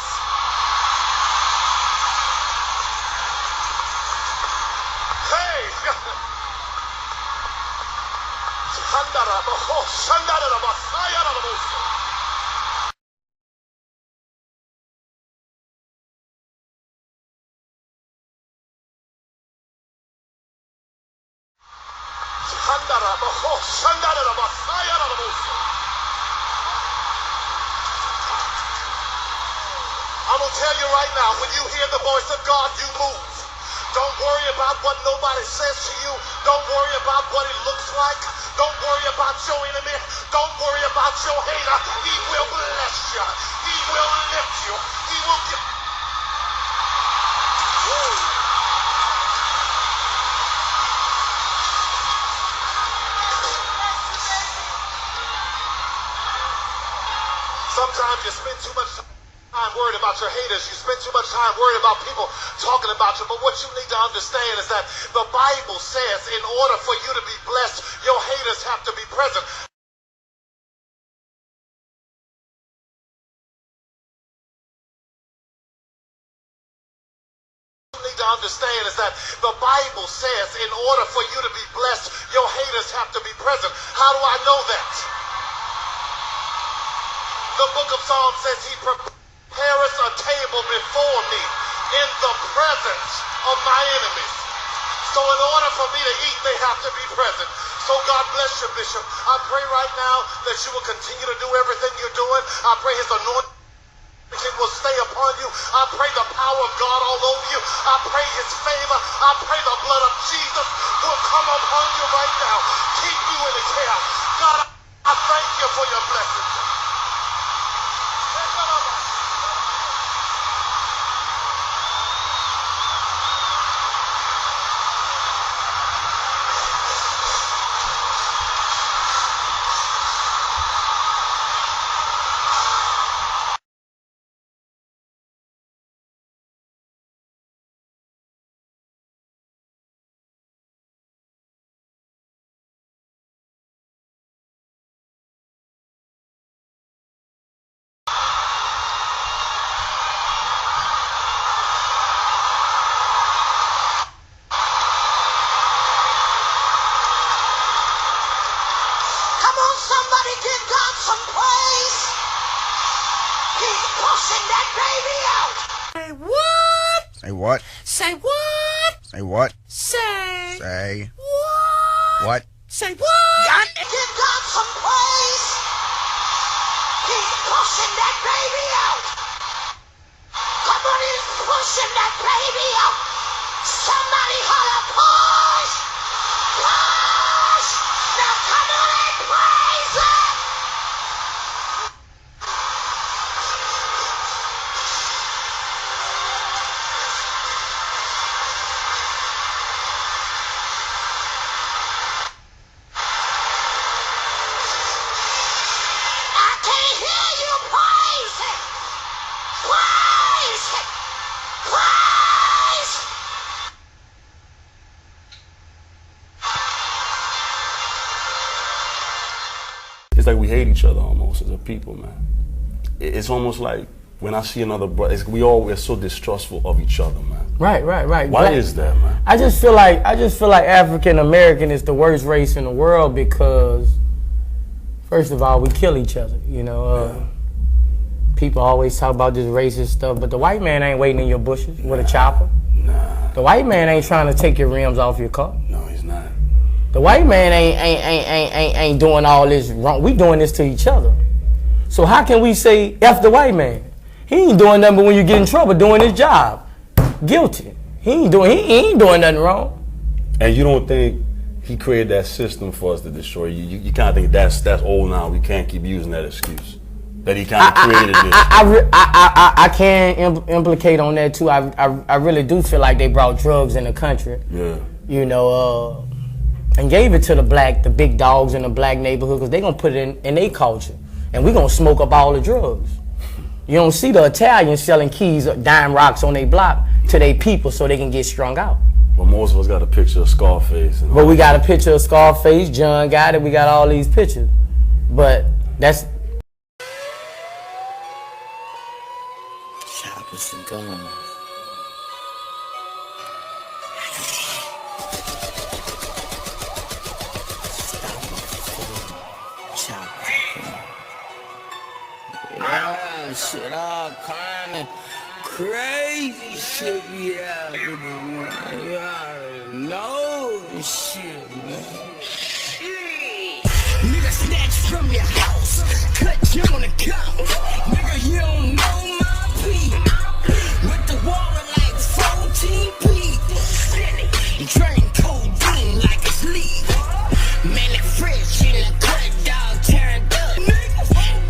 I'm going to tell you right now, when you hear the voice of God, you move. Don't worry about what nobody says to you. Don't worry about what it looks like. Don't worry about your enemy. Don't worry about your hater. He will bless you. He will lift you. He will give. Sometimes you spend too much time worried about your haters. You spend too much time worried about people talking about you. But what you need to understand is that the Bible says in order for you to be blessed, your haters have to be present. What you need to understand is that the Bible says in order for you to be blessed, your haters have to be present. How do I know that? The book of Psalms says he prepares a table before me in the presence of my enemies. So in order for me to eat, they have to be present. So God bless you, Bishop. I pray right now that you will continue to do everything you're doing. I pray his anointing will stay upon you. I pray the power of God all over you. I pray his favor. I pray the blood of Jesus will come upon you right now. Keep you in the care. God, I thank you for your blessings. Somebody give God some praise. He's pushing that baby out. Say what? Say what? Say what? Say what? Say. Say. What? What? Say what? Give God some praise. He's pushing that baby out. Come on, he's baby. Somebody holler, push! Push! Now come on and praise it! I can't hear you praise it! Praise it! Praise! It's like we hate each other almost as a people, man. It's almost like when I see another brother, we're so distrustful of each other, man. Right. Why is that, man? I just feel like African American is the worst race in the world because, first of all, we kill each other. You know, people always talk about this racist stuff, but the white man ain't waiting in your bushes with a chopper. The white man ain't trying to take your rims off your car. No, he's not. The white man ain't doing all this wrong. We doing this to each other. So how can we say F the white man? He ain't doing nothing but when you get in trouble doing his job. Guilty. He ain't doing nothing wrong. And you don't think he created that system for us to destroy you? You kind of think that's old now. We can't keep using that excuse. That he kind of created this. I can implicate on that too. I really do feel like they brought drugs in the country. Yeah. You know, and gave it to the big dogs in the black neighborhood because they gonna put it in their culture, and we gonna smoke up all the drugs. You don't see the Italians selling keys, dime rocks on their block to their people so they can get strung out. Well, most of us got a picture of Scarface. But we got a picture of Scarface, John got it, we got all these pictures. But that's... Choppers and guns. Yeah, shit, all kind of crazy shit be happening, man. You already know this shit, man. Nigga snatch from your house, cut you on the couch. Nigga, you don't know my people. With the water like 14 people. Drink codeine like it's legal. Man, it fresh in the cut, dog, turned up.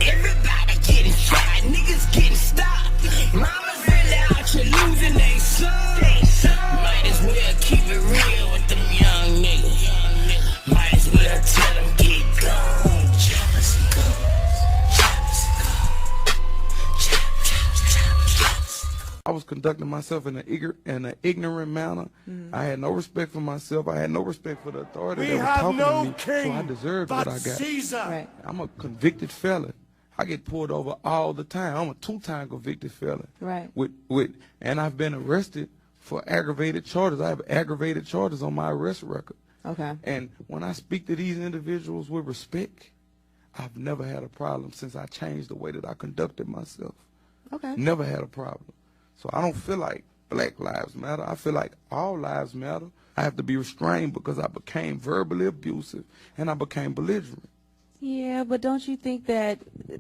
Everybody getting shot, niggas getting stopped. Mama's really out here losing they son. Might as well keep it real with them young niggas. Might as well tell them get gone. Choppers and guns. Choppers and guns. I was conducting myself in an ignorant manner. I had no respect for myself. I had no respect for the authority that was talking to me. So I deserved what I got. Caesar. I'm a convicted felon. I get pulled over all the time. I'm a 2-time convicted felon. Right. And I've been arrested for aggravated charges. I have aggravated charges on my arrest record. Okay. And when I speak to these individuals with respect, I've never had a problem since I changed the way that I conducted myself. Okay. Never had a problem. So I don't feel like Black Lives Matter. I feel like all lives matter. I have to be restrained because I became verbally abusive and I became belligerent. Yeah, but don't you think that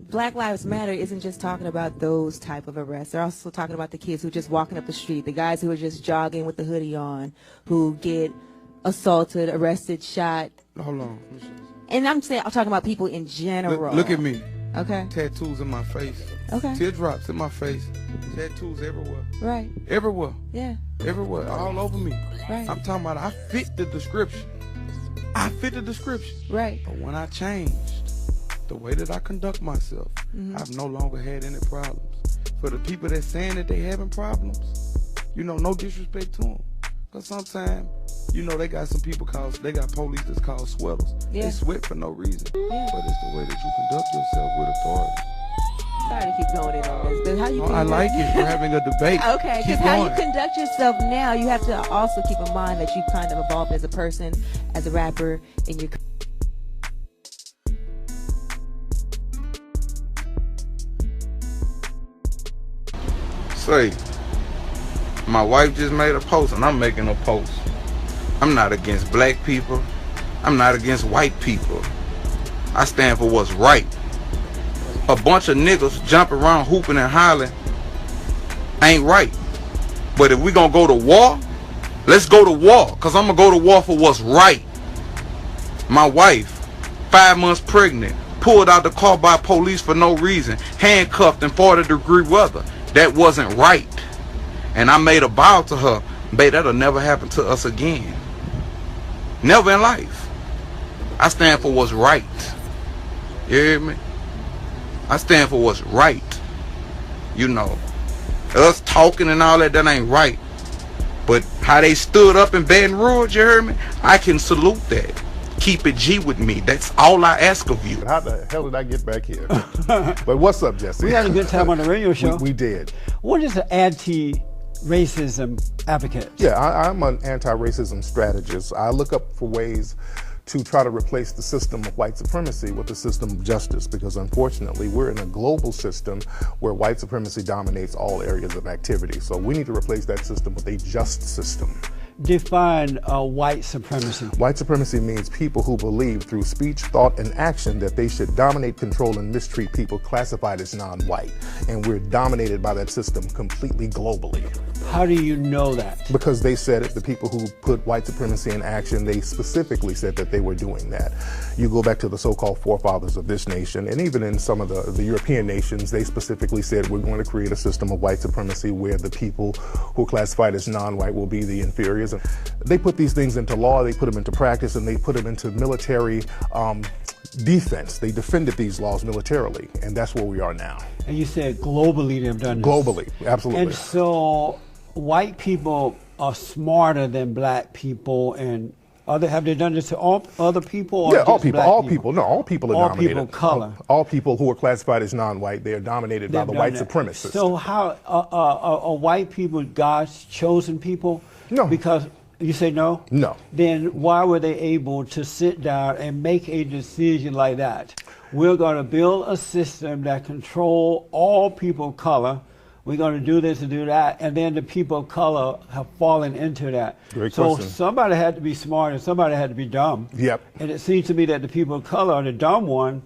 Black Lives Matter isn't just talking about those type of arrests? They're also talking about the kids who are just walking up the street, the guys who are just jogging with the hoodie on, who get assaulted, arrested, shot. Hold on. And I'm talking about people in general. Look at me. Okay. Tattoos in my face. Okay. Teardrops in my face. Tattoos everywhere. Right. Everywhere. Yeah. Everywhere. All over me. Right. I'm talking about I fit the description. I fit the description. Right. But when I changed the way that I conduct myself, I've no longer had any problems. For the people that's saying that they having problems, you know, no disrespect to them. Because sometimes, you know, they got some people they got police that's called sweaters. Yeah. They sweat for no reason. Yeah. But it's the way that you conduct yourself with authority. Sorry to keep going in on this, but how you I like it. We're having a debate. Okay, because how you conduct yourself now, you have to also keep in mind that you kind of evolved as a person, as a rapper, in your... Say, my wife just made a post and I'm making a post. I'm not against black people. I'm not against white people. I stand for what's right. A bunch of niggas jumping around hooping and hollering ain't right. But if we gonna go to war, let's go to war, because I'm gonna go to war for what's right. My wife, 5 months pregnant, pulled out the car by police for no reason, handcuffed in 40-degree weather. That wasn't right. And I made a vow to her, babe, that'll never happen to us again. Never in life. I stand for what's right. You hear me? I stand for what's right. You know, us talking and all that ain't right. But how they stood up in Baton Rouge, you heard me? I can salute that. Keep it G with me. That's all I ask of you. How the hell did I get back here? But what's up, Jesse? We had a good time on the radio show. We did. What is an anti-racism advocate? Yeah, I'm an anti-racism strategist. I look up for ways to try to replace the system of white supremacy with the system of justice, because unfortunately we're in a global system where white supremacy dominates all areas of activity. So we need to replace that system with a just system. Define white supremacy. White supremacy means people who believe through speech, thought, and action that they should dominate, control, and mistreat people classified as non-white. And we're dominated by that system completely globally. How do you know that? Because they said it. The people who put white supremacy in action, they specifically said that they were doing that. You go back to the so-called forefathers of this nation, and even in some of the European nations, they specifically said we're going to create a system of white supremacy where the people who are classified as non-white will be the inferiors. And they put these things into law, they put them into practice, and they put them into military defense. They defended these laws militarily, and that's where we are now. And you said globally they've done this. Globally, absolutely. And so white people are smarter than black people, and have they done this to all other people? Or yeah, all just people. black All people. No, all people are all dominated. All people of color. All people who are classified as non-white, they are dominated by the white supremacists. So how are white people God's chosen people? No. Because you say no? No. Then why were they able to sit down and make a decision like that? We're going to build a system that control all people of color. We're going to do this and do that, and then the people of color have fallen into that. Great so question. somebody had to be smart and somebody had to be dumb. Yep. And it seems to me that the people of color are the dumb one,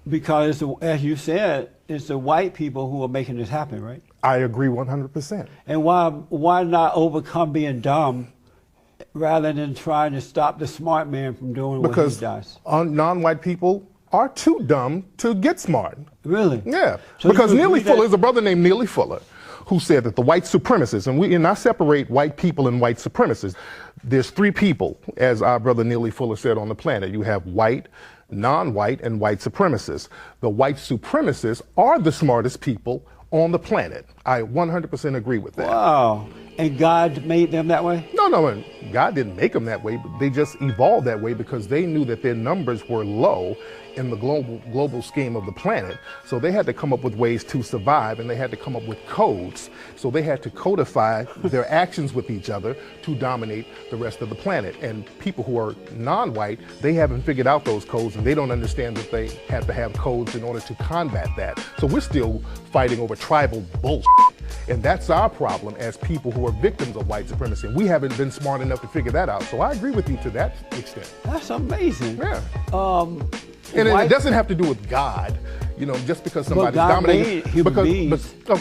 because as you said, it's the white people who are making this happen, right? I agree 100%. And why not overcome being dumb rather than trying to stop the smart man from doing what he does? Because non-white people are too dumb to get smart. Really? Yeah. So because you Neely agree that- Fuller, is a brother named Neely Fuller, who said that the white supremacists, and I separate white people and white supremacists. There's 3 people, as our brother Neely Fuller said, on the planet. You have white, non-white, and white supremacists. The white supremacists are the smartest people on the planet. I 100% agree with that. Wow. And God made them that way? No, God didn't make them that way, but they just evolved that way because they knew that their numbers were low in the global scheme of the planet. So they had to come up with ways to survive, and they had to come up with codes. So they had to codify their actions with each other to dominate the rest of the planet. And people who are non-white, they haven't figured out those codes, and they don't understand that they have to have codes in order to combat that. So we're still fighting over tribal bullshit. And that's our problem as people who are victims of white supremacy. And we haven't been smart enough to figure that out. So I agree with you to that extent. That's amazing. Yeah. And it doesn't have to do with God, just because somebody's dominating. Human beings. So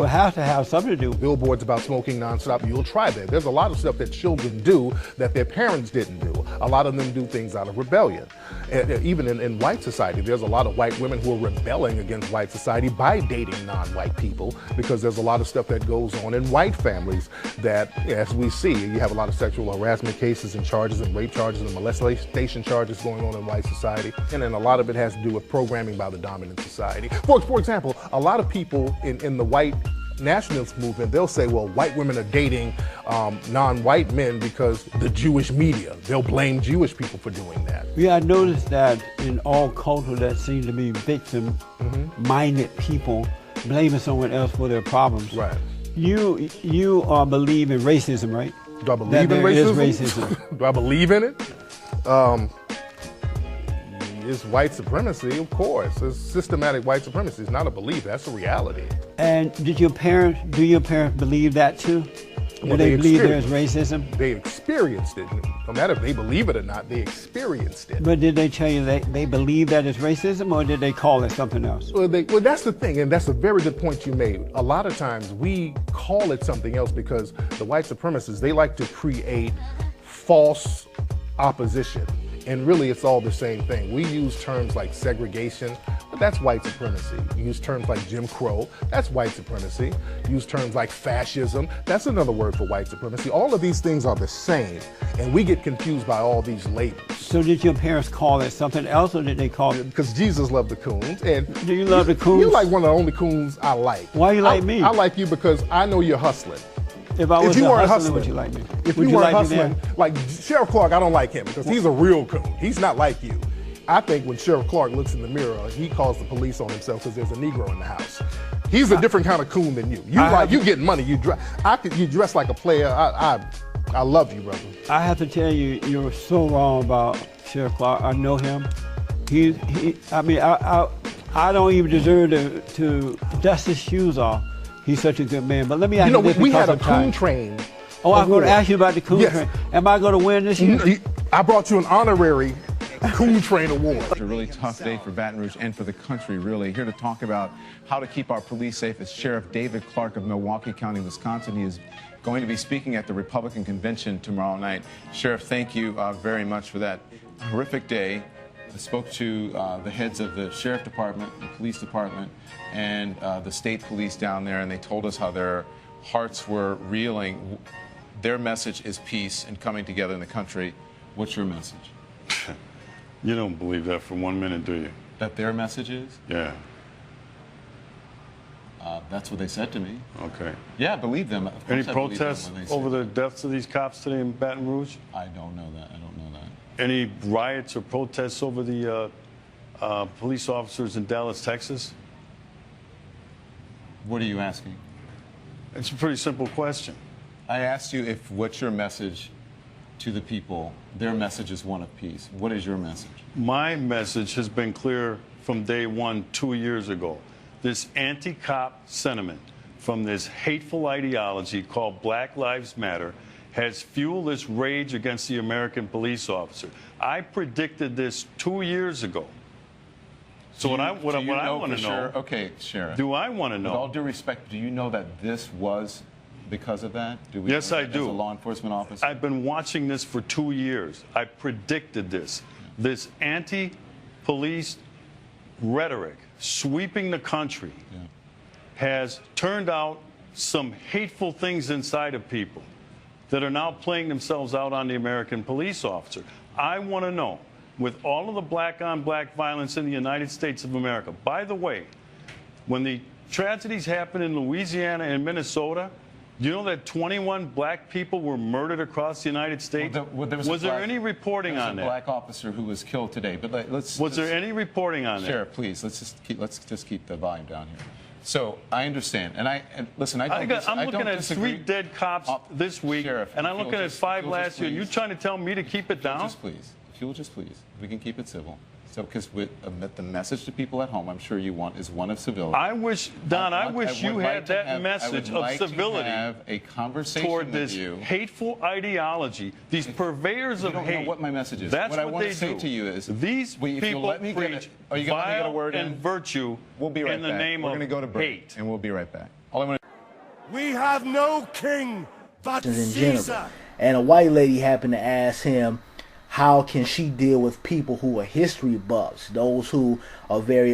it has to have something to do. Billboards about smoking nonstop. You'll try that. There's a lot of stuff that children do that their parents didn't do. A lot of them do things out of rebellion. And even in white society, there's a lot of white women who are rebelling against white society by dating non-white people, because there's a lot of stuff that goes on in white families that, as we see, you have a lot of sexual harassment cases and charges and rape charges and molestation charges going on in white society. And then a lot of it has to do with programming by the dominant society. For example, a lot of people in the white nationalist movement, they'll say, well, white women are dating non-white men because the Jewish media. They'll blame Jewish people for doing that. Yeah, I noticed that in all cultures that seem to be victim-minded people blaming someone else for their problems. Right. You believe in racism, right? Do I believe in racism? Is racism. Do I believe in it? It's white supremacy, of course. It's systematic white supremacy. It's not a belief. That's a reality. And do your parents believe that too? Do they believe there's racism? They experienced it. No matter if they believe it or not, they experienced it. But did they tell you that they believe that it's racism, or did they call it something else? Well, that's the thing, and that's a very good point you made. A lot of times we call it something else because the white supremacists, they like to create false opposition. And really, it's all the same thing. We use terms like segregation, but that's white supremacy. You use terms like Jim Crow, that's white supremacy. Use terms like fascism, that's another word for white supremacy. All of these things are the same, and we get confused by all these labels. So did your parents call it something else, or did they call it? Because Jesus loved the coons. And do you love the coons? You're like one of the only coons I like. Why you like me? I like you because I know you're hustling. If I was hustling, would you like me? If you weren't hustling, like Sheriff Clark, I don't like him because he's a real coon. He's not like you. I think when Sheriff Clark looks in the mirror, he calls the police on himself because there's a Negro in the house. He's a different kind of coon than you. You getting money. You dress like a player. I love you, brother. I have to tell you, you're so wrong about Sheriff Clark. I know him. I don't even deserve to dust his shoes off. He's such a good man. But let me ask you this. We had a coon train. Oh, I'm going to ask you about the coon train. Am I going to win this year? I brought you an honorary coon train award. It's a really tough day for Baton Rouge and for the country, really. Here to talk about how to keep our police safe is Sheriff David Clark of Milwaukee County, Wisconsin. He is going to be speaking at the Republican convention tomorrow night. Sheriff, thank you very much for that horrific day. I spoke to the heads of the sheriff department, the police department, and the state police down there, and they told us how their hearts were reeling. Their message is peace and coming together in the country. What's your message? You don't believe that for 1 minute, do you? That their message is? Yeah. That's what they said to me. Okay. Yeah, I believe them. Any protests over the deaths of these cops today in Baton Rouge? I don't know that. I don't know that. Any riots or protests over the police officers in Dallas, Texas? What are you asking? It's a pretty simple question. I asked you what's your message to the people. Their message is one of peace. What is your message? My message has been clear from day one 2 years ago. This anti-cop sentiment from this hateful ideology called Black Lives Matter has fueled this rage against the American police officer. I predicted this 2 years ago. So what I want to know, okay, Sheriff. Do I want to know? With all due respect, do you know that this was because of that? Yes, I do. As a law enforcement officer? I've been watching this for 2 years. I predicted this. This anti-police rhetoric sweeping the country has turned out some hateful things inside of people that are now playing themselves out on the American police officer. I want to know, with all of the black-on-black violence in the United States of America, by the way, when the tragedies happened in Louisiana and Minnesota, you know that 21 black people were murdered across the United States? Was there any reporting on that? There was a black officer who was killed today, but was there any reporting on that? Sheriff, please, let's just keep the volume down here. So I understand, and listen, I'm looking at 3 dead cops this week, Sheriff, and I'm looking at 5 last year. You trying to tell me to keep it down? Just please, if you'll just please, we can keep it civil. So, because the message to people at home, I'm sure you want, is one of civility. I wish, Don, I wish you had that message of civility have a conversation toward this hateful ideology, these purveyors of hate. You don't know what my message is. That's what I want they to say do. to you is, these people preach vile and virtue in the name of hate. And we'll be right back. We have no king but Caesar. And a white lady happened to ask him, how can she deal with people who are history buffs, those who are very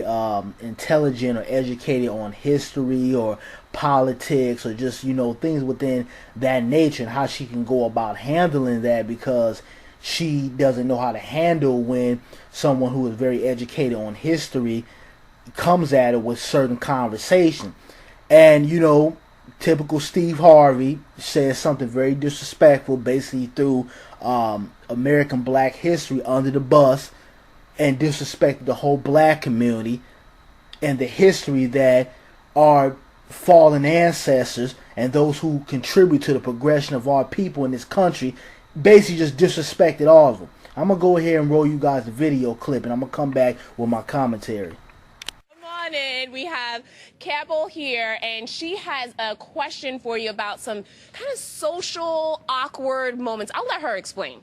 intelligent or educated on history or politics or just, things within that nature, and how she can go about handling that, because she doesn't know how to handle when someone who is very educated on history comes at her with certain conversation. And, typical Steve Harvey says something very disrespectful, basically threw American black history under the bus and disrespected the whole black community and the history that our fallen ancestors and those who contribute to the progression of our people in this country, basically just disrespected all of them. I'm going to go ahead and roll you guys the video clip, and I'm going to come back with my commentary. Come on on in. We have Campbell here, and she has a question for you about some kind of social awkward moments. I'll let her explain.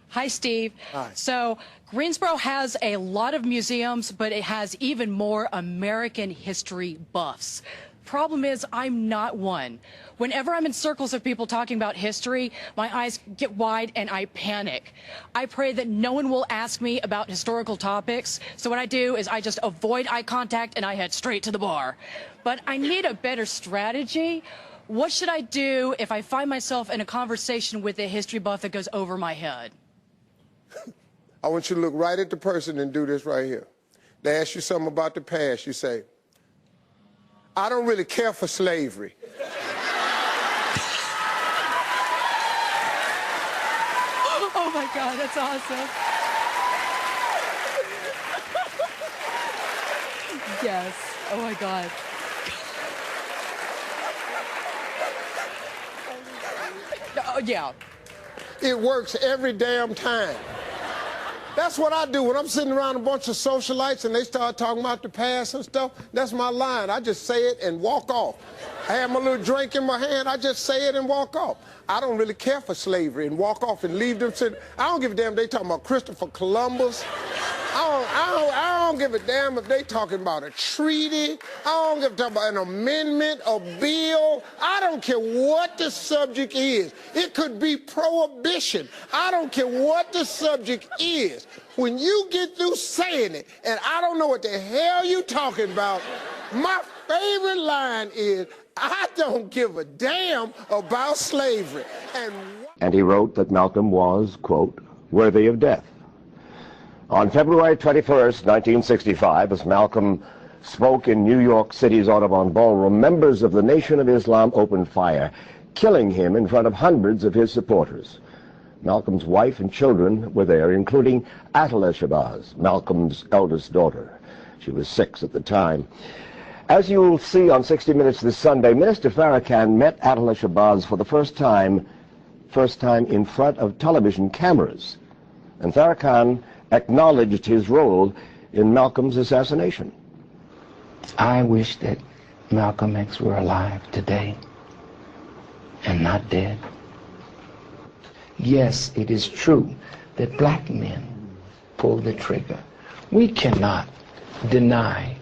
Hi, Steve. Hi. So Greensboro has a lot of museums, but it has even more American history buffs. Problem is, I'm not one. Whenever I'm in circles of people talking about history, my eyes get wide and I panic. I pray that no one will ask me about historical topics. So what I do is I just avoid eye contact and I head straight to the bar. But I need a better strategy. What should I do if I find myself in a conversation with a history buff that goes over my head? I want you to look right at the person and do this right here. They ask you something about the past. You say, I don't really care for slavery. Oh my God, that's awesome. Yes. Oh my God. Oh, yeah. It works every damn time. That's what I do when I'm sitting around a bunch of socialites and they start talking about the past and stuff. That's my line. I just say it and walk off. I have my little drink in my hand. I just say it and walk off. I don't really care for slavery and walk off and leave them sitting. I don't give a damn if they talking about Christopher Columbus. I don't give a damn if they talking about a treaty. I don't give a damn about an amendment, a bill. I don't care what the subject is. It could be prohibition. I don't care what the subject is. When you get through saying it, and I don't know what the hell you talking about, my favorite line is, I don't give a damn about slavery. And he wrote that Malcolm was, quote, worthy of death. On February 21st, 1965, as Malcolm spoke in New York City's Audubon Ballroom, members of the Nation of Islam opened fire, killing him in front of hundreds of his supporters. Malcolm's wife and children were there, including Atala Shabazz, Malcolm's eldest daughter. She was 6 at the time. As you'll see on 60 Minutes this Sunday, Minister Farrakhan met Atala Shabazz for the first time in front of television cameras. And Farrakhan acknowledged his role in Malcolm's assassination. I wish that Malcolm X were alive today and not dead. Yes, it is true that black men pulled the trigger. We cannot deny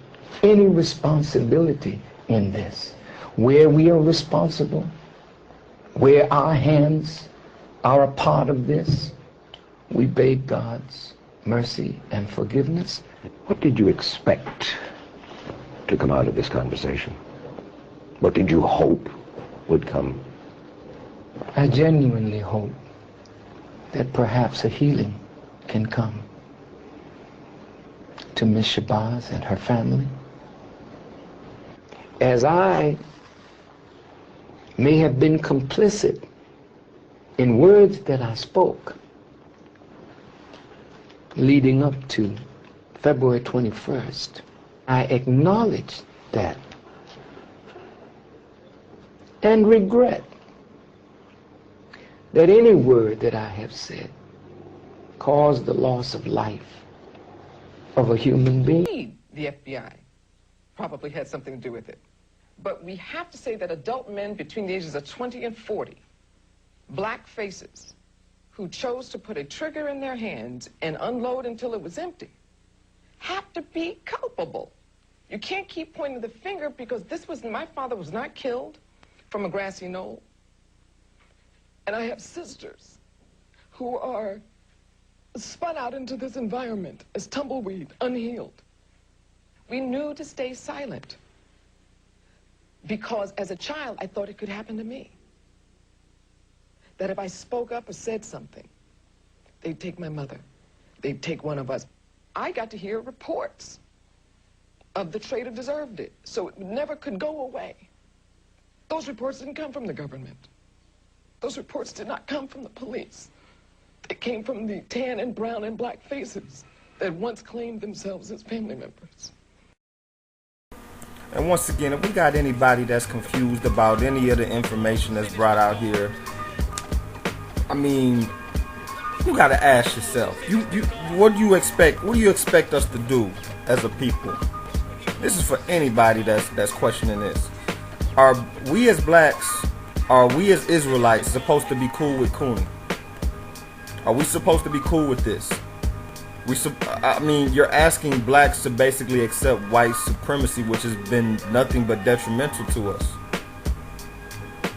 any responsibility in this. Where we are responsible, where our hands are a part of this, we beg God's mercy and forgiveness. What did you expect to come out of this conversation? What did you hope would come? I genuinely hope that perhaps a healing can come to Miss Shabazz and her family. As I may have been complicit in words that I spoke leading up to February 21st, I acknowledge that and regret that any word that I have said caused the loss of life of a human being. The FBI probably had something to do with it. But we have to say that adult men between the ages of 20 and 40, black faces, who chose to put a trigger in their hands and unload until it was empty, have to be culpable. You can't keep pointing the finger because my father was not killed from a grassy knoll. And I have sisters who are spun out into this environment as tumbleweed, unhealed. We knew to stay silent because as a child, I thought it could happen to me. That if I spoke up or said something, they'd take my mother. They'd take one of us. I got to hear reports of the traitor deserved it, so it never could go away. Those reports didn't come from the government. Those reports did not come from the police. They came from the tan and brown and black faces that once claimed themselves as family members. And once again, if we got anybody that's confused about any of the information that's brought out here, I mean, you gotta ask yourself, what do you expect us to do as a people? this is for anybody that's questioning this. Are we as blacks, are we as Israelites supposed to be cool with Cooney? Are we supposed to be cool with this? I mean, you're asking blacks to basically accept white supremacy, which has been nothing but detrimental to us.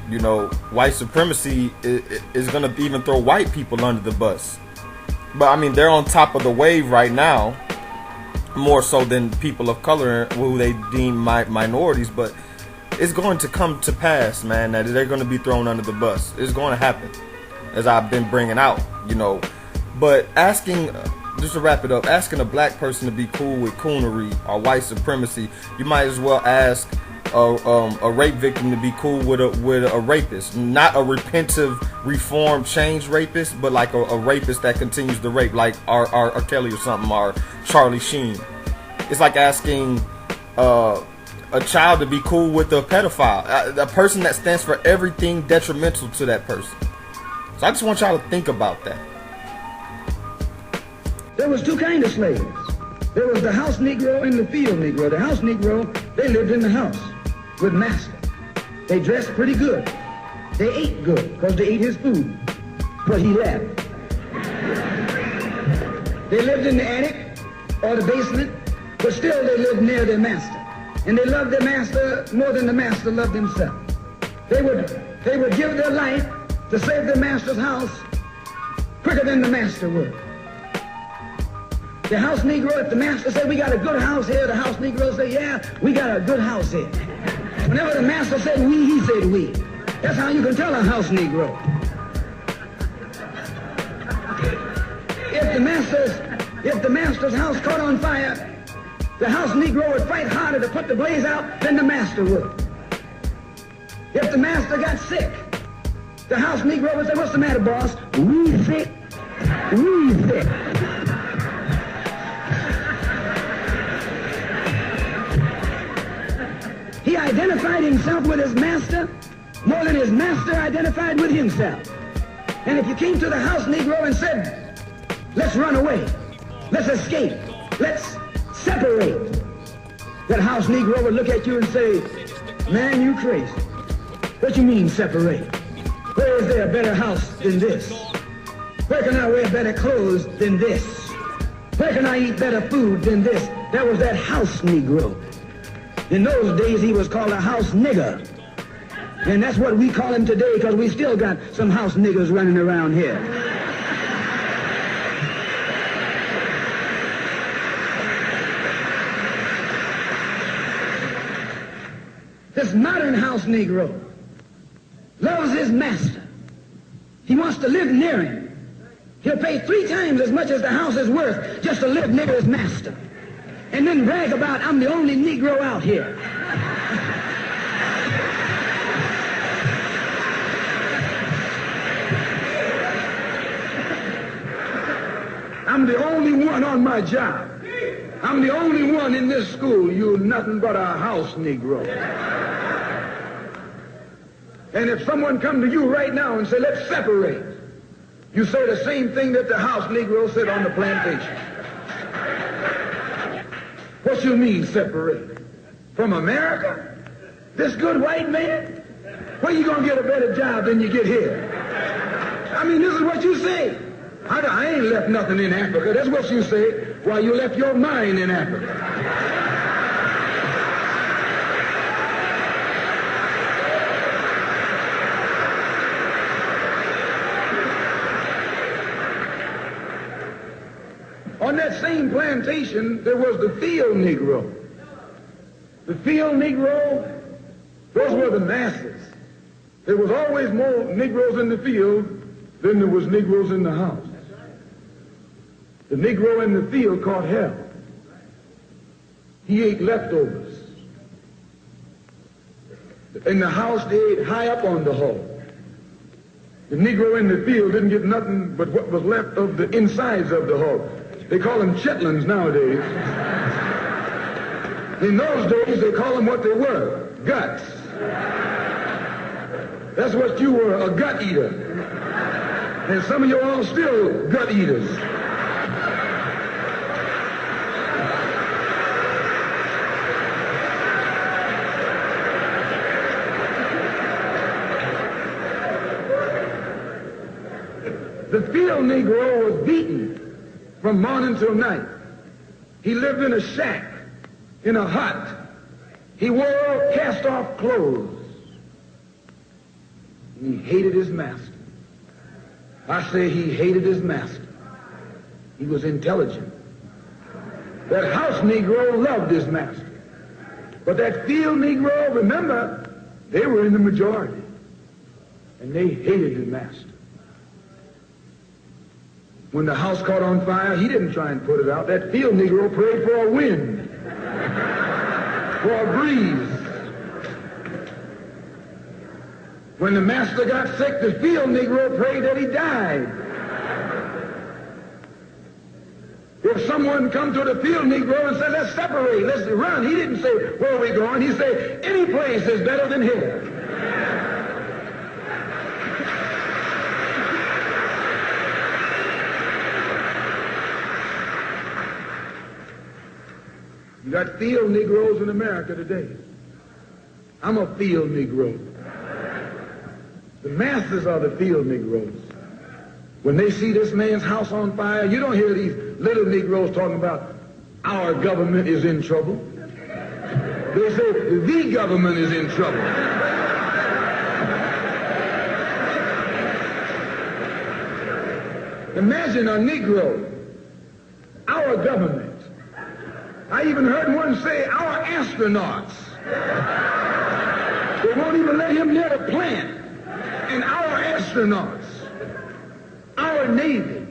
You know, white supremacy is going to even throw white people under the bus. But I mean, they're on top of the wave right now, more so than people of color who they deem minorities. But it's going to come to pass, man, that they're going to be thrown under the bus. It's going to happen, as I've been bringing out, you know. But asking, just to wrap it up, asking a black person to be cool with coonery or white supremacy, you might as well ask a rape victim to be cool with a rapist. Not a repentive, reformed, changed rapist, but like a rapist that continues to rape, like R. Kelly or something, or Charlie Sheen. It's like asking a child to be cool with a pedophile, a person that stands for everything detrimental to that person. So I just want y'all to think about that. There was two kinds of slaves. There was the house Negro and the field Negro. The house Negro, they lived in the house with master. They dressed pretty good. They ate good because they ate his food, but he left. They lived in the attic or the basement, but still they lived near their master. And they loved their master more than the master loved himself. They would give their life to save their master's house quicker than the master would. The house Negro, if the master said, we got a good house here, the house Negro said, yeah, we got a good house here. Whenever the master said we, he said we. That's how you can tell a house Negro. If the master's house caught on fire, the house Negro would fight harder to put the blaze out than the master would. If the master got sick, the house Negro would say, what's the matter, boss? We sick. We sick. He identified himself with his master more than his master identified with himself. And if you came to the house Negro and said, let's run away, let's escape, let's separate, that house Negro would look at you and say, man, you crazy. What you mean separate? Where is there a better house than this? Where can I wear better clothes than this? Where can I eat better food than this? That was that house Negro. In those days, he was called a house nigger. And that's what we call him today, because we still got some house niggers running around here. This modern house Negro loves his master. He wants to live near him. He'll pay 3 times as much as the house is worth just to live near his master. And then brag about, I'm the only Negro out here. I'm the only one on my job. I'm the only one in this school. You're nothing but a house Negro. And if someone come to you right now and say, let's separate, you say the same thing that the house Negro said on the plantation. What you mean separate? From America? This good white man? Where you gonna get a better job than you get here? I mean, this is what you say. I ain't left nothing in Africa. That's what you say. Why, you left your mind in Africa. On that same plantation, there was the field Negro. The field Negro, those were the masses. There was always more Negroes in the field than there was Negroes in the house. The Negro in the field caught hell. He ate leftovers. In the house, they ate high up on the hog. The Negro in the field didn't get nothing but what was left of the insides of the hog. They call them chitlins nowadays. In those days, they call them what they were, guts. That's what you were, a gut eater. And some of you all still gut eaters. The field Negro was beaten from morning till night. He lived in a shack, in a hut. He wore cast-off clothes. And he hated his master. I say he hated his master. He was intelligent. That house Negro loved his master. But that field Negro, remember, they were in the majority. And they hated the master. When the house caught on fire, he didn't try and put it out. That field Negro prayed for a wind, for a breeze. When the master got sick, the field Negro prayed that he died. If someone come to the field Negro and said, let's separate, let's run, he didn't say, where are we going? He said, any place is better than here. You got field Negroes in America today. I'm a field Negro. The masses are the field Negroes. When they see this man's house on fire, you don't hear these little Negroes talking about our government is in trouble. They say the government is in trouble. Imagine a Negro, our government. I even heard one say, our astronauts. They won't even let him near the plant. And our astronauts, our Navy,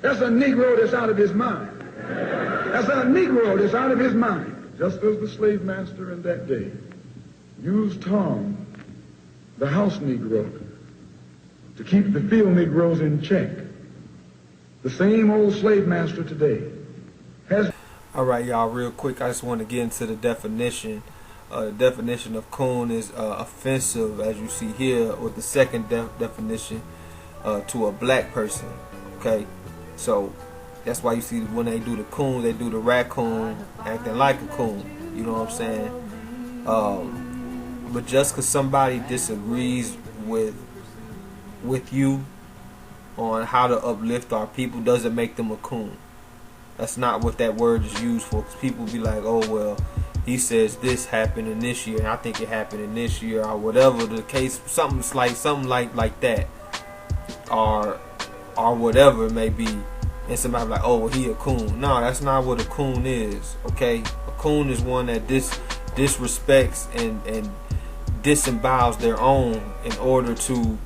that's a Negro that's out of his mind. That's a Negro that's out of his mind. Just as the slave master in that day used Tom, the house Negro, to keep the field Negroes in check, the same old slave master today has... All right, y'all, real quick, I just want to get into the definition. The definition of coon is offensive, as you see here, with the second definition to a black person. Okay, so that's why you see when they do the coon, they do the raccoon acting like a coon. You know what I'm saying? But just because somebody disagrees with you on how to uplift our people doesn't make them a coon. That's not what that word is used for. Cause people be like, oh well, he says this happened in this year, and I think it happened in this year, or whatever the case, something like that, or whatever it may be. And somebody be like, oh well, he a coon. No, that's not what a coon is. Okay, a coon is one that disrespects and disembowels their own in order to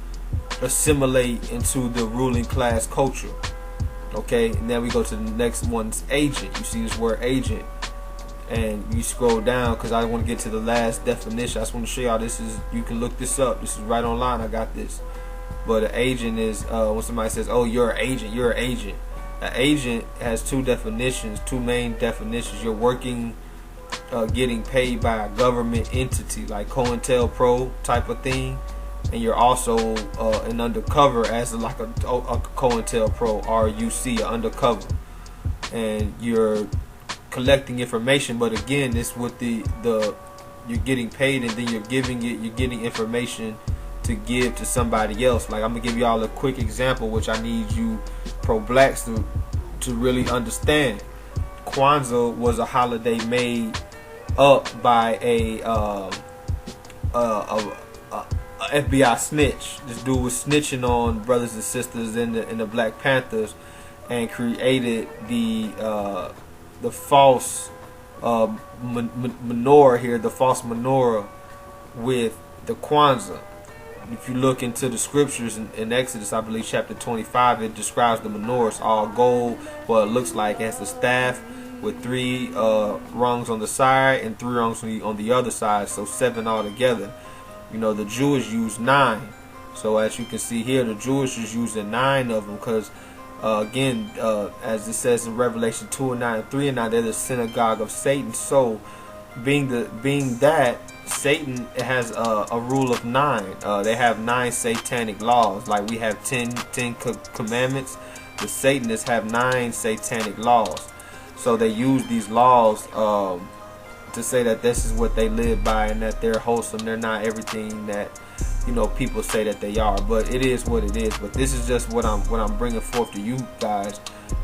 assimilate into the ruling class culture. Okay, and then we go to the next one's agent. You see this word agent, and you scroll down because I want to get to the last definition. I just want to show y'all this is, you can look this up. This is right online. I got this. But an agent is when somebody says, oh, you're an agent, you're an agent. An agent has two definitions, two main definitions. You're working, getting paid by a government entity like COINTELPRO type of thing. And you're also an undercover as like a COINTELPRO, RUC, undercover, and you're collecting information. But again, this with the you're getting paid, and then you're getting information to give to somebody else. Like I'm gonna give y'all a quick example, which I need you pro-blacks to really understand. Kwanzaa was a holiday made up by a FBI snitch. This dude was snitching on brothers and sisters in the Black Panthers, and created the false menorah here, the false menorah with the Kwanzaa. If you look into the scriptures in Exodus, I believe chapter 25, it describes the menorah. It's all gold. Well, it looks like it has the staff with 3 rungs on the side and 3 rungs on the other side, so 7 altogether. You know, the Jewish use 9. So as you can see here, the Jewish is using 9 of them because, again, as it says in Revelation 2:9 and 3:9, they're the synagogue of Satan. So being that, Satan has a rule of 9. They have 9 satanic laws. Like we have 10 commandments. The Satanists have 9 satanic laws. So they use these laws to say that this is what they live by and that they're wholesome. They're not everything that, you know, people say that they are, but it is what it is. But this is just what I'm bringing forth to you guys,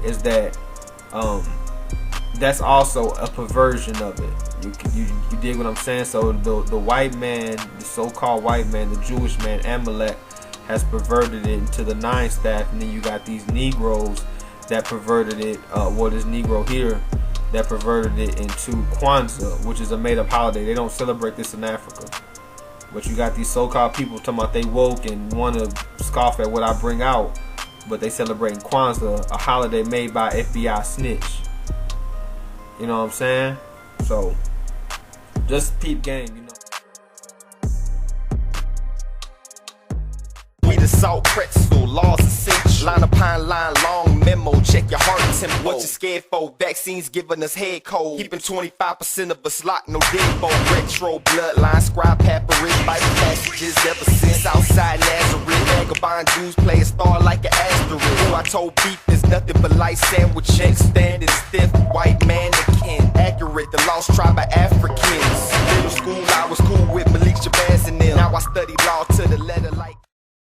is that that's also a perversion of it. You dig what I'm saying? So the white man, the so-called white man, the Jewish man, Amalek, has perverted it into the nine staff, and then you got these Negroes that perverted it. This Negro here that perverted it into Kwanzaa, which is a made-up holiday. They don't celebrate this in Africa. But you got these so-called people talking about they woke and want to scoff at what I bring out, but they celebrating Kwanzaa, a holiday made by FBI snitch. You know what I'm saying? So, just peep game, you know. We the salt pretzel, laws essential. Line upon line, long memo, check your heart tempo. What you scared for? Vaccines giving us head cold. Keeping 25% of us locked, no deadbolt. Retro bloodline, scribe papyrus, Bible passages ever since Southside Nazareth. Vagabond Jews play a star like an asterisk. Who I told beef is nothing but light sandwich checks. Standing stiff, white mannequin. Accurate, the lost tribe of Africans. Middle school, I was